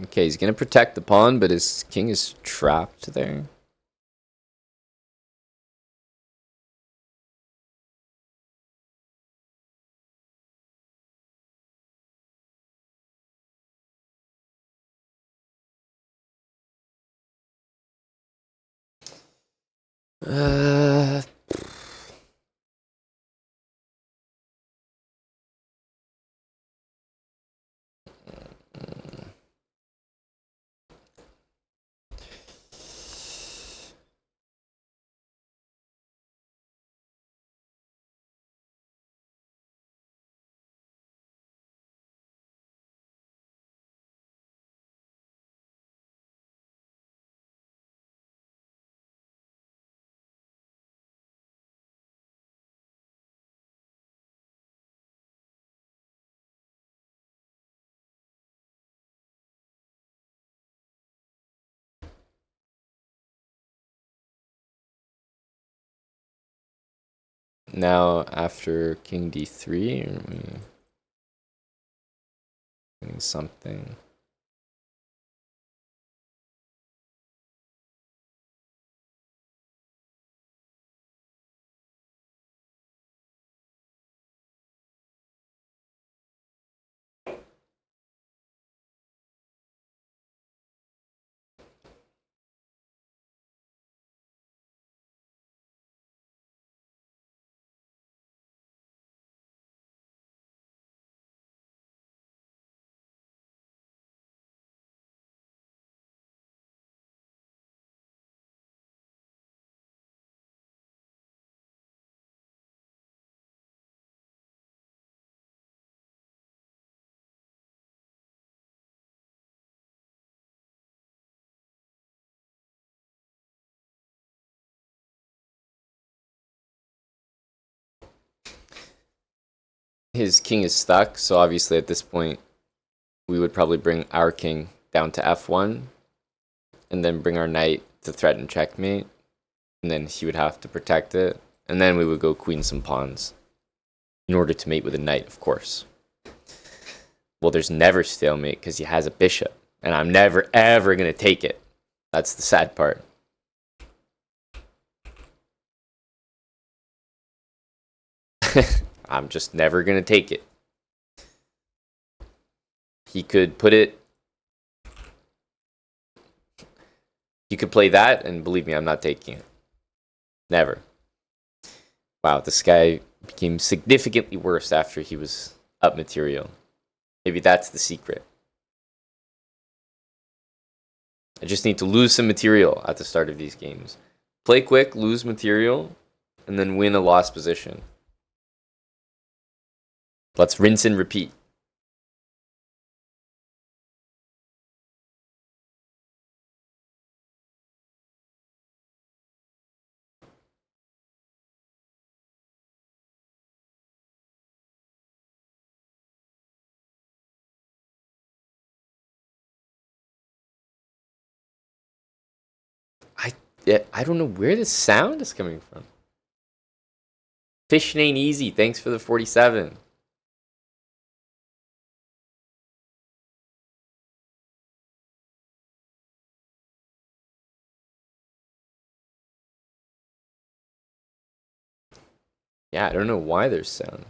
Okay, he's gonna protect the pawn, but his king is trapped there. Uh, now after king d3, are we doing something? His king is stuck, so obviously at this point we would probably bring our king down to f1 and then bring our knight to threaten checkmate, and then he would have to protect it, and then we would go queen some pawns in order to mate with a knight, of course. Well, there's never stalemate because he has a bishop, and I'm never ever going to take it. That's the sad part. I'm just never going to take it. He could put it... He could play that, and believe me, I'm not taking it. Never. Wow, this guy became significantly worse after he was up material. Maybe that's the secret. I just need to lose some material at the start of these games. Play quick, lose material, and then win a lost position. Let's rinse and repeat. I don't know where this sound is coming from. Fishing ain't easy. Thanks for the 47. Yeah, I don't know why there's sound.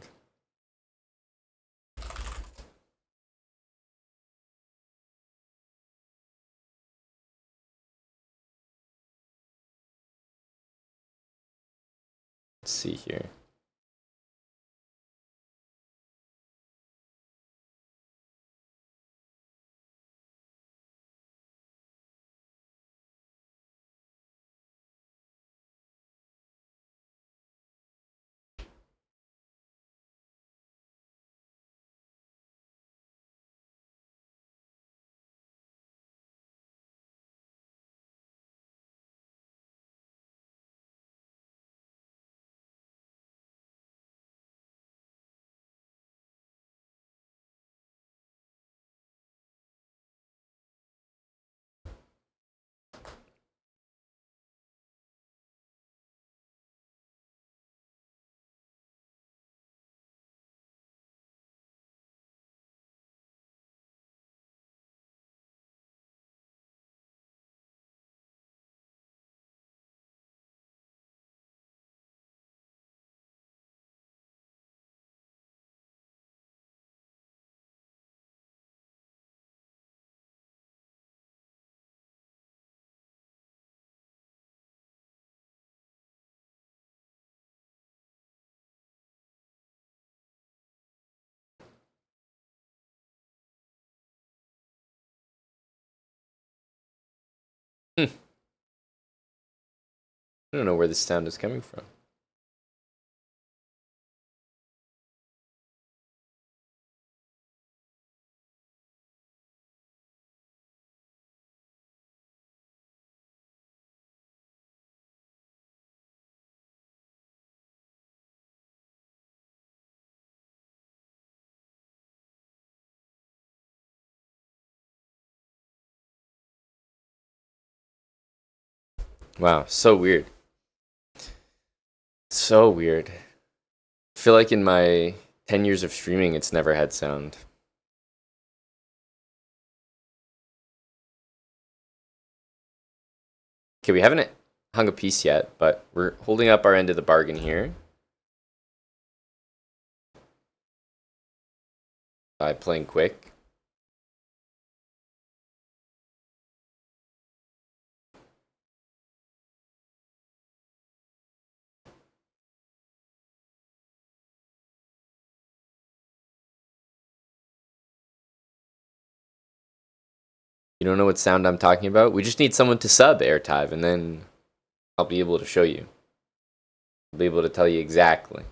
Let's see here. I don't know where this sound is coming from. Wow, so weird. So weird. feel like in my 10 years of streaming, it's never had sound. Okay, we haven't hung a piece yet, but we're holding up our end of the bargain here by playing quick. You don't know what sound I'm talking about? We just need someone to sub AirTive, and then I'll be able to show you. I'll be able to tell you exactly.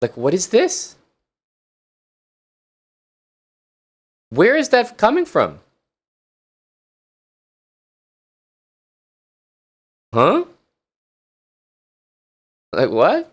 Like, what is this? Where is that coming from? Huh? Like, what?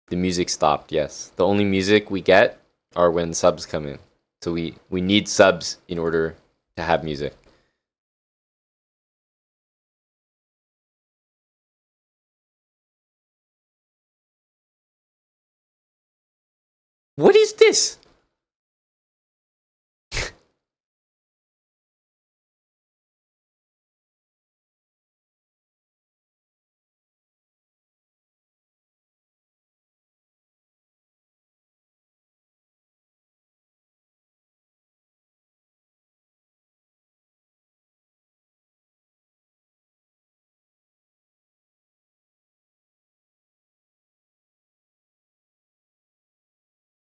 The music stopped, yes. The only music we get are when subs come in. So we need subs in order to have music. What is this?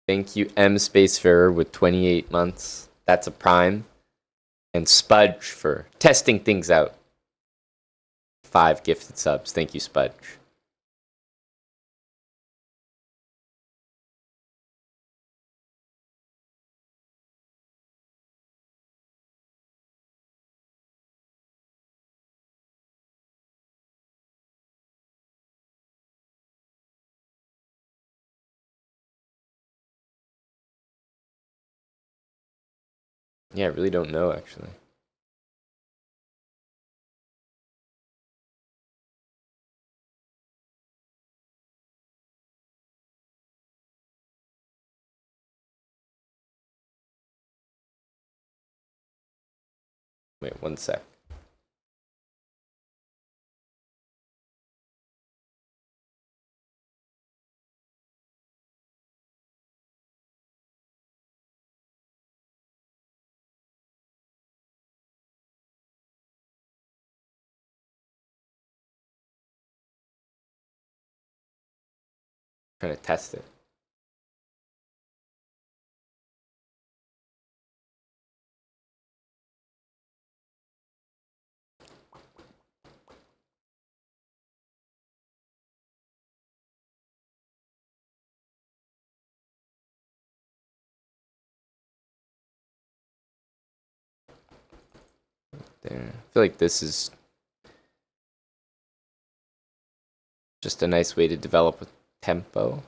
Thank you, M Spacefarer with 28 months. That's a prime. And Spudge for testing things out. 5 gifted subs. Thank you, Spudge. Yeah, I really don't know, actually. Wait, one sec. Trying to test it. There. I feel like this is just a nice way to develop with tempo.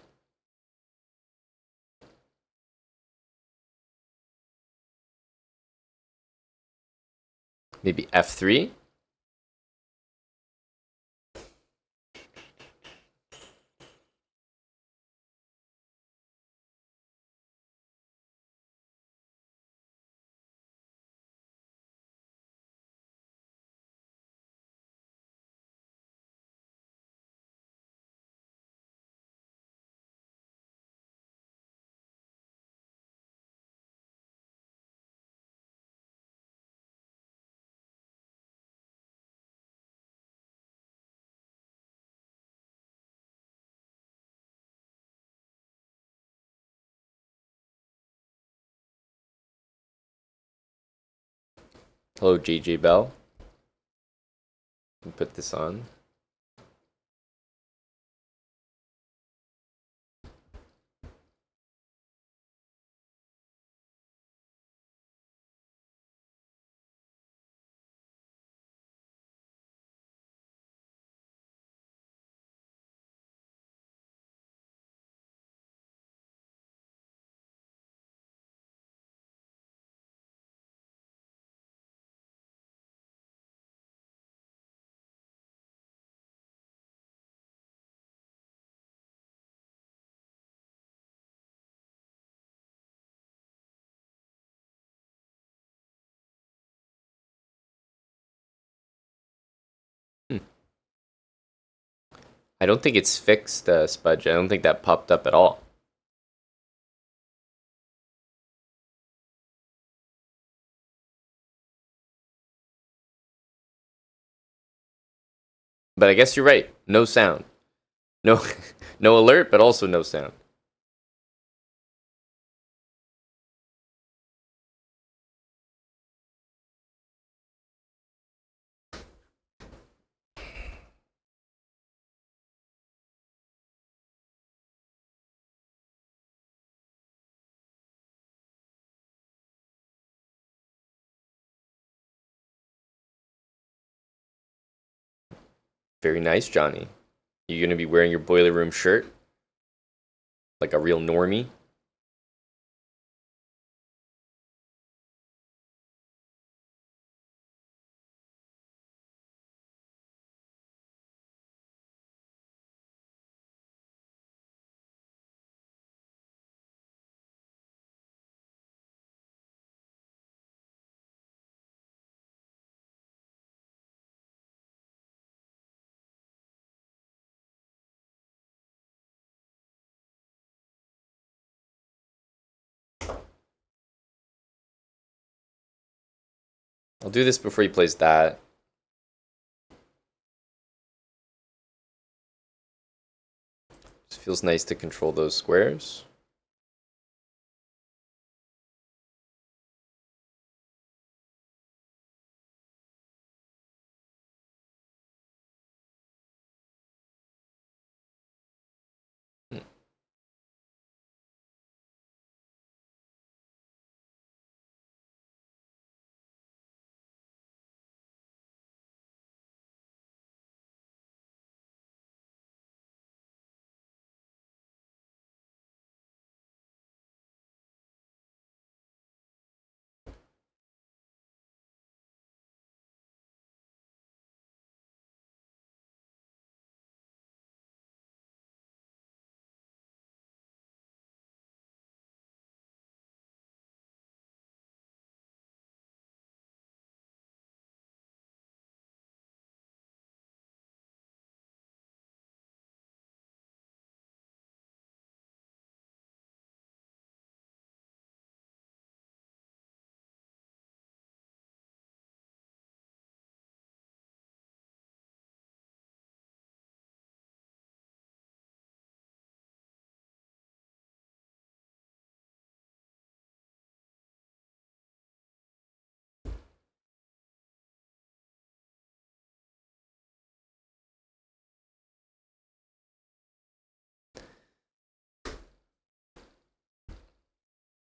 Maybe F3. Hello, JJ Bell. Put this on. I don't think it's fixed, Spudge. I don't think that popped up at all. But I guess you're right. No sound. No, no alert, but also no sound. Very nice, Johnny. You gonna be wearing your boiler room shirt like a real normie? I'll do this before he plays that. Just feels nice to control those squares.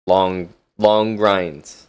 Long grinds.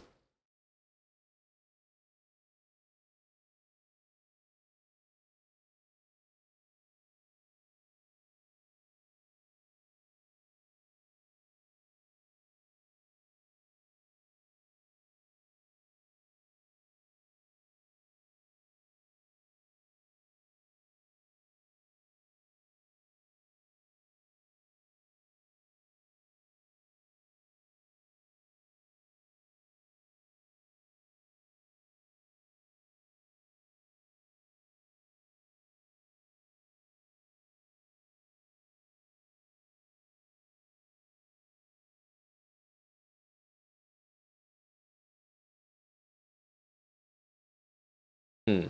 Hmm.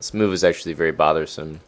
This move is actually very bothersome.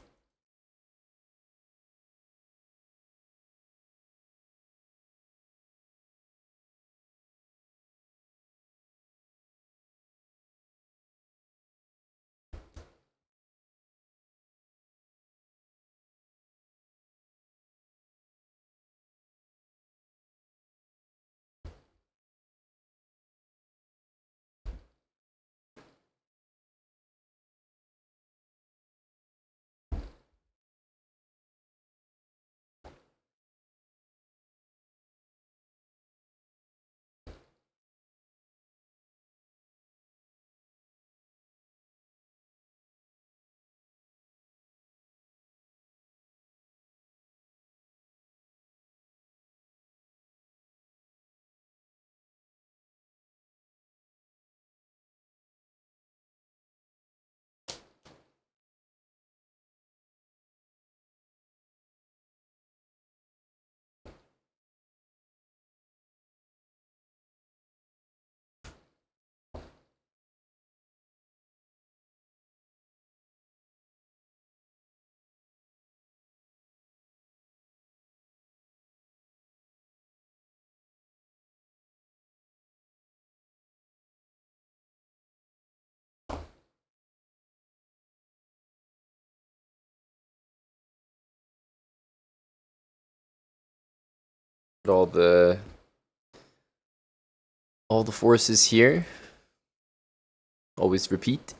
All the forces here. Always repeat.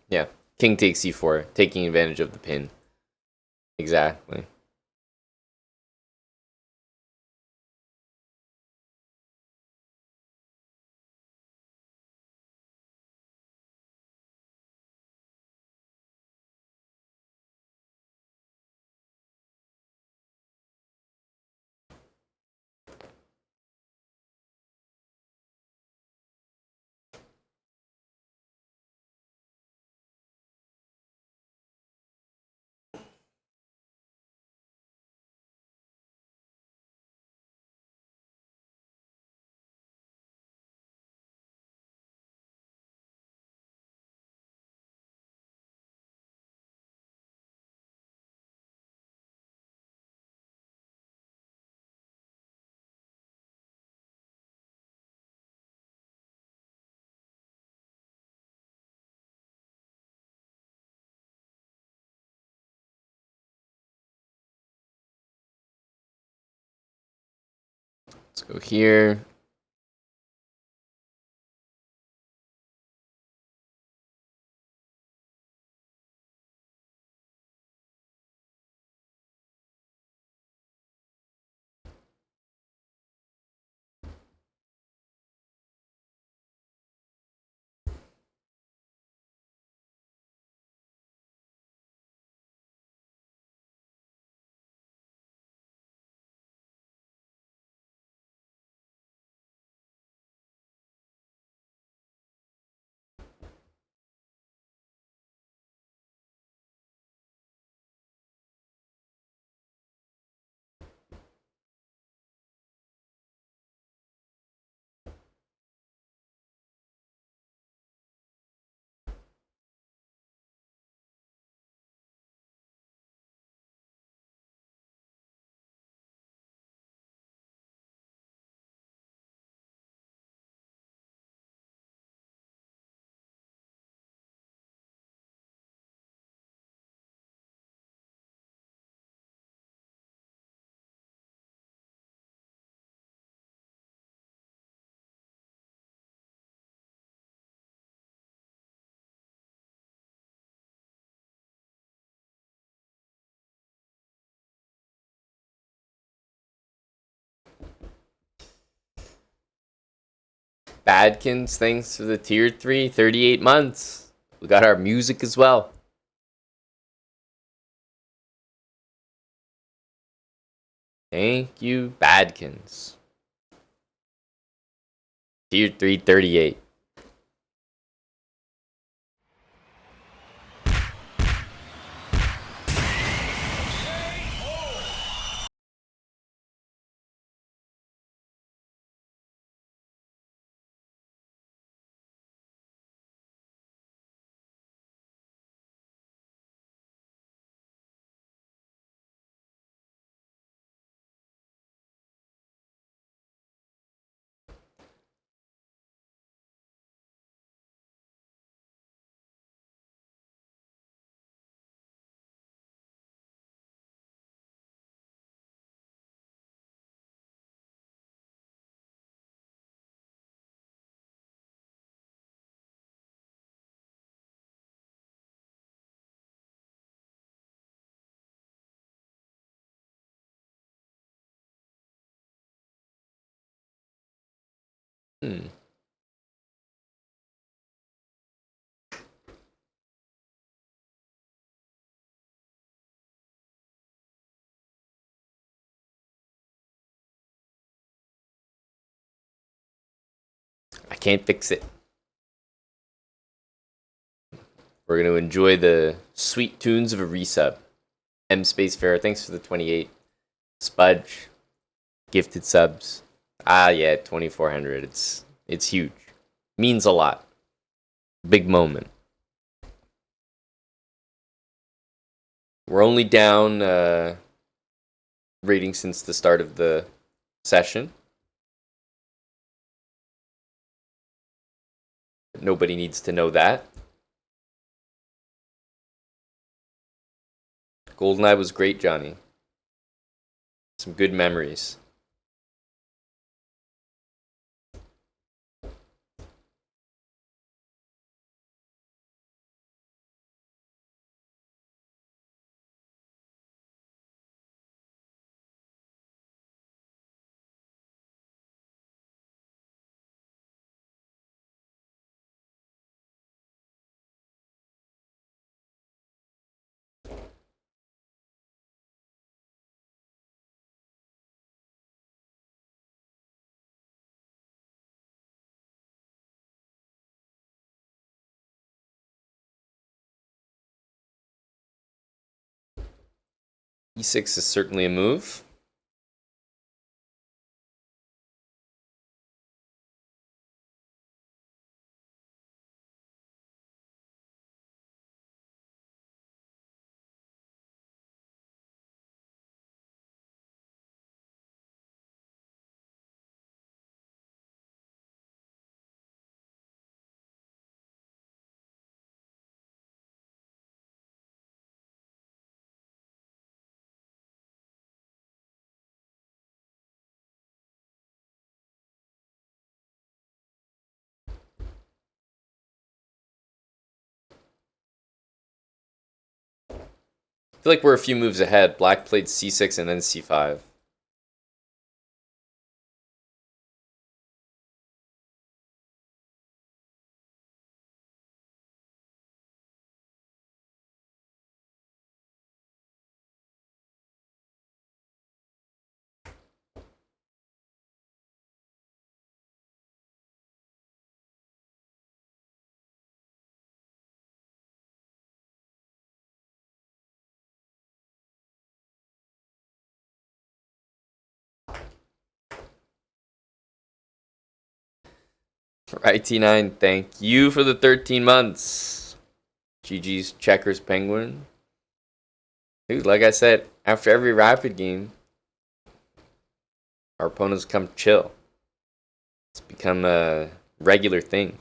Yeah. King takes c4, taking advantage of the pin. Exactly. Let's go here. Badkins, thanks for the tier 3, 38 months. We got our music as well. Thank you, Badkins. Tier 3, 38. I can't fix it. We're going to enjoy the sweet tunes of a resub. M Space Fair, thanks for the 28. Spudge, gifted subs. Yeah, 2400. It's huge. Means a lot. Big moment. We're only down rating since the start of the session. Nobody needs to know that. GoldenEye was great, Johnny. Some good memories. E6 is certainly a move. I feel like we're a few moves ahead. Black played C6 and then C5. IT9, thank you for the 13 months. GG's Checkers Penguin. Dude, like I said, after every rapid game, our opponents come chill. It's become a regular thing.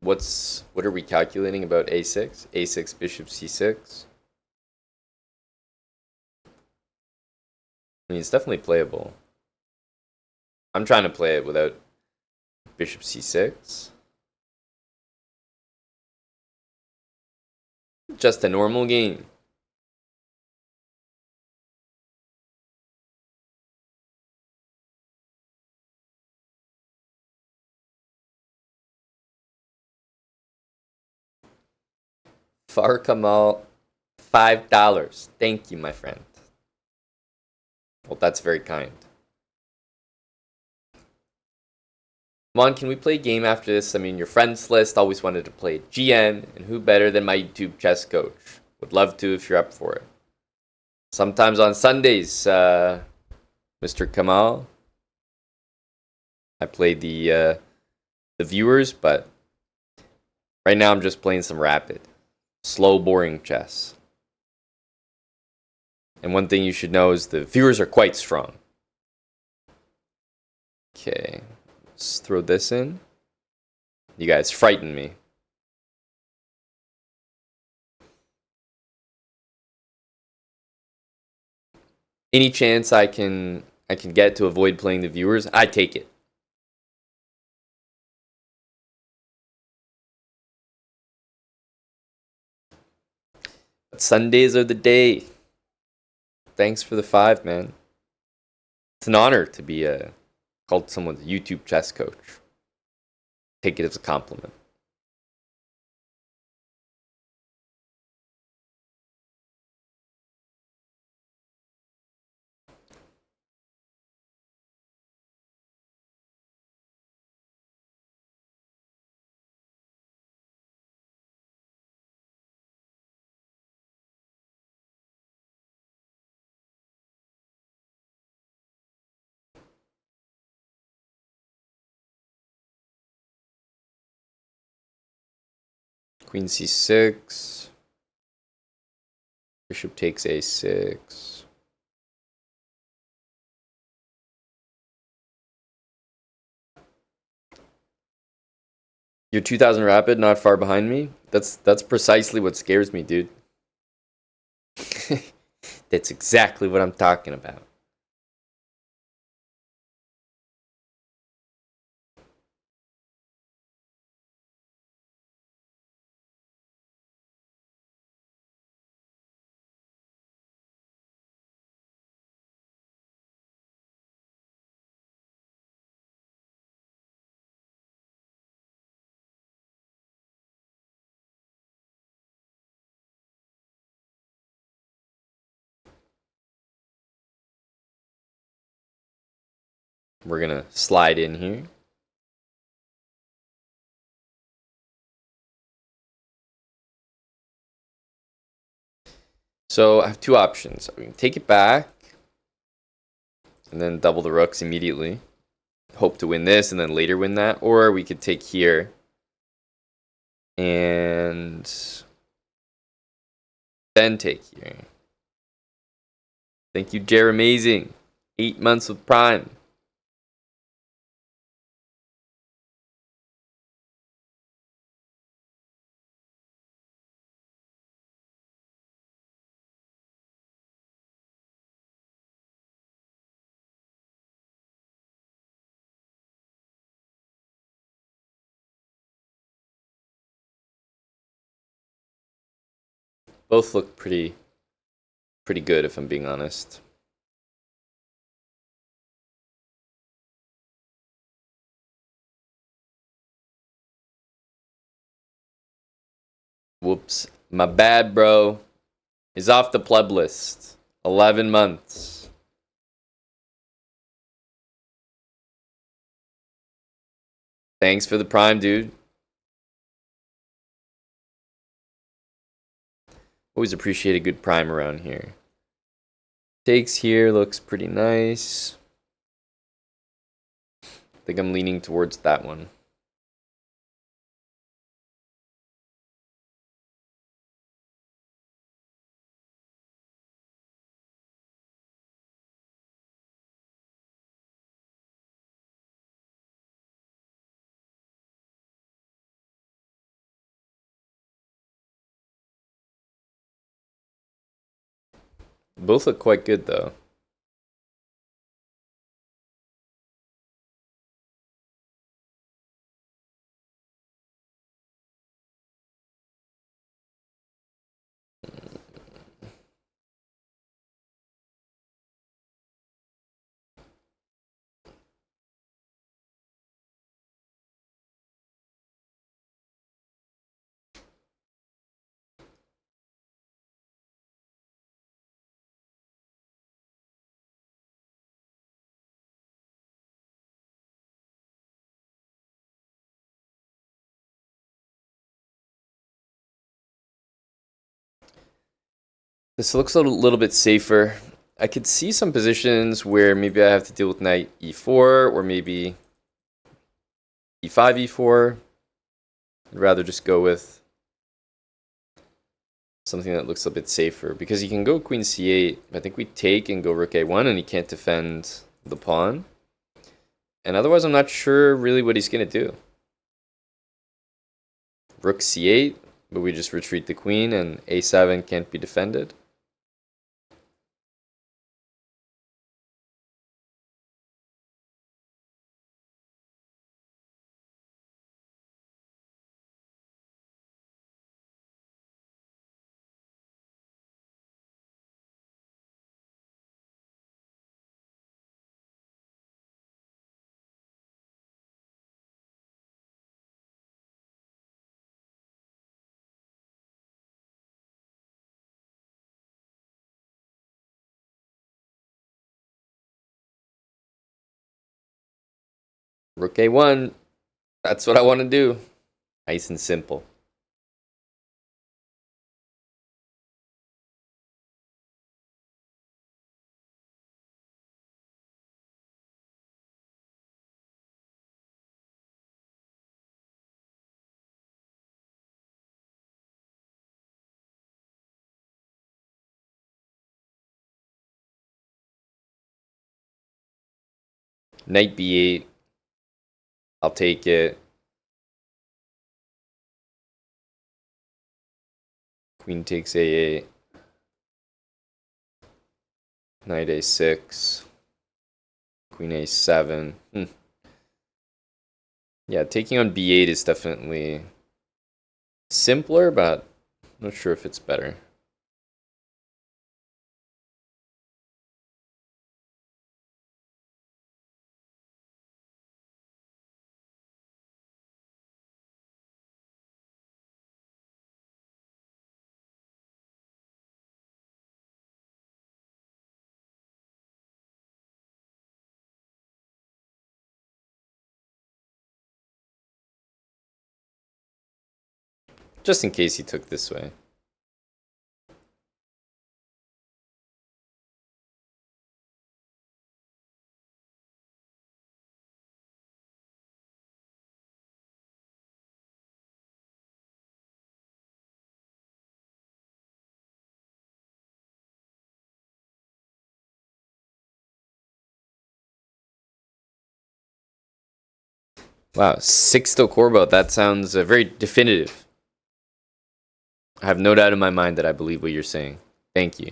what are we calculating about a6? a6 bishop c6. I mean, it's definitely playable. I'm trying to play it without bishop c6. Just a normal game. Far Kamal, $5. Thank you, my friend. Well, that's very kind. Come on, can we play a game after this? I mean, your friends list always wanted to play GN, and who better than my YouTube chess coach? Would love to if you're up for it. Sometimes on Sundays, Mr. Kamal, I play the viewers, but right now I'm just playing some rapid, slow, boring chess. And one thing you should know is the viewers are quite strong. Okay, let's throw this in. You guys frighten me. Any chance I can get to avoid playing the viewers, I take it. But Sundays are the day. Thanks for the 5, man. It's an honor to be called someone's YouTube chess coach. Take it as a compliment. Queen c6. Bishop takes a6. You're 2000 rapid, not far behind me. That's precisely what scares me, dude. That's exactly what I'm talking about. We're gonna slide in here. So I have two options. We can take it back and then double the rooks immediately. Hope to win this and then later win that. Or we could take here and then take here. Thank you, Jer. Amazing. 8 months with Prime. Both look pretty good if I'm being honest. Whoops. My bad, bro. He's off the pleb list. 11 months. Thanks for the Prime, dude. Always appreciate a good Prime around here. Takes here looks pretty nice. I think I'm leaning towards that one. Both look quite good, though. This looks a little bit safer. I could see some positions where maybe I have to deal with knight e4 or maybe e5, e4. I'd rather just go with something that looks a bit safer because he can go queen c8. I think we take and go rook a1 and he can't defend the pawn. And otherwise, I'm not sure really what he's going to do. Rook c8, but we just retreat the queen and a7 can't be defended. Rook a1, that's what I want to do. Nice and simple. Knight b8. I'll take it. Queen takes a8. Knight a6. Queen a7. Yeah, taking on b8 is definitely simpler, but I'm not sure if it's better. Just in case he took this way. Wow, 6 to Corbo. That sounds very definitive. I have no doubt in my mind that I believe what you're saying. Thank you.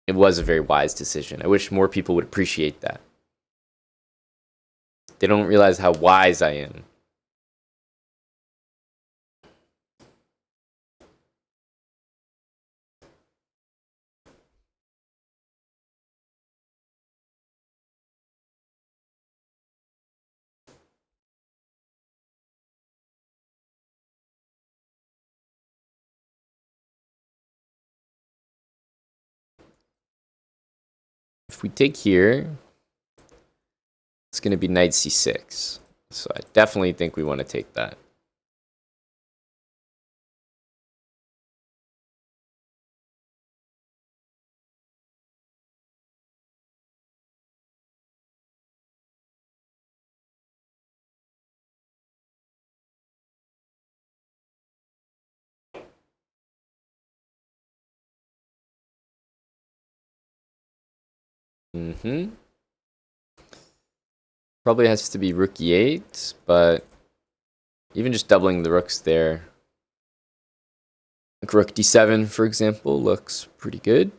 It was a very wise decision. I wish more people would appreciate that. They don't realize how wise I am. If we take here, it's going to be knight c6. So I definitely think we want to take that. Probably has to be rook e8, but even just doubling the rooks there Like rook d7, for example, looks pretty good.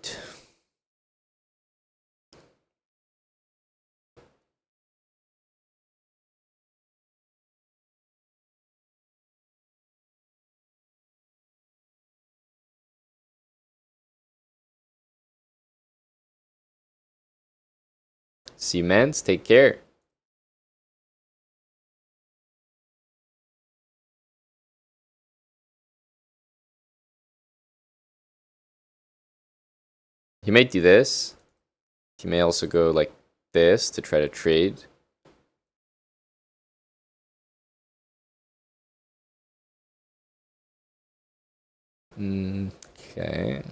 See you, mans. Take care. He might do this. He may also go like this to try to trade. Okay.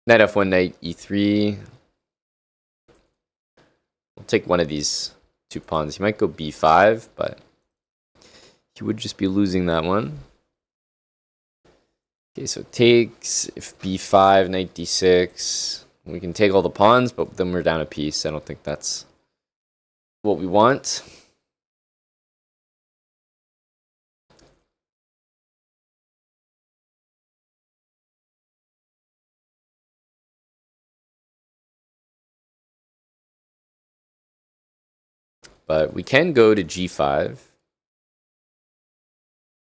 Knight f1, knight e3. We'll take one of these two pawns. He might go b5, but he would just be losing that one. Okay, so it takes, if b5, knight d6. We can take all the pawns, but then we're down a piece. I don't think that's what we want. But we can go to g5.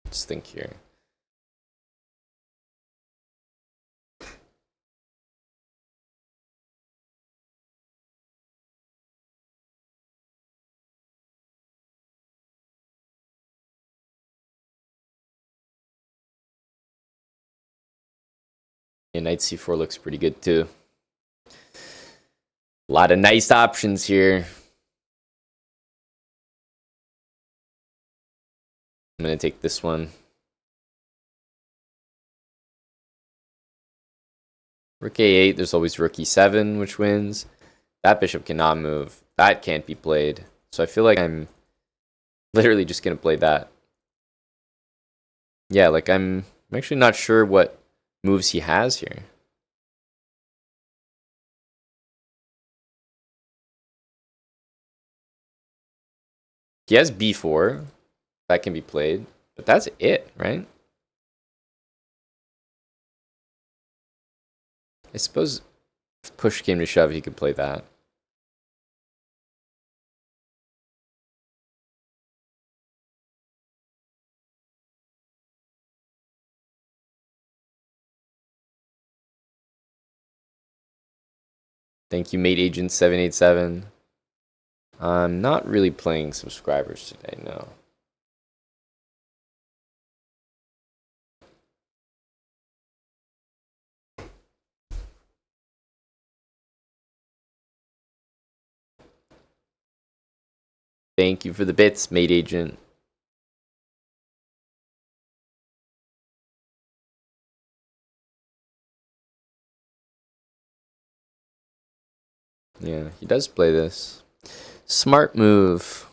Let's think here. Yeah, knight c4 looks pretty good too. A lot of nice options here. I'm going to take this one. Rook a8, there's always rook e7, which wins. That bishop cannot move. That can't be played. So I feel like I'm literally just going to play that. Yeah, like I'm actually not sure what moves he has here. He has b4. That can be played. But that's it, right? I suppose if push came to shove, he could play that. Thank you, Mate Agent 787. I'm not really playing subscribers today, no. Thank you for the bits, Mate Agent. Yeah, he does play this. Smart move.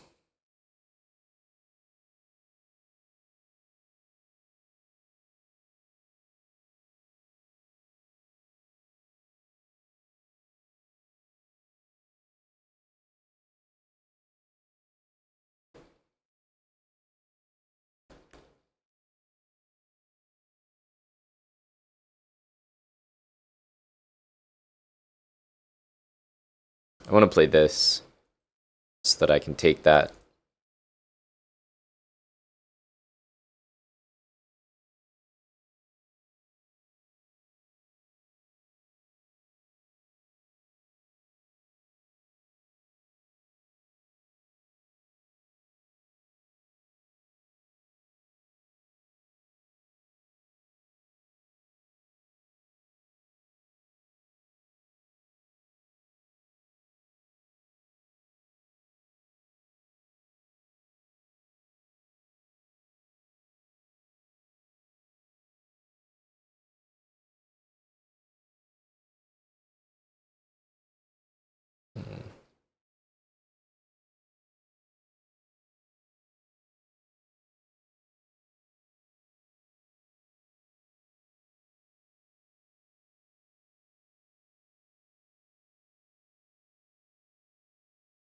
I want to play this so that I can take that.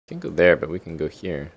Can go there, but we can go here.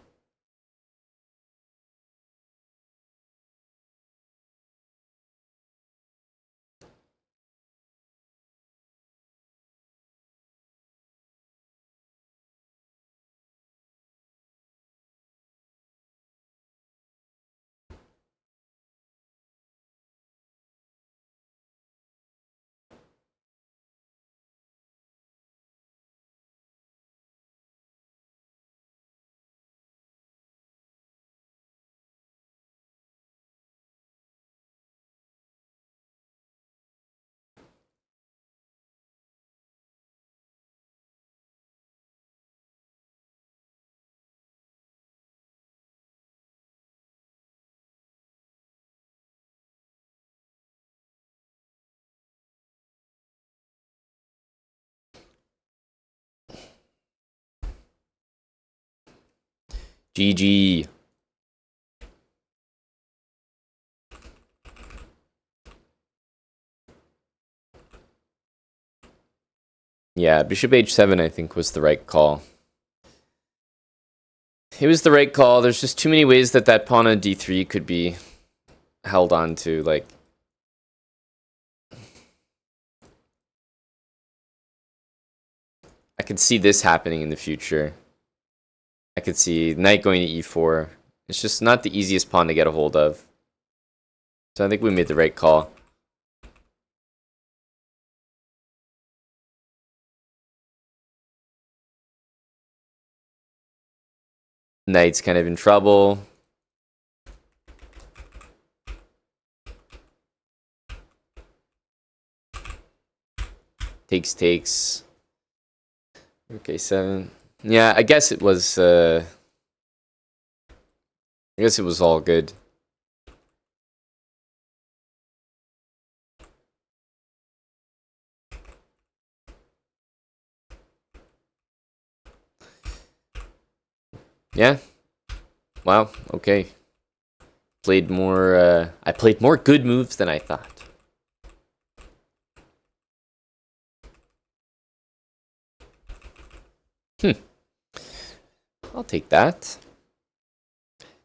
GG. Yeah, bishop h7 I think was the right call. It was the right call. There's just too many ways that that pawn on d3 could be held on to. Like, I could see this happening in the future. I could see knight going to e4. It's just not the easiest pawn to get a hold of. So I think we made the right call. Knight's kind of in trouble. Takes. Okay, 7. Yeah, I guess it was all good. Yeah. Wow, okay. I played more good moves than I thought. I'll take that.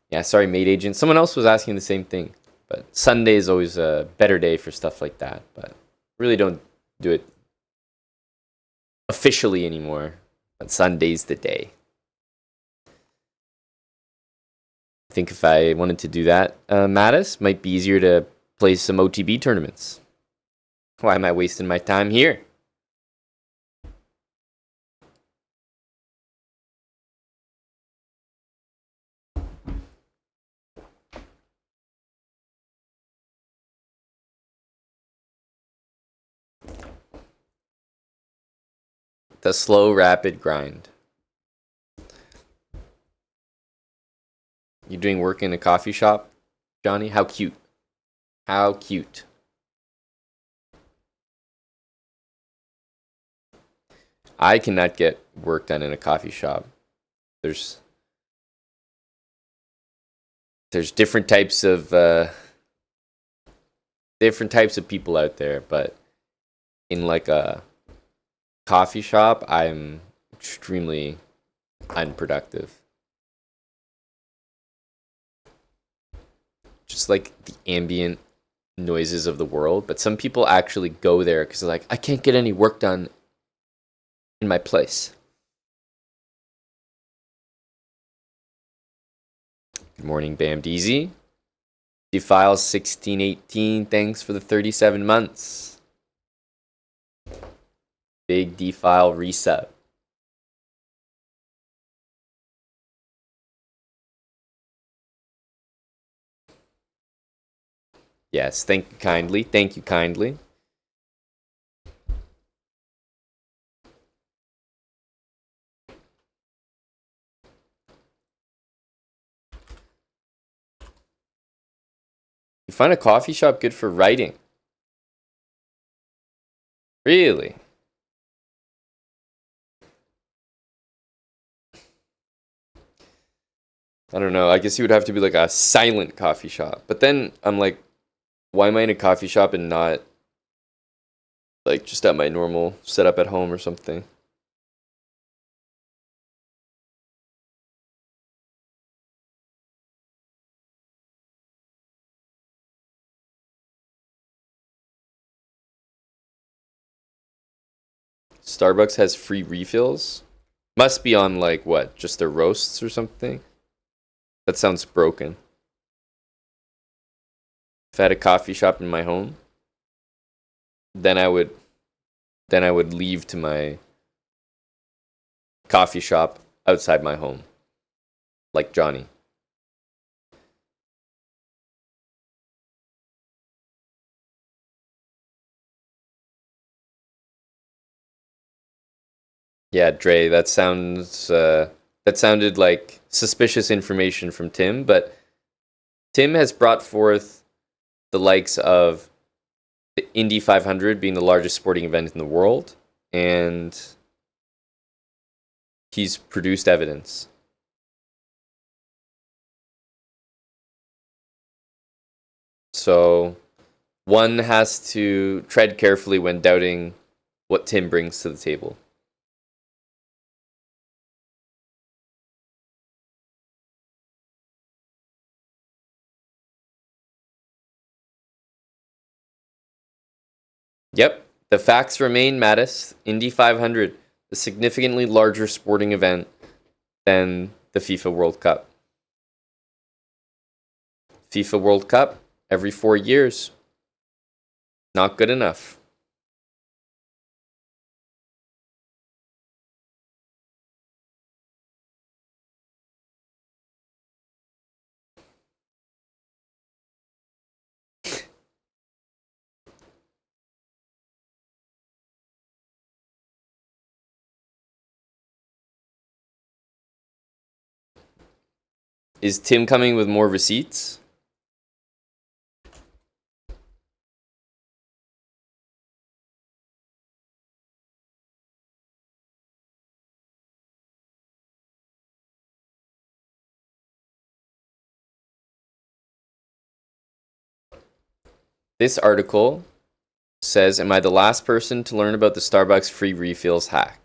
Yeah, sorry, maid agent. Someone else was asking the same thing. But Sunday is always a better day for stuff like that. But really don't do it officially anymore. But Sunday's the day. I think if I wanted to do that, Mattis, might be easier to play some OTB tournaments. Why am I wasting my time here? The slow, rapid grind. You doing work in a coffee shop, Johnny? How cute. How cute. I cannot get work done in a coffee shop. There's different types of people out there, but in like a coffee shop, I'm extremely unproductive. Just like the ambient noises of the world, but some people actually go there because they're like, I can't get any work done in my place. Good morning, Bam DZ. Defile 1618, thanks for the 37 months. Big Defile resub. Yes, thank you kindly. Thank you kindly. You find a coffee shop good for writing? Really? I don't know. I guess you would have to be like a silent coffee shop. But then I'm like, why am I in a coffee shop and not like just at my normal setup at home or something? Starbucks has free refills. Must be on like what? Just their roasts or something? That sounds broken. If I had a coffee shop in my home, then I would leave to my coffee shop outside my home. Like Johnny. Yeah, Dre, that sounded like suspicious information from Tim, but Tim has brought forth the likes of the Indy 500 being the largest sporting event in the world, and he's produced evidence. So one has to tread carefully when doubting what Tim brings to the table. Yep, the facts remain, Mattis. Indy 500, a significantly larger sporting event than the FIFA World Cup. FIFA World Cup, every 4 years. Not good enough. Is Tim coming with more receipts? This article says, am I the last person to learn about the Starbucks free refills hack?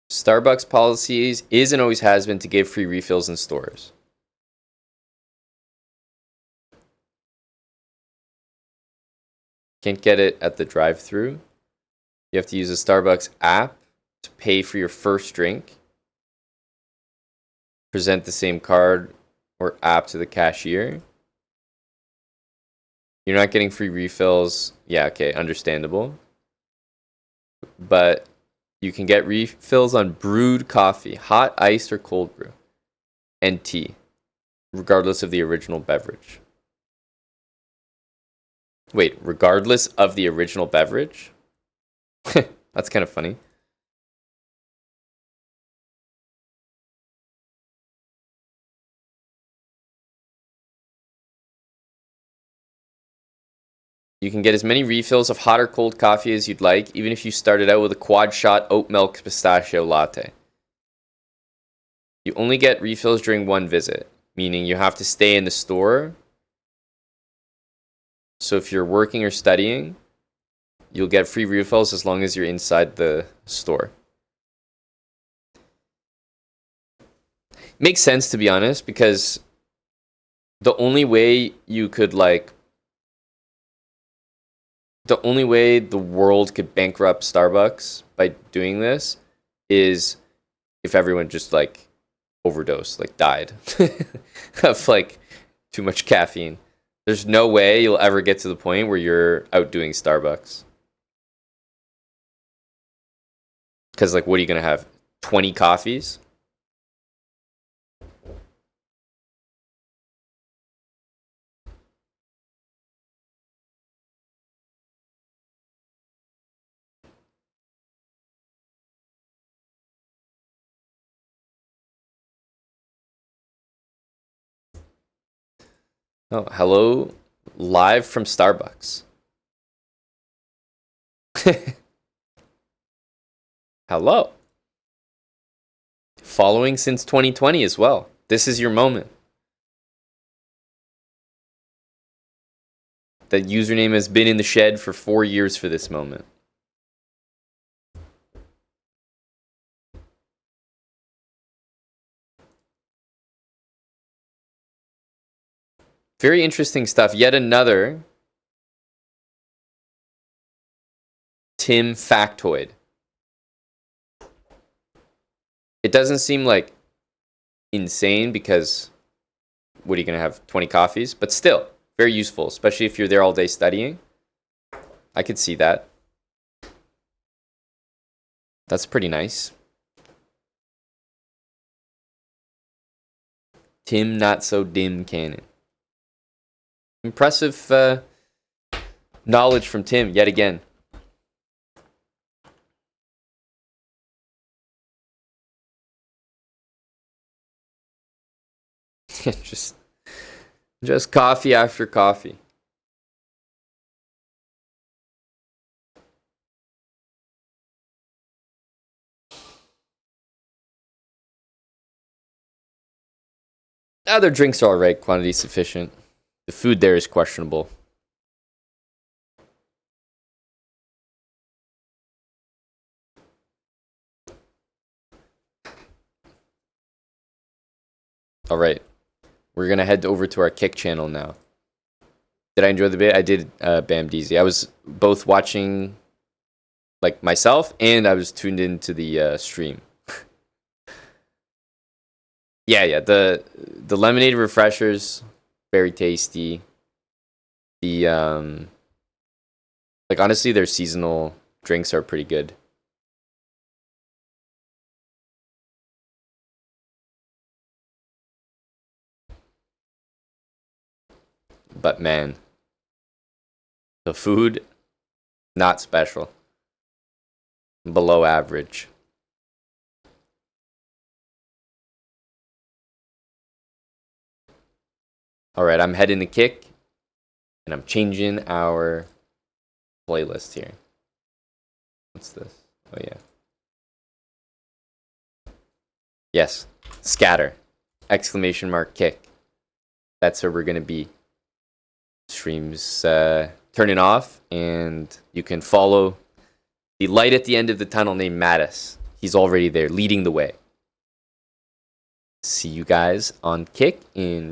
Starbucks policies is and always has been to give free refills in stores. Can't get it at the drive-thru. You have to use a Starbucks app to pay for your first drink. Present the same card or app to the cashier. You're not getting free refills. Yeah, okay, understandable. But you can get refills on brewed coffee, hot, iced, or cold brew, and tea, regardless of the original beverage. Wait, regardless of the original beverage? That's kind of funny. You can get as many refills of hot or cold coffee as you'd like, even if you started out with a quad shot oat milk pistachio latte. You only get refills during one visit, meaning you have to stay in the store. So if you're working or studying, you'll get free refills as long as you're inside the store. Makes sense, to be honest, because the only way the world could bankrupt Starbucks by doing this is if everyone just like overdosed, like died of like too much caffeine. There's no way you'll ever get to the point where you're outdoing Starbucks. Because like, what are you gonna have? 20 coffees? Oh, hello, live from Starbucks. Hello. Following since 2020 as well. This is your moment. The username has been in the shed for 4 years for this moment. Very interesting stuff. Yet another Tim factoid. It doesn't seem like insane because what are you going to have? 20 coffees? But still, very useful, especially if you're there all day studying. I could see that. That's pretty nice. Tim Not So Dim Cannon. Impressive knowledge from Tim, yet again. just coffee after coffee. Their drinks are alright, quantity sufficient. The food there is questionable. Alright. We're gonna head over to our Kick channel now. Did I enjoy the bit? I did, Bam DZ. I was both watching, like, myself, and I was tuned into the stream. Yeah. The lemonade refreshers, very tasty. The like honestly, their seasonal drinks are pretty good. But man, the food, not special. Below average. Alright, I'm heading to Kick. And I'm changing our playlist here. What's this? Oh, yeah. Yes. Scatter. Exclamation mark Kick. That's where we're going to be. Streams turning off. And you can follow the light at the end of the tunnel named Mattis. He's already there, leading the way. See you guys on Kick in